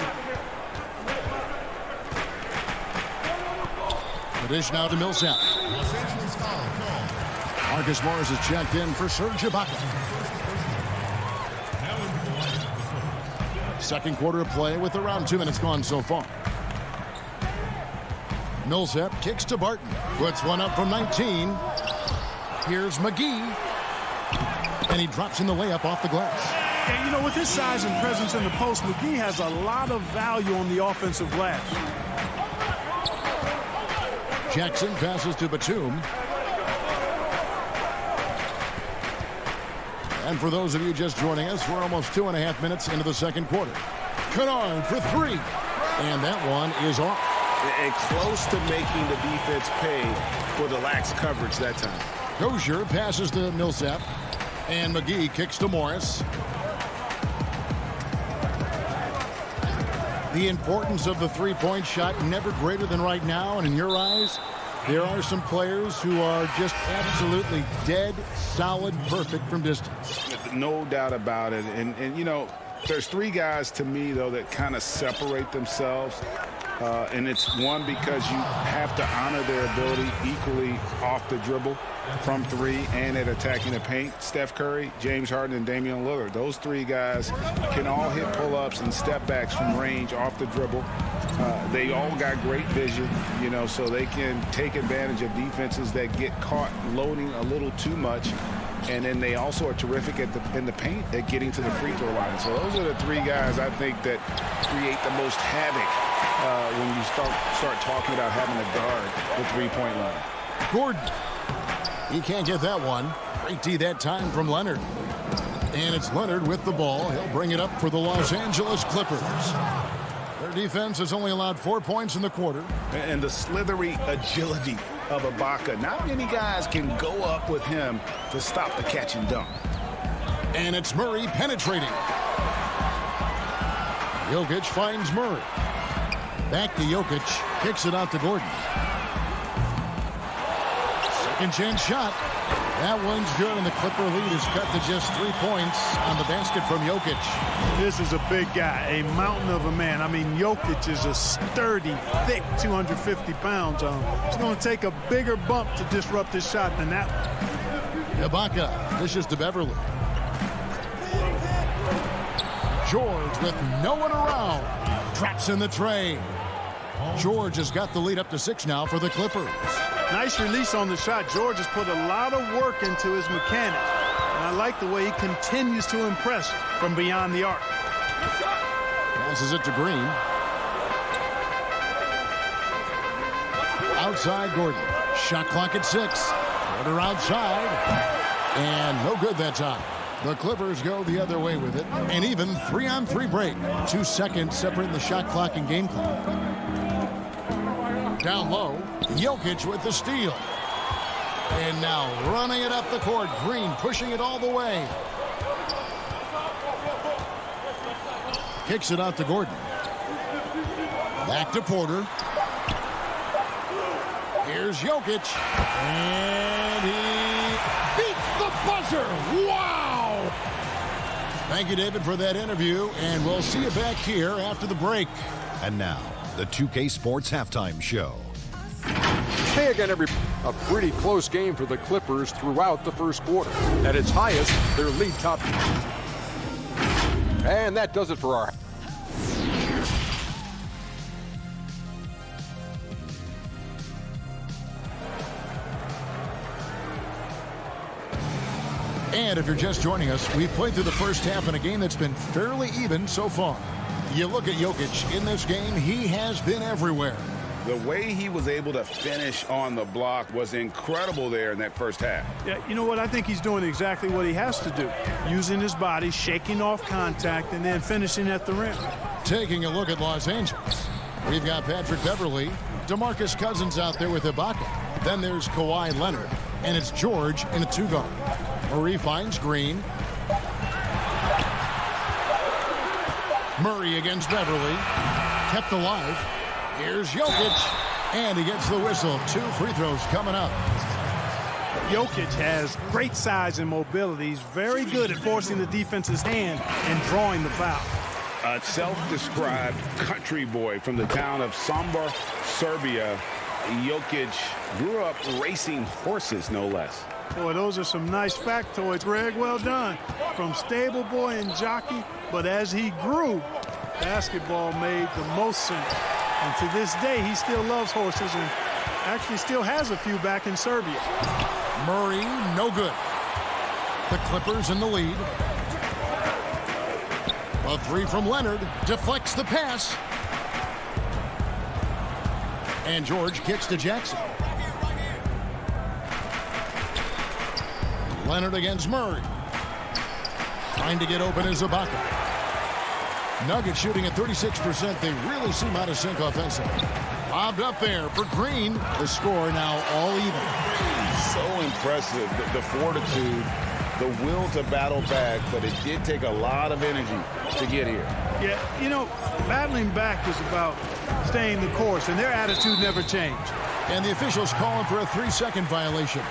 The dish now to Millsap. Marcus Morris is checked in for Serge Ibaka. Second quarter of play with around 2 minutes gone so far. Millsap kicks to Barton. Puts one up from 19. Here's McGee. And he drops in the layup off the glass. And, you know, with his size and presence in the post, McGee has a lot of value on the offensive glass. Jackson passes to Batum. And for those of you just joining us, we're almost 2.5 minutes into the second quarter. Kennard for 3. And that one is off. And close to making the defense pay for the lax coverage that time. Dozier passes to Millsap. And McGee kicks to Morris. The importance of the three-point shot never greater than right now. And in your eyes, there are some players who are just absolutely dead, solid, perfect from distance. No doubt about it. And you know, there's 3 guys to me, though, that kind of separate themselves. And it's one, because you have to honor their ability equally off the dribble, from 3, and at attacking the paint. Steph Curry, James Harden, and Damian Lillard. Those 3 guys can all hit pull-ups and step backs from range off the dribble. They all got great vision, you know, so they can take advantage of defenses that get caught loading a little too much. And then they also are terrific in the paint at getting to the free throw line. So those are the 3 guys I think that create the most havoc when you start talking about having to guard the three-point line. Gordon. He can't get that one. Great D that time from Leonard. And it's Leonard with the ball. He'll bring it up for the Los Angeles Clippers. Their defense has only allowed 4 points in the quarter. And the slithery agility of Ibaka. Not many guys can go up with him to stop the catch and dunk. And it's Murray penetrating. Jokic finds Murray. Back to Jokic. Kicks it out to Gordon. Second chance shot. That one's good, and the Clipper lead is cut to just 3 points on the basket from Jokic. This is a big guy, a mountain of a man. I mean, Jokic is a sturdy, thick 250 pounds on him. It's going to take a bigger bump to disrupt his shot than that one. Ibaka dishes to Beverly. George with no one around. Traps in the tray. George has got the lead up to 6 now for the Clippers. Nice release on the shot. George has put a lot of work into his mechanics. And I like the way he continues to impress from beyond the arc. Passes it to Green. Outside Gordon. Shot clock at 6. Quarter outside. And no good that time. The Clippers go the other way with it. And even 3-on-3 break. 2 seconds separating the shot clock and game clock. Down low, Jokic with the steal. And now running it up the court. Green pushing it all the way. Kicks it out to Gordon. Back to Porter. Here's Jokic. And he beats the buzzer. Wow! Thank you, David, for that interview. And we'll see you back here after the break. And now, the 2K Sports Halftime Show. Hey again, a pretty close game for the Clippers throughout the first quarter. At its highest, their lead top. And that does it for our. And if you're just joining us, we've played through the first half in a game that's been fairly even so far. You look at Jokic in this game, he has been everywhere. The way he was able to finish on the block was incredible there in that first half. Yeah, you know what? I think he's doing exactly what he has to do. Using his body, shaking off contact, and then finishing at the rim. Taking a look at Los Angeles. We've got Patrick Beverly, DeMarcus Cousins out there with Ibaka. Then there's Kawhi Leonard, and it's George in a 2-guard. Murray finds Green. Murray against Beverly. Kept alive. Here's Jokic. And he gets the whistle. 2 free throws coming up. Jokic has great size and mobility. He's very good at forcing the defense's hand and drawing the foul. A self-described country boy from the town of Sombor, Serbia. Jokic grew up racing horses, no less. Boy, those are some nice factoids, Greg. Well done. From stable boy and jockey, but as he grew, basketball made the most sense. And to this day, he still loves horses and actually still has a few back in Serbia. Murray, no good. The Clippers in the lead. A 3 from Leonard deflects the pass. And George kicks to Jackson. Leonard against Murray. Trying to get open is Ibaka. Nuggets shooting at 36%. They really seem out of sync offensively. Bobbed up there for Green. The score now all even. So impressive. The fortitude, the will to battle back, but it did take a lot of energy to get here. Yeah, you know, battling back is about staying the course, and their attitude never changed. And the officials calling for a 3-second violation.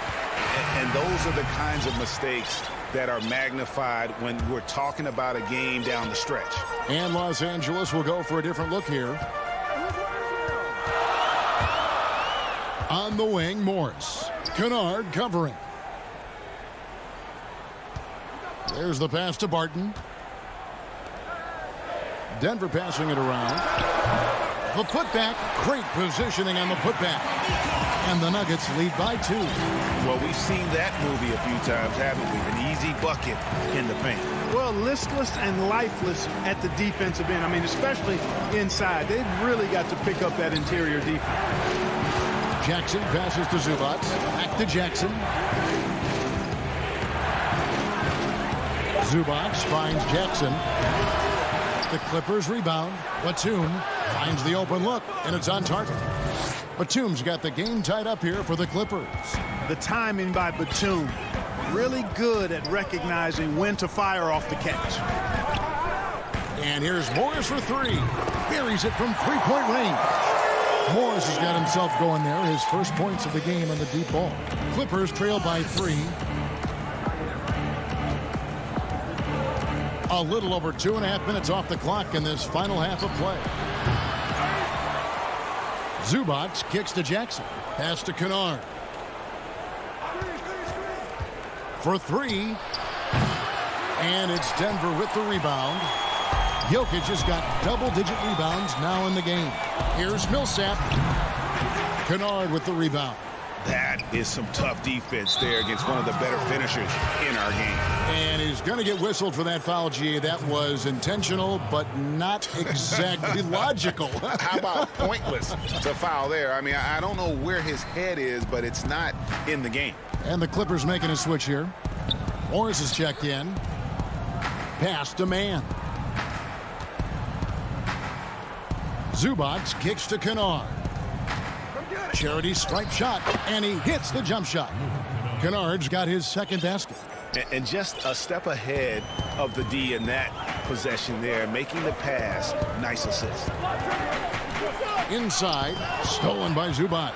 And those are the kinds of mistakes that are magnified when we're talking about a game down the stretch. And Los Angeles will go for a different look here. On the wing, Morris. Kennard covering. There's the pass to Barton. Denver passing it around. The putback. Great positioning on the putback. And the Nuggets lead by 2. Well, we've seen that movie a few times, haven't we? An easy bucket in the paint. Well, listless and lifeless at the defensive end. I mean, especially inside. They've really got to pick up that interior defense. Jackson passes to Zubac. Back to Jackson. Zubac finds Jackson. The Clippers rebound. Batum finds the open look, and it's on target. Batum's got the game tied up here for the Clippers. The timing by Batum, really good at recognizing when to fire off the catch. And here's Morris for 3. Buries it from 3-point range. Morris has got himself going there. His first points of the game on the deep ball. Clippers trail by 3. A little over 2.5 minutes off the clock in this final half of play. Zubac kicks to Jackson. Pass to Kennard. For 3. And it's Denver with the rebound. Jokic has got double-digit rebounds now in the game. Here's Millsap. Kennard with the rebound. That is some tough defense there against one of the better finishers in our game. And he's going to get whistled for that foul, G. That was intentional, but not exactly logical. How about pointless to foul there? I mean, I don't know where his head is, but it's not in the game. And the Clippers making a switch here. Morris is checked in. Pass to Mann. Zubac kicks to Kennard. Charity stripe shot, and he hits the jump shot. Kennard's got his second basket. And just a step ahead of the D in that possession there, making the pass. Nice assist. Inside, stolen by Zubac.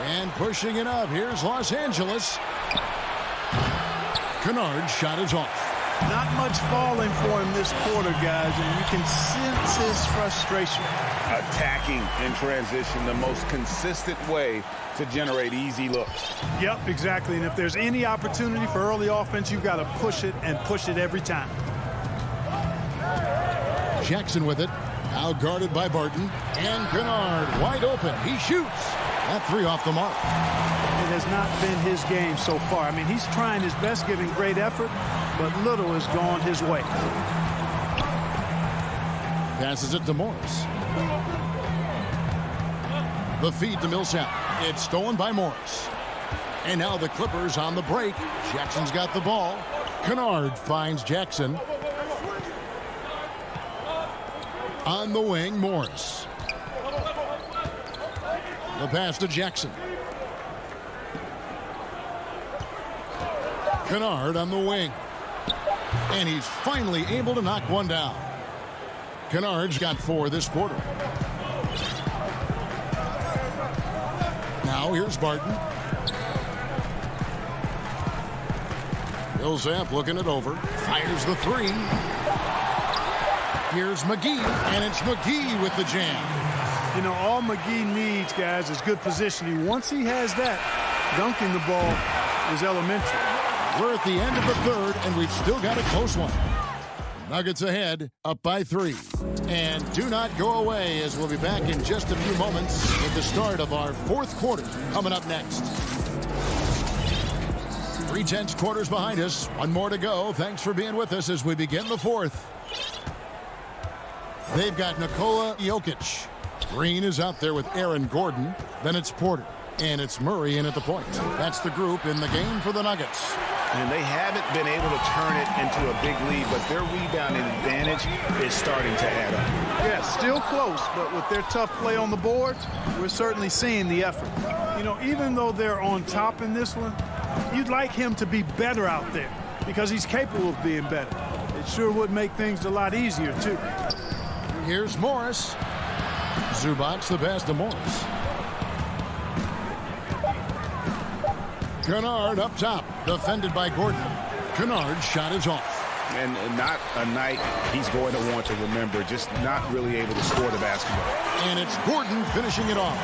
And pushing it up, here's Los Angeles. Kennard's shot is off. Not much falling for him this quarter, guys, and you can sense his frustration. Attacking in transition, the most consistent way to generate easy looks. Yep, exactly. And if there's any opportunity for early offense, you've got to push it and push it every time. Jackson with it. Now guarded by Barton. And Kennard wide open. He shoots. That 3 off the mark. It has not been his game so far. I mean, he's trying his best, giving great effort, but little has gone his way. Passes it to Morris. The feed to Millsap. It's stolen by Morris. And now the Clippers on the break. Jackson's got the ball. Kennard finds Jackson. On the wing, Morris. The pass to Jackson. Kennard on the wing. And he's finally able to knock one down. Kennard's got 4 this quarter. Now here's Barton. Millsap looking it over. Fires the 3. Here's McGee, and it's McGee with the jam. You know, all McGee needs, guys, is good positioning. Once he has that, dunking the ball is elementary. We're at the end of the third, and we've still got a close one. Nuggets ahead, up by 3. And do not go away, as we'll be back in just a few moments with the start of our 4th quarter coming up next. 3/10 quarters behind us. 1 more to go. Thanks for being with us as we begin the 4th. They've got Nikola Jokic. Green is out there with Aaron Gordon. Then it's Porter. And it's Murray in at the point. That's the group in the game for the Nuggets. And they haven't been able to turn it into a big lead, but their rebounding advantage is starting to add up. Yeah, still close, but with their tough play on the boards, we're certainly seeing the effort. You know, even though they're on top in this one, you'd like him to be better out there because he's capable of being better. It sure would make things a lot easier, too. Here's Morris. Zubac the pass to Morris. Kennard up top, defended by Gordon. Kennard's shot is off. And not a night he's going to want to remember, just not really able to score the basketball. And it's Gordon finishing it off.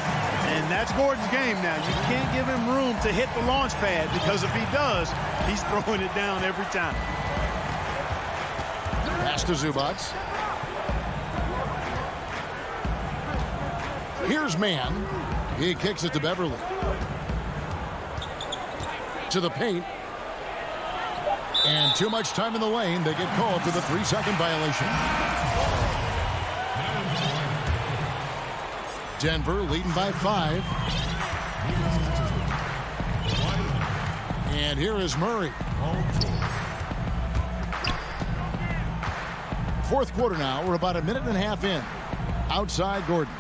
And that's Gordon's game now. You can't give him room to hit the launch pad because if he does, he's throwing it down every time. Pass to Zubac. Here's Mann. He kicks it to Beverly. To the paint. And too much time in the lane. They get called for the 3-second violation. Denver leading by 5. And here is Murray. 4th quarter now. We're about a minute and a half in. Outside Gordon.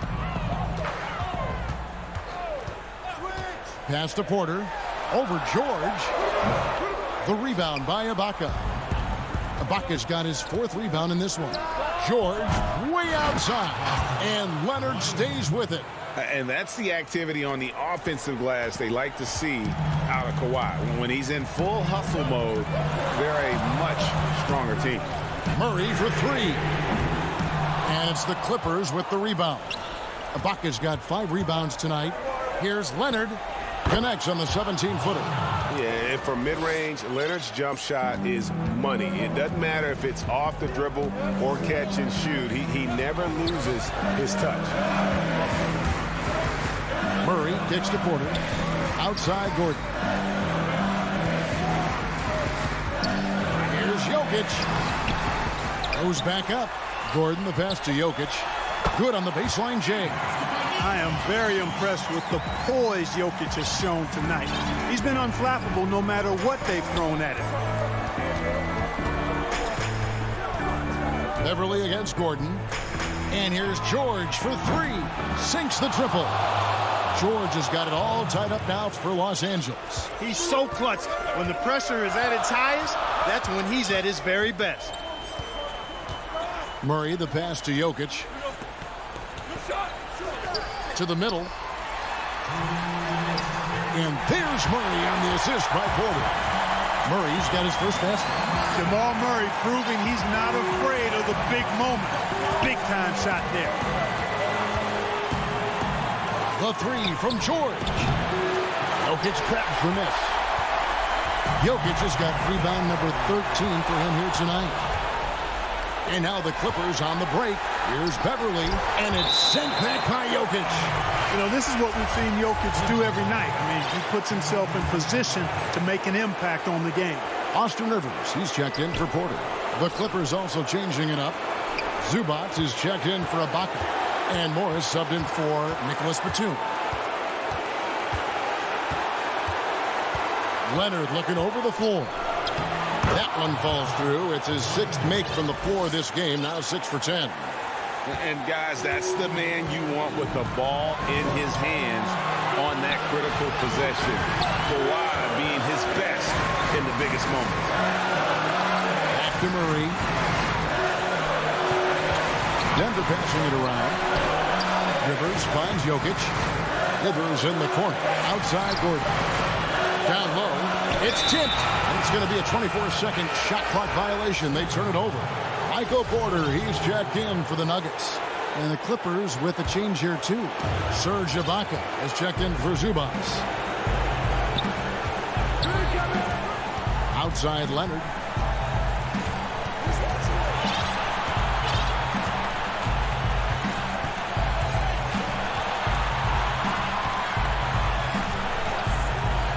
Pass to Porter. Over George. The rebound by Ibaka. Ibaka's got his 4th rebound in this one. George way outside. And Leonard stays with it. And that's the activity on the offensive glass they like to see out of Kawhi. When he's in full hustle mode, they're a much stronger team. Murray for three. And it's the Clippers with the rebound. Ibaka's got 5 rebounds tonight. Here's Leonard. Connects on the 17-footer. Yeah, and from mid-range, Leonard's jump shot is money. It doesn't matter if it's off the dribble or catch and shoot. He never loses his touch. Murray kicks to Porter. Outside Gordon. Here's Jokic. Goes back up. Gordon, the pass to Jokic. Good on the baseline, Jay. I am very impressed with the poise Jokic has shown tonight. He's been unflappable no matter what they've thrown at him. Beverly against Gordon. And here's George for 3. Sinks the triple. George has got it all tied up now for Los Angeles. He's so clutch. When the pressure is at its highest, that's when he's at his very best. Murray, the pass to Jokic. To the middle. And there's Murray on the assist by Porter. Murray's got his first basket. Jamal Murray proving he's not afraid of the big moment. Big time shot there. The 3 from George. Jokic grabs the miss. Jokic has got rebound number 13 for him here tonight. And now the Clippers on the break. Here's Beverly, and it's sent back by Jokic. You know, this is what we've seen Jokic do every night. I mean, he puts himself in position to make an impact on the game. Austin Rivers, he's checked in for Porter. The Clippers also changing it up. Zubac is checked in for Ibaka. And Morris subbed in for Nicholas Batum. Leonard looking over the floor. That one falls through. It's his 6th make from the floor this game. Now 6 for 10. And guys, that's the man you want with the ball in his hands on that critical possession. Kawhi being his best in the biggest moments. Back to Murray. Denver passing it around. Rivers finds Jokic. Rivers in the corner. Outside Gordon. Down low. It's tipped. And it's going to be a 24-second shot clock violation. They turn it over. Michael Porter, he's checked in for the Nuggets. And the Clippers with a change here, too. Serge Ibaka is checked in for Zubac. Outside Leonard.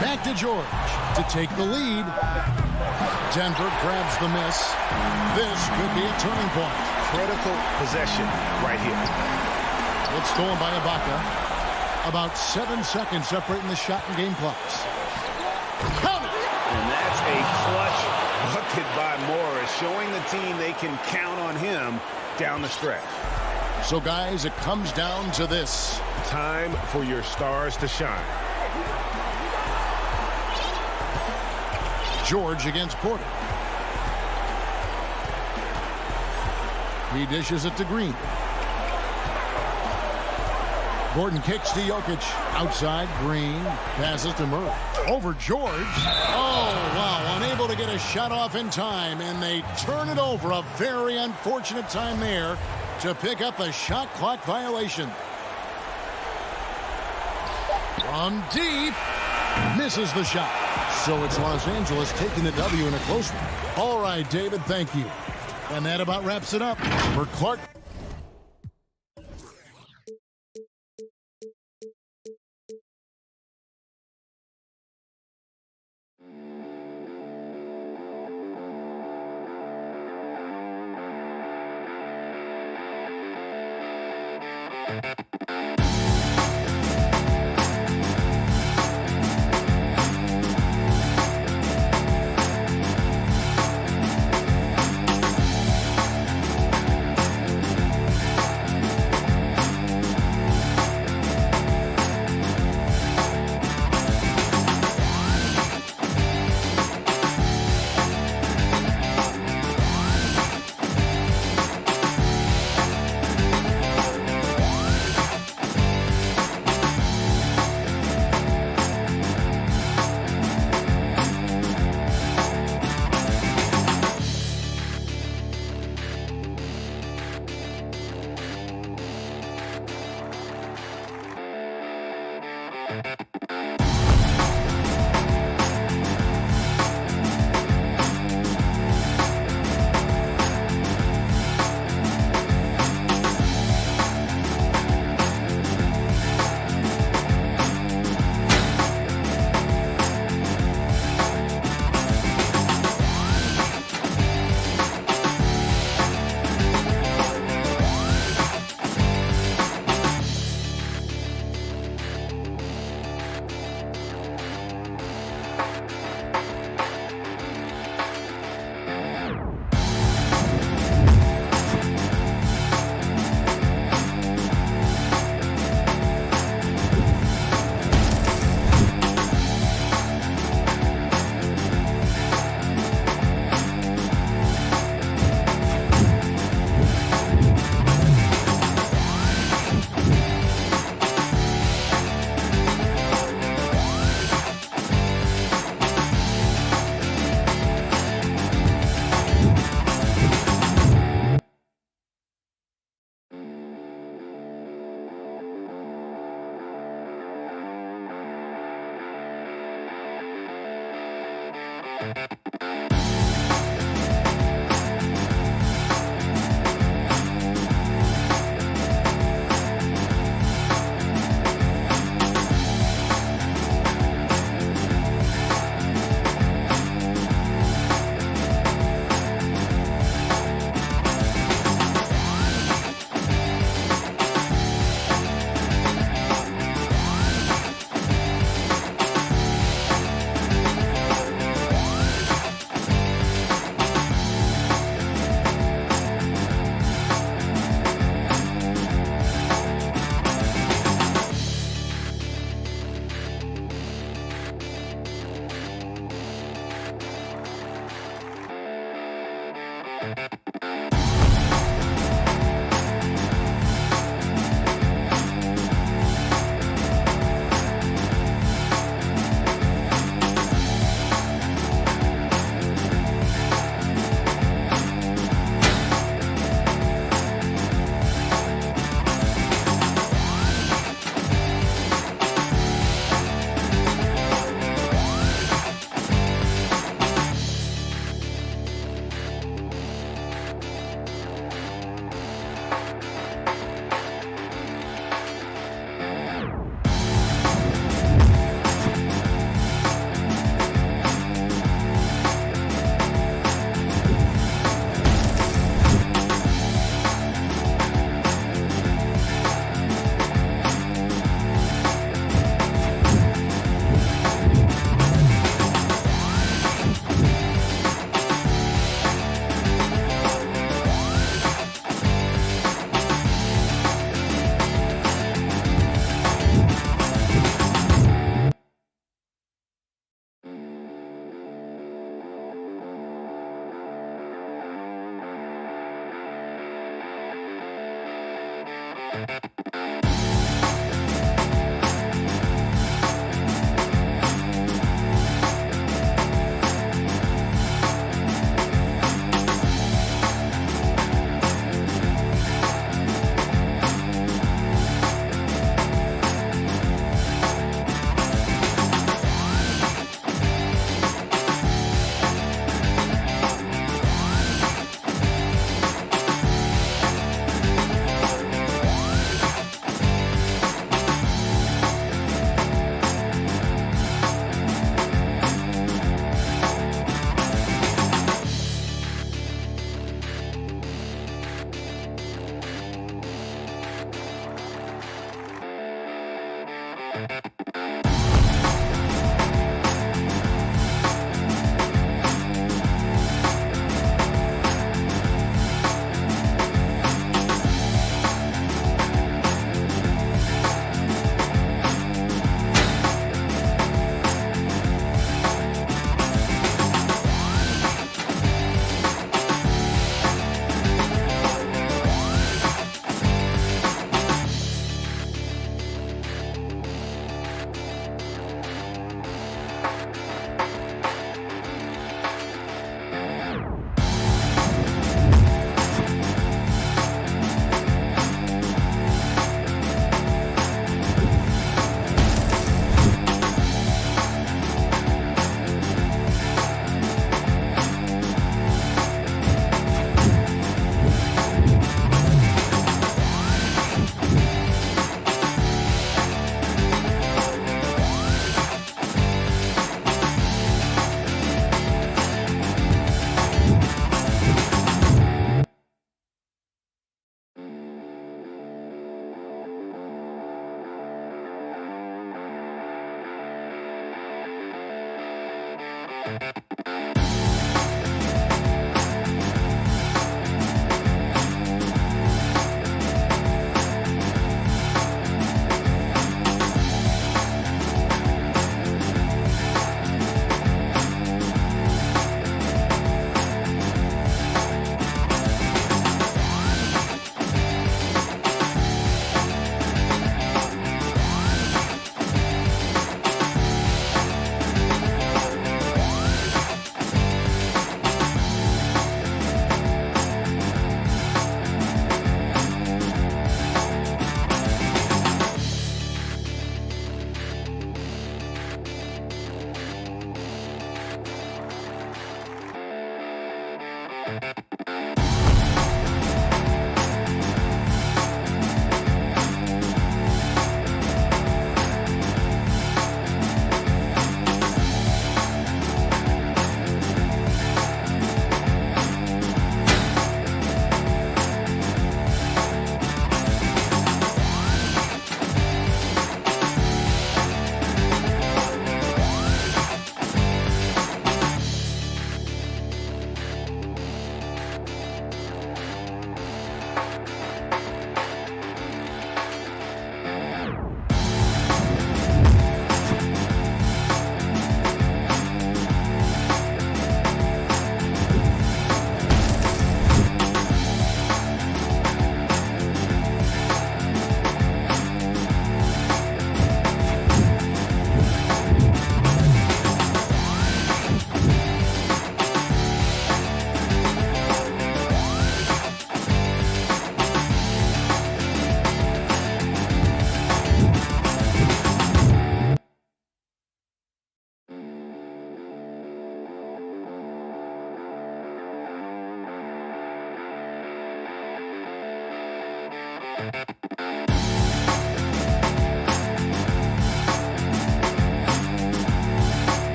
Back to George to take the lead. Denver grabs the miss. This could be a turning point. Critical possession right here. It's stolen by Ibaka. About 7 seconds separating the shot and game clocks. Count it! And that's a clutch bucket by Morris, showing the team they can count on him down the stretch. So, guys, it comes down to this. Time for your stars to shine. George against Porter. He dishes it to Green. Gordon kicks to Jokic. Outside, Green passes to Murray. Over George. Oh, wow. Unable to get a shot off in time, and they turn it over. A very unfortunate time there to pick up a shot clock violation. From deep. Misses the shot. So it's Los Angeles taking the W in a close one. All right, David, thank you. And that about wraps it up for Clark.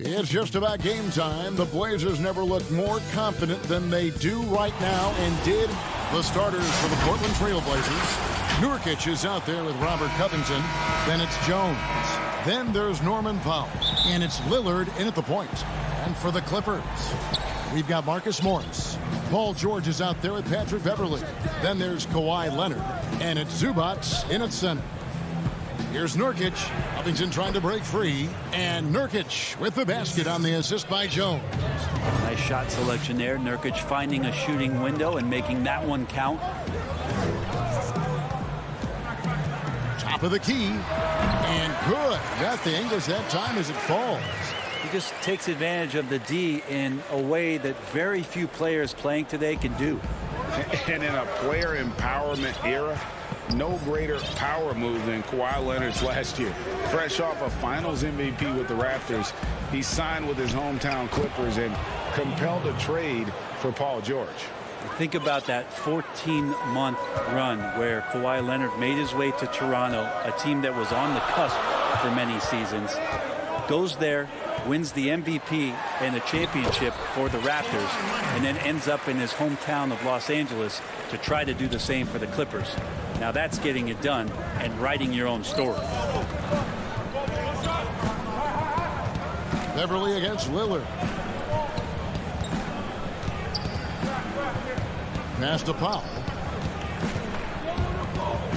It's just about game time. The Blazers never looked more confident than they do right now, and did. The starters for the Portland Trail Blazers. Nurkic is out there with Robert Covington. Then it's Jones. Then there's Norman Powell. And it's Lillard in at the point. And for the Clippers, we've got Marcus Morris. Paul George is out there with Patrick Beverley. Then there's Kawhi Leonard. And it's Zubac in at center. Here's Nurkic. Covington trying to break free. And Nurkic with the basket on the assist by Jones. Nice shot selection there. Nurkic finding a shooting window and making that one count. Top of the key. And good. Nothing does that time as it falls. He just takes advantage of the D in a way that very few players playing today can do. And in a player empowerment era, no greater power move than Kawhi Leonard's last year. Fresh off a finals MVP with the Raptors, he signed with his hometown Clippers and compelled a trade for Paul George. Think about that 14-month run where Kawhi Leonard made his way to Toronto, a team that was on the cusp for many seasons, goes there, wins the MVP and the championship for the Raptors, and then ends up in his hometown of Los Angeles to try to do the same for the Clippers. Now that's getting it done and writing your own story. Beverly against Lillard. Pass to Powell.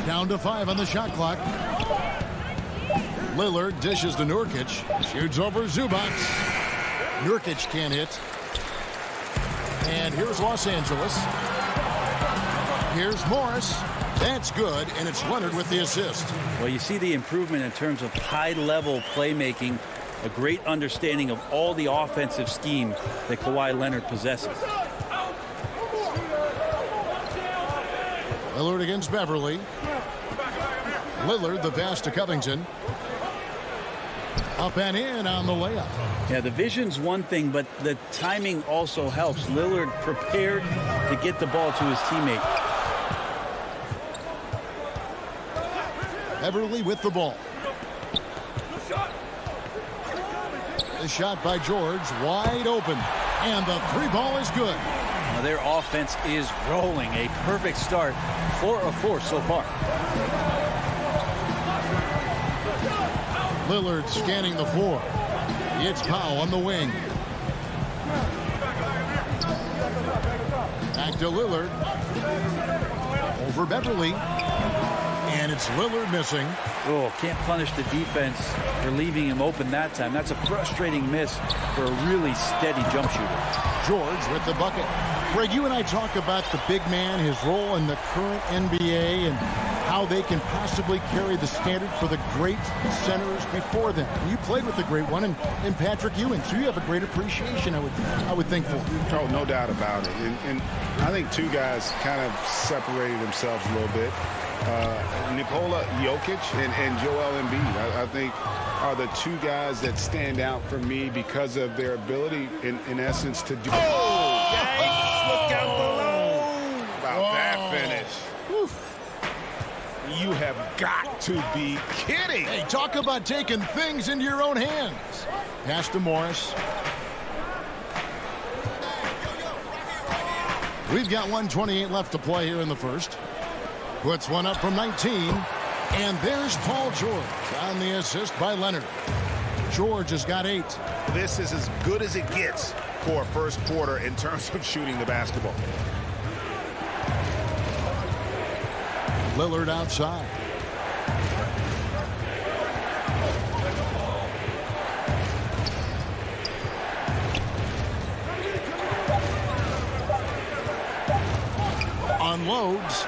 Down to 5 on the shot clock. Lillard dishes to Nurkic. Shoots over Zubac. Nurkic can't hit. And here's Los Angeles. Here's Morris. That's good, and it's Leonard with the assist. Well, you see the improvement in terms of high-level playmaking, a great understanding of all the offensive scheme that Kawhi Leonard possesses. Lillard against Beverly. Lillard, the pass to Covington. Up and in on the layup. Yeah, the vision's one thing, but the timing also helps. Lillard prepared to get the ball to his teammate. Beverly with the ball. The shot by George, wide open. And the three ball is good. Now their offense is rolling. A perfect start. 4 of 4 so far. Lillard scanning the floor. It's Powell on the wing. Back to Lillard. Over Beverly. And it's Lillard missing. Oh, can't punish the defense for leaving him open that time. That's a frustrating miss for a really steady jump shooter. George with the bucket. Greg, you and I talk about the big man, his role in the current NBA, and how they can possibly carry the standard for the great centers before them. You played with the great one in Patrick Ewing, so you have a great appreciation, I would think, for him. Oh, no doubt about it. And I think two guys kind of separated themselves a little bit. Nikola Jokic and Joel Embiid, I think, are the two guys that stand out for me because of their ability, in essence, to do. Oh! Yikes! Look out below! About that finish. Whew. You have got to be kidding. Hey, talk about taking things into your own hands. Pass to Morris. We've got 1:28 left to play here in the first. Puts one up from 19. And there's Paul George on the assist by Leonard. George has got 8. This is as good as it gets for a first quarter in terms of shooting the basketball. Lillard outside. Unloads.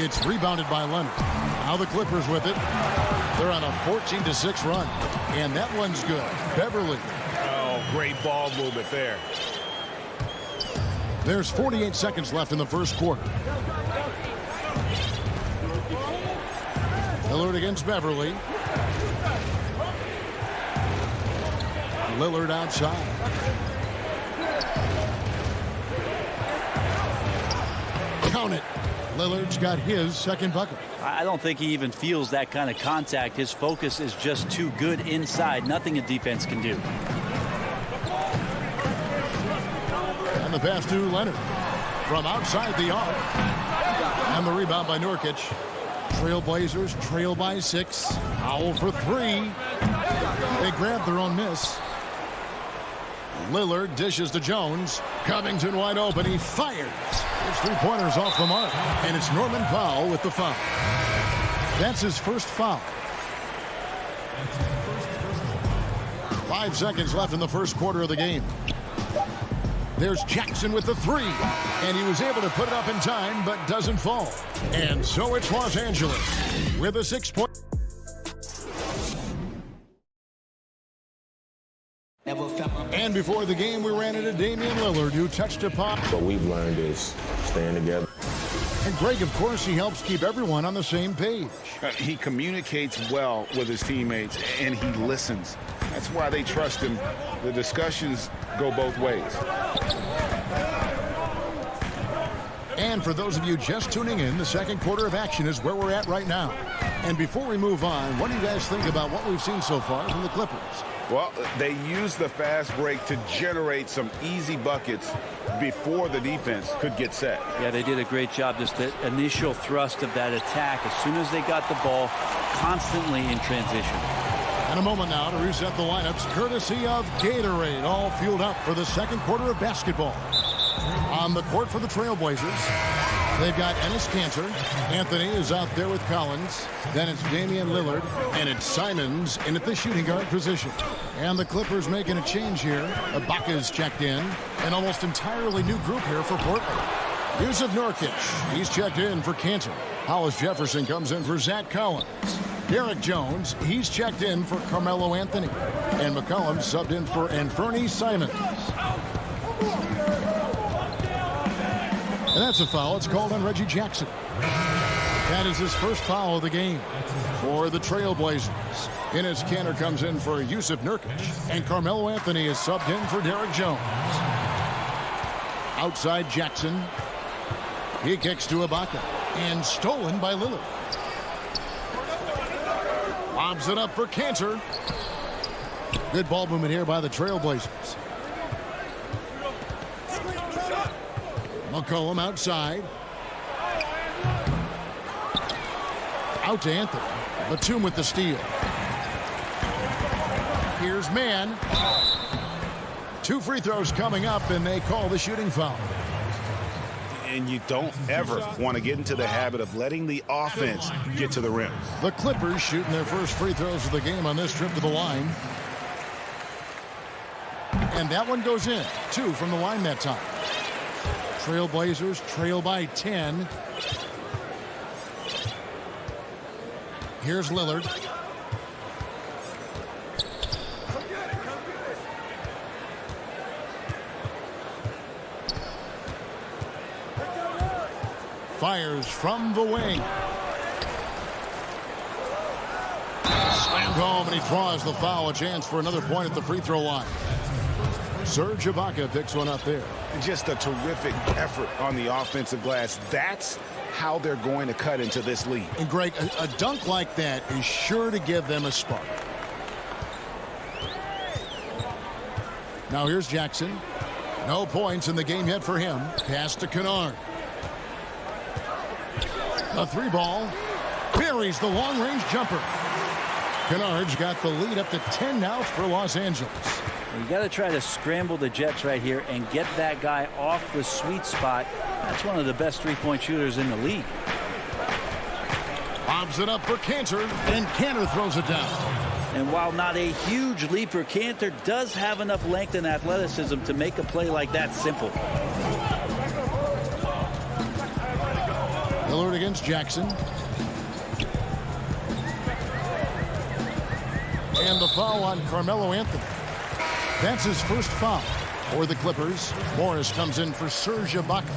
It's rebounded by Leonard. Now the Clippers with it. They're on a 14-6 run. And that one's good. Beverly. Oh, great ball movement there. There's 48 seconds left in the first quarter. Lillard against Beverly. Lillard outside. Count it. Lillard's got his second bucket. I don't think he even feels that kind of contact. His focus is just too good inside. Nothing a defense can do. And the pass to Leonard from outside the arc. And the rebound by Nurkic. Trailblazers trail by 6. Powell for 3. They grab their own miss. Lillard dishes to Jones. Covington wide open. He fires. His three-pointers off the mark. And it's Norman Powell with the foul. That's his first foul. 5 seconds left in the first quarter of the game. There's Jackson with the 3. And he was able to put it up in time, but doesn't fall. And so it's Los Angeles with a 6-point. And before the game, we ran into Damian Lillard, who touched a pop. What we've learned is staying together. And Greg, of course, he helps keep everyone on the same page. He communicates well with his teammates, and he listens. That's why they trust him. The discussions go both ways. And for those of you just tuning in, the second quarter of action is where we're at right now. And before we move on, what do you guys think about what we've seen so far from the Clippers? Well, they used the fast break to generate some easy buckets before the defense could get set. Yeah, they did a great job. Just the initial thrust of that attack, as soon as they got the ball, constantly in transition. And a moment now to reset the lineups, courtesy of Gatorade, all fueled up for the second quarter of basketball. On the court for the Trailblazers, they've got Enes Kanter. Anthony is out there with Collins. Then it's Damian Lillard, and it's Simons in at the shooting guard position. And the Clippers making a change here. Ibaka's checked in. An almost entirely new group here for Portland. Yusuf Nurkic, he's checked in for Kanter. Hollis Jefferson comes in for Zach Collins. Derek Jones, he's checked in for Carmelo Anthony. And McCollum subbed in for Anthony Simons. And that's a foul. It's called on Reggie Jackson. That is his first foul of the game for the Trailblazers. Enes Kanter comes in for Yusuf Nurkic. And Carmelo Anthony is subbed in for Derek Jones. Outside Jackson. He kicks to Ibaka. And stolen by Lillard. Lobs it up for Kanter. Good ball movement here by the Trailblazers. McCollum outside. Out to Anthony. Batum with the steal. Here's Mann. 2 free throws coming up, and they call the shooting foul. And you don't ever want to get into the habit of letting the offense get to the rim. The Clippers shooting their first free throws of the game on this trip to the line. And that one goes in. 2 from the line that time. Trailblazers trail by 10. Here's Lillard. Fires from the wing. Slammed home, and he draws the foul. A chance for another point at the free throw line. Serge Ibaka picks one up there. Just a terrific effort on the offensive glass. That's how they're going to cut into this lead. And Greg, a dunk like that is sure to give them a spark. Now here's Jackson. No points in the game yet for him. Pass to Kennard. A 3-ball. Buries the long-range jumper. Kennard's got the lead up to 10 now for Los Angeles. You got to try to scramble the Jets right here and get that guy off the sweet spot. That's one of the best three-point shooters in the league. Bobs it up for Kanter, and Kanter throws it down. And while not a huge leaper, Kanter does have enough length and athleticism to make a play like that simple. Lillard against Jackson. And the foul on Carmelo Anthony. That's his first foul for the Clippers. Morris comes in for Serge Ibaka.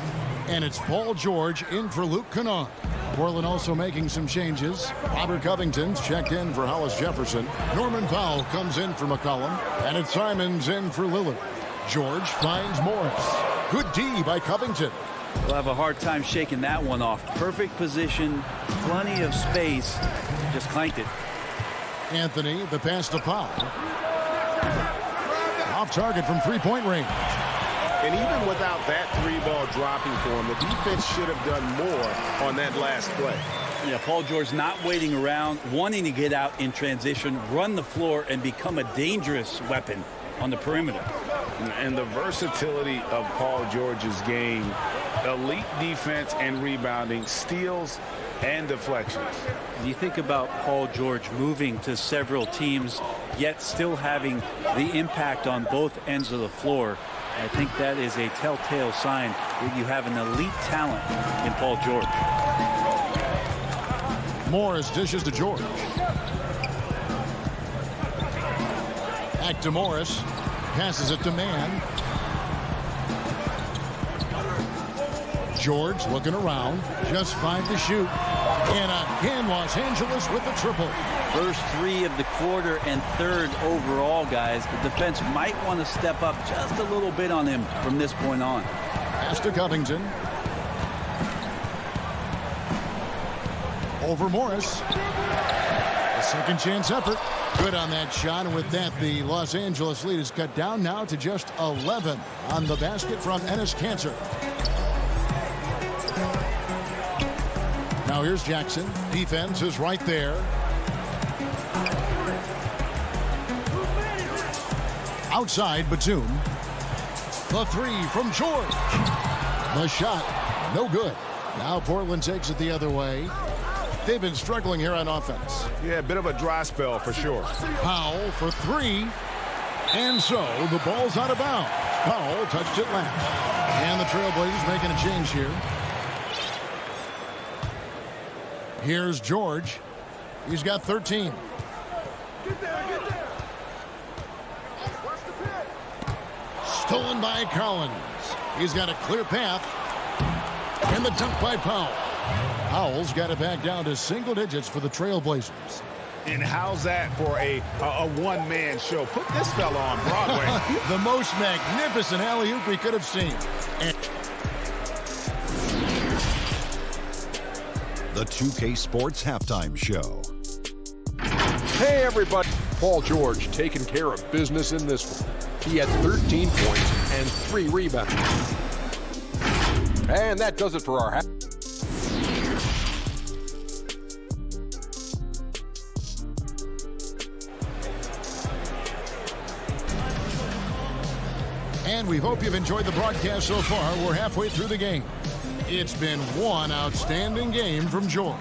And it's Paul George in for Luke Kennard. Portland also making some changes. Robert Covington's checked in for Hollis Jefferson. Norman Powell comes in for McCollum. And it's Simons in for Lillard. George finds Morris. Good D by Covington. We'll have a hard time shaking that one off. Perfect position, plenty of space, just clanked it. Anthony, the pass to Powell. Off target from three-point range. And even without that three ball dropping for him, the defense should have done more on that last play. Yeah, Paul George not waiting around, wanting to get out in transition, run the floor, and become a dangerous weapon on the perimeter. And the versatility of Paul George's game, elite defense and rebounding, steals and deflections. And you think about Paul George moving to several teams, yet still having the impact on both ends of the floor. I think that is a telltale sign that you have an elite talent in Paul George. Morris dishes to George. Back to Morris. Passes it to Mann. George looking around. Just 5 to shoot. And again, Los Angeles with the triple. First 3 of the quarter and third overall, guys. The defense might want to step up just a little bit on him from this point on. Pass to Covington. Over Morris. A second chance effort. Good on that shot, and with that, the Los Angeles lead is cut down now to just 11 on the basket from Enes Kanter. Now here's Jackson. Defense is right there. Outside, Batum. The three from George. The shot, no good. Now Portland takes it the other way. They've been struggling here on offense. Yeah, a bit of a dry spell for sure. Powell for 3. And so the ball's out of bounds. Powell touched it last. And the Trailblazers making a change here. Here's George. He's got 13. Stolen by Collins. He's got a clear path. And the dunk by Powell. Powell's got it back down to single digits for the Trailblazers. And how's that for a one-man show? Put this fella on Broadway. The most magnificent alley-oop we could have seen. And the 2K Sports Halftime Show. Hey, everybody. Paul George taking care of business in this one. He had 13 points and 3 rebounds. And that does it for our half. And we hope you've enjoyed the broadcast so far. We're halfway through the game. It's been one outstanding game from George.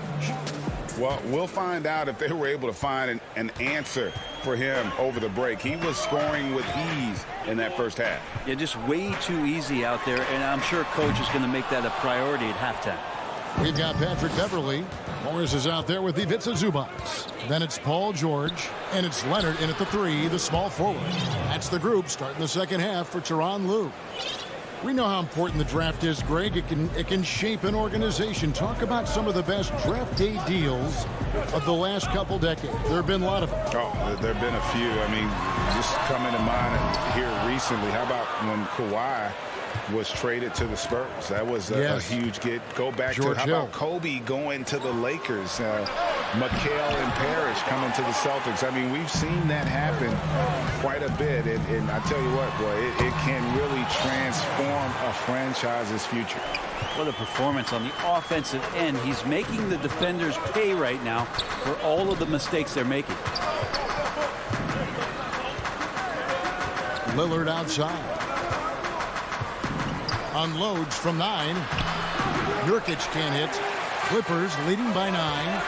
Well, we'll find out if they were able to find an answer for him over the break. He was scoring with ease in that first half. Yeah, just way too easy out there, and I'm sure coach is going to make that a priority at halftime. We've got Patrick Beverly. Morris is out there with Ivica Zubac. Then it's Paul George, and it's Leonard in at the 3, the small forward. That's the group starting the second half for Tyronn Lue. We know how important the draft is, Greg. It can shape an organization. Talk about some of the best draft day deals of the last couple decades. There have been a lot of them. Oh, there have been a few. I mean, just coming to mind here recently. How about when Kawhi was traded to the Spurs? That was a huge get. Go back George to, how Hill. about Kobe going to the Lakers? McHale and Parrish coming to the Celtics. I mean, we've seen that happen quite a bit. And I tell you what, boy, it can really transform a franchise's future. What a performance on the offensive end. He's making the defenders pay right now for all of the mistakes they're making. Lillard outside. Unloads from 9. Nurkic can't hit. Clippers leading by 9.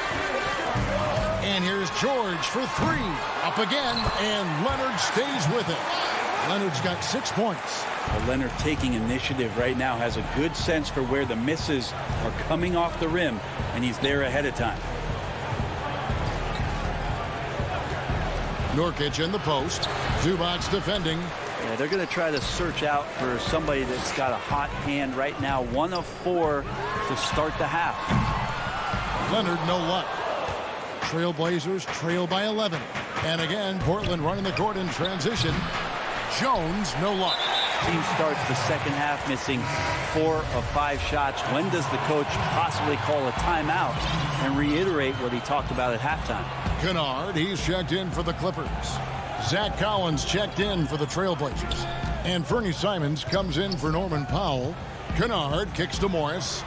And here's George for 3. Up again, and Leonard stays with it. Leonard's got 6 points. Well, Leonard taking initiative right now, has a good sense for where the misses are coming off the rim, and he's there ahead of time. Nurkic in the post. Zubac's defending. Yeah, they're going to try to search out for somebody that's got a hot hand right now. 1 of 4 to start the half. Leonard, no luck. Trailblazers trail by 11. And again, Portland running the court in transition. Jones, no luck. Team starts the second half missing 4 of 5 shots. When does the coach possibly call a timeout and reiterate what he talked about at halftime? Kennard, he's checked in for the Clippers. Zach Collins checked in for the Trailblazers. And Fernie Simons comes in for Norman Powell. Kennard kicks to Morris.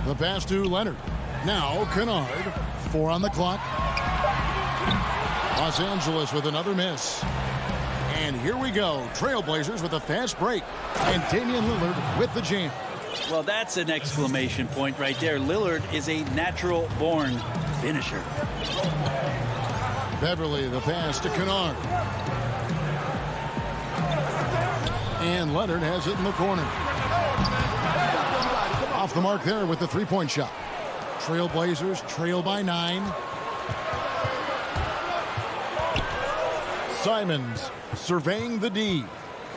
The pass to Leonard. Now Kennard. 4 on the clock. Los Angeles with another miss. And here we go. Trailblazers with a fast break. And Damian Lillard with the jam. Well, that's an exclamation point right there. Lillard is a natural-born finisher. Beverly, the pass to Kennard. And Leonard has it in the corner. Off the mark there with the three-point shot. Trailblazers trail by 9. Simons surveying the D.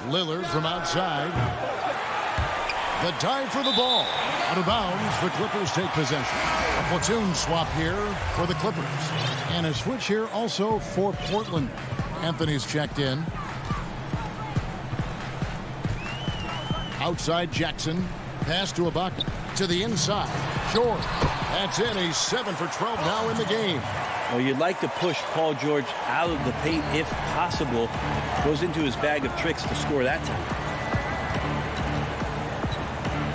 Lillard from outside. The dive for the ball. Out of bounds, the Clippers take possession. A platoon swap here for the Clippers. And a switch here also for Portland. Anthony's checked in. Outside Jackson. Pass to Ibaka. To the inside. George. That's it. He's 7 for 12 now in the game. Well, you'd like to push Paul George out of the paint if possible. Goes into his bag of tricks to score that time.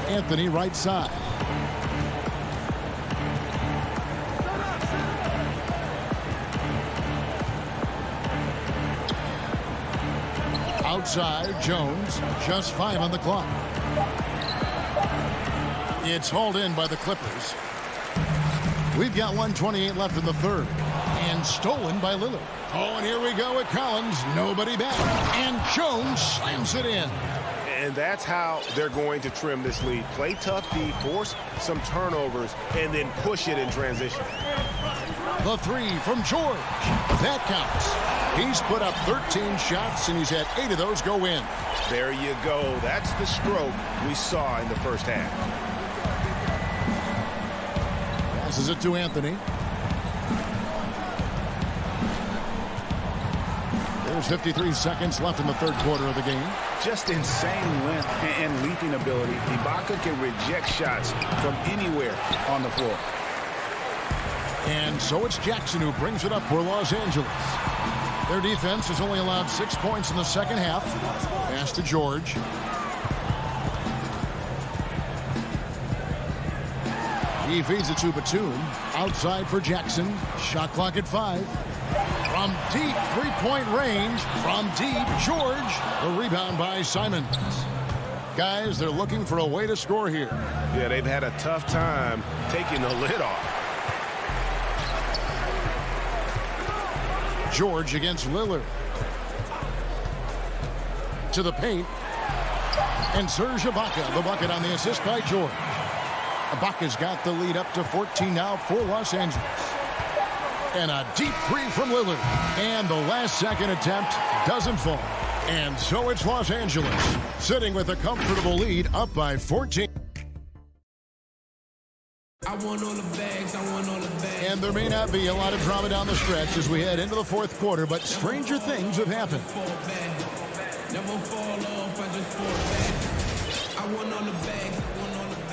Anthony right side. Outside Jones. Just 5 on the clock. It's hauled in by the Clippers. We've got 1:28 left in the third. And stolen by Lillard. Oh, and here we go with Collins. Nobody back. And Jones slams it in. And that's how they're going to trim this lead. Play tough D, force some turnovers, and then push it in transition. The 3 from George. That counts. He's put up 13 shots, and he's had 8 of those go in. There you go. That's the stroke we saw in the first half. Passes it to Anthony. There's 53 seconds left in the third quarter of the game. Just insane length and leaping ability. Ibaka can reject shots from anywhere on the floor. And so it's Jackson who brings it up for Los Angeles. Their defense has only allowed 6 points in the second half. Pass to George. He feeds it to Batum. Outside for Jackson. Shot clock at 5. From deep three-point range. From deep, George. The rebound by Simons. Guys, they're looking for a way to score here. Yeah, they've had a tough time taking the lid off. George against Lillard. To the paint. And Serge Ibaka, the bucket on the assist by George. Ibaka's got the lead up to 14 now for Los Angeles. And a deep 3 from Lillard. And the last second attempt doesn't fall. And so it's Los Angeles sitting with a comfortable lead up by 14. I want all the bags, I want all the bags. And there may not be a lot of drama down the stretch as we head into the fourth quarter, but stranger things have happened. Never fall off, I just fall back. I want all the bags, I want all the bags.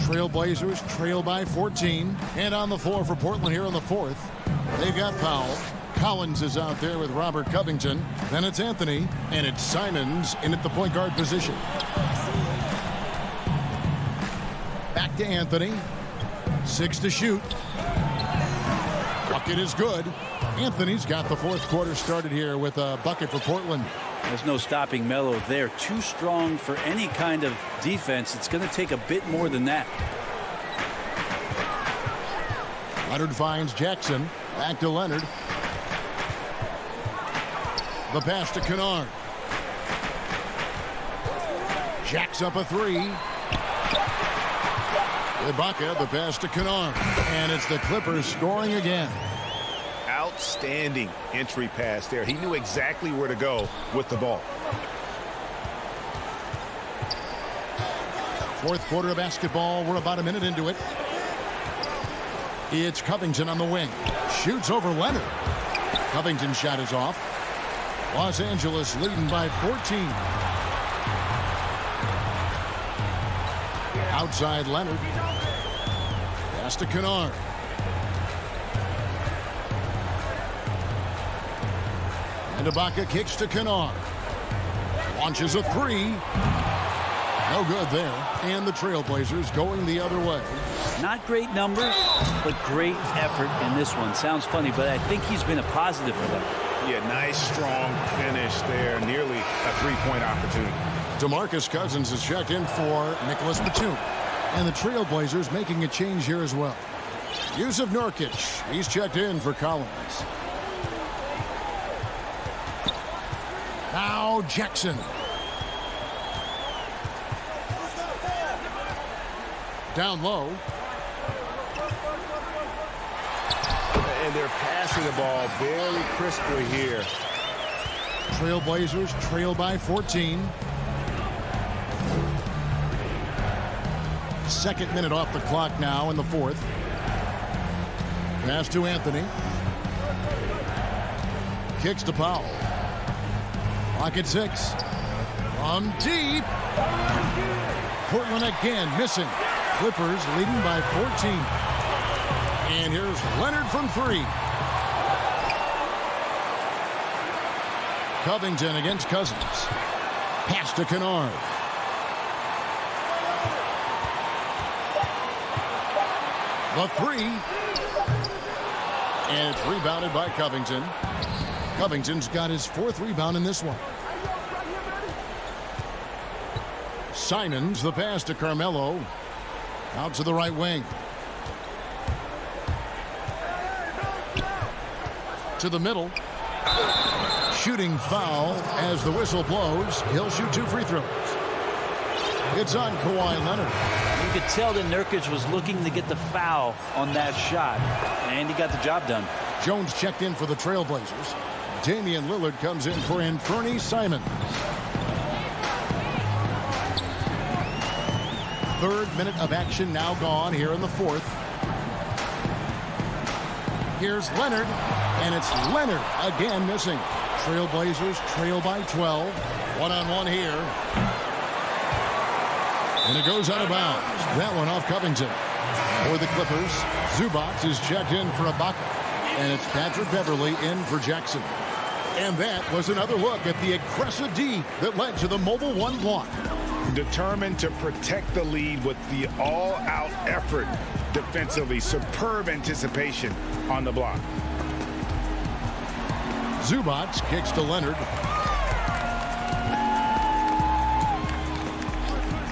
Trailblazers trail by 14. And on the floor for Portland here in the fourth. They've got Powell. Collins is out there with Robert Covington. Then it's Anthony. And it's Simons in at the point guard position. Back to Anthony. 6 to shoot. Bucket is good. Anthony's got the fourth quarter started here with a bucket for Portland. There's no stopping Melo there. Too strong for any kind of defense. It's going to take a bit more than that. Leonard finds Jackson. Back to Leonard. The pass to Kennard. Jacks up a 3. Ibaka, the pass to Kennard. And it's the Clippers scoring again. Outstanding entry pass there. He knew exactly where to go with the ball. Fourth quarter of basketball. We're about a minute into it. It's Covington on the wing. Shoots over Leonard. Covington's shot is off. Los Angeles leading by 14. Outside Leonard. Pass to Kennard. And Ibaka kicks to Kennard. Launches a three. No good there. And the Trailblazers going the other way. Not great numbers, but great effort in this one. Sounds funny, but I think he's been a positive for them. Yeah, nice, strong finish there. Nearly a three-point opportunity. DeMarcus Cousins is checked in for Nicholas Batum. And the Trailblazers making a change here as well. Yusuf Nurkic, he's checked in for Collins. Now Jackson. Down low. And they're passing the ball very crisply here. Trailblazers trail by 14. Second minute off the clock now in the fourth. Pass to Anthony. Kicks to Powell. Clock at 6. From deep. Portland again missing. Clippers leading by 14. And here's Leonard from 3. Covington against Cousins. Pass to Kennard. The 3. And it's rebounded by Covington. Covington's got his 4th rebound in this one. Simons, the pass to Carmelo. Out to the right wing. To the middle. Shooting foul as the whistle blows. He'll shoot 2 free throws. It's on Kawhi Leonard. You could tell that Nurkic was looking to get the foul on that shot, and he got the job done. Jones checked in for the Trailblazers. Damian Lillard comes in for Anthony Simons. 3rd minute of action now gone here in the 4th. Here's Leonard, and it's Leonard again missing. Trailblazers trail by 12. One-on-one here. And it goes out of bounds. That one off Covington. For the Clippers, Zubac is checked in for Ibaka. And it's Patrick Beverley in for Jackson. And that was another look at the aggressive D that led to the mobile 1 block. Determined to protect the lead with the all-out effort defensively. Superb anticipation on the block. Zubac kicks to Leonard.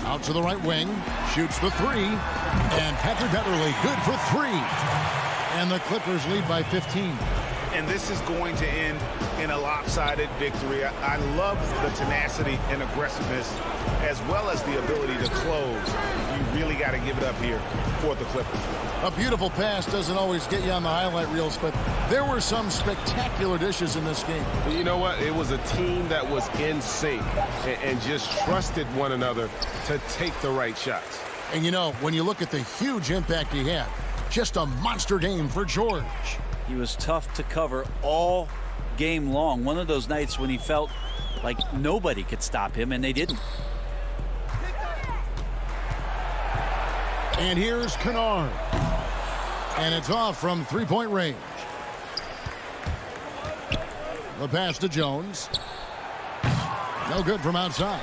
Out to the right wing. Shoots the 3. And Patrick Beverley good for 3. And the Clippers lead by 15. And this is going to end in a lopsided victory. I love the tenacity and aggressiveness as well as the ability to close. You really got to give it up here for the Clippers. A beautiful pass doesn't always get you on the highlight reels, but there were some spectacular dishes in this game. You know what? It was a team that was in sync and just trusted one another to take the right shots. And you know, when you look at the huge impact he had, just a monster game for George. He was tough to cover all game long. One of those nights when he felt like nobody could stop him, and they didn't. And here's Kennard. And it's off from 3-point range. The pass to Jones. No good from outside.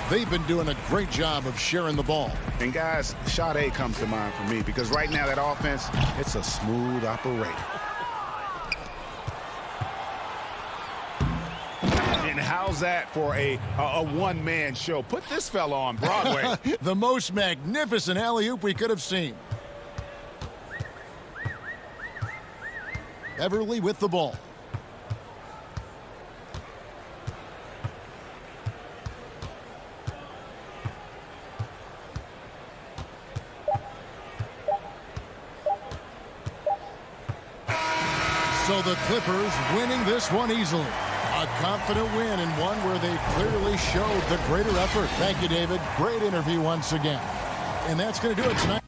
They've been doing a great job of sharing the ball. And guys, shot A comes to mind for me because right now that offense, it's a smooth operator. And how's that for a one-man show? Put this fella on Broadway. The most magnificent alley-oop we could have seen. Beverley with the ball. So the Clippers winning this one easily. A confident win and one where they clearly showed the greater effort. Thank you, David. Great interview once again. And that's going to do it tonight.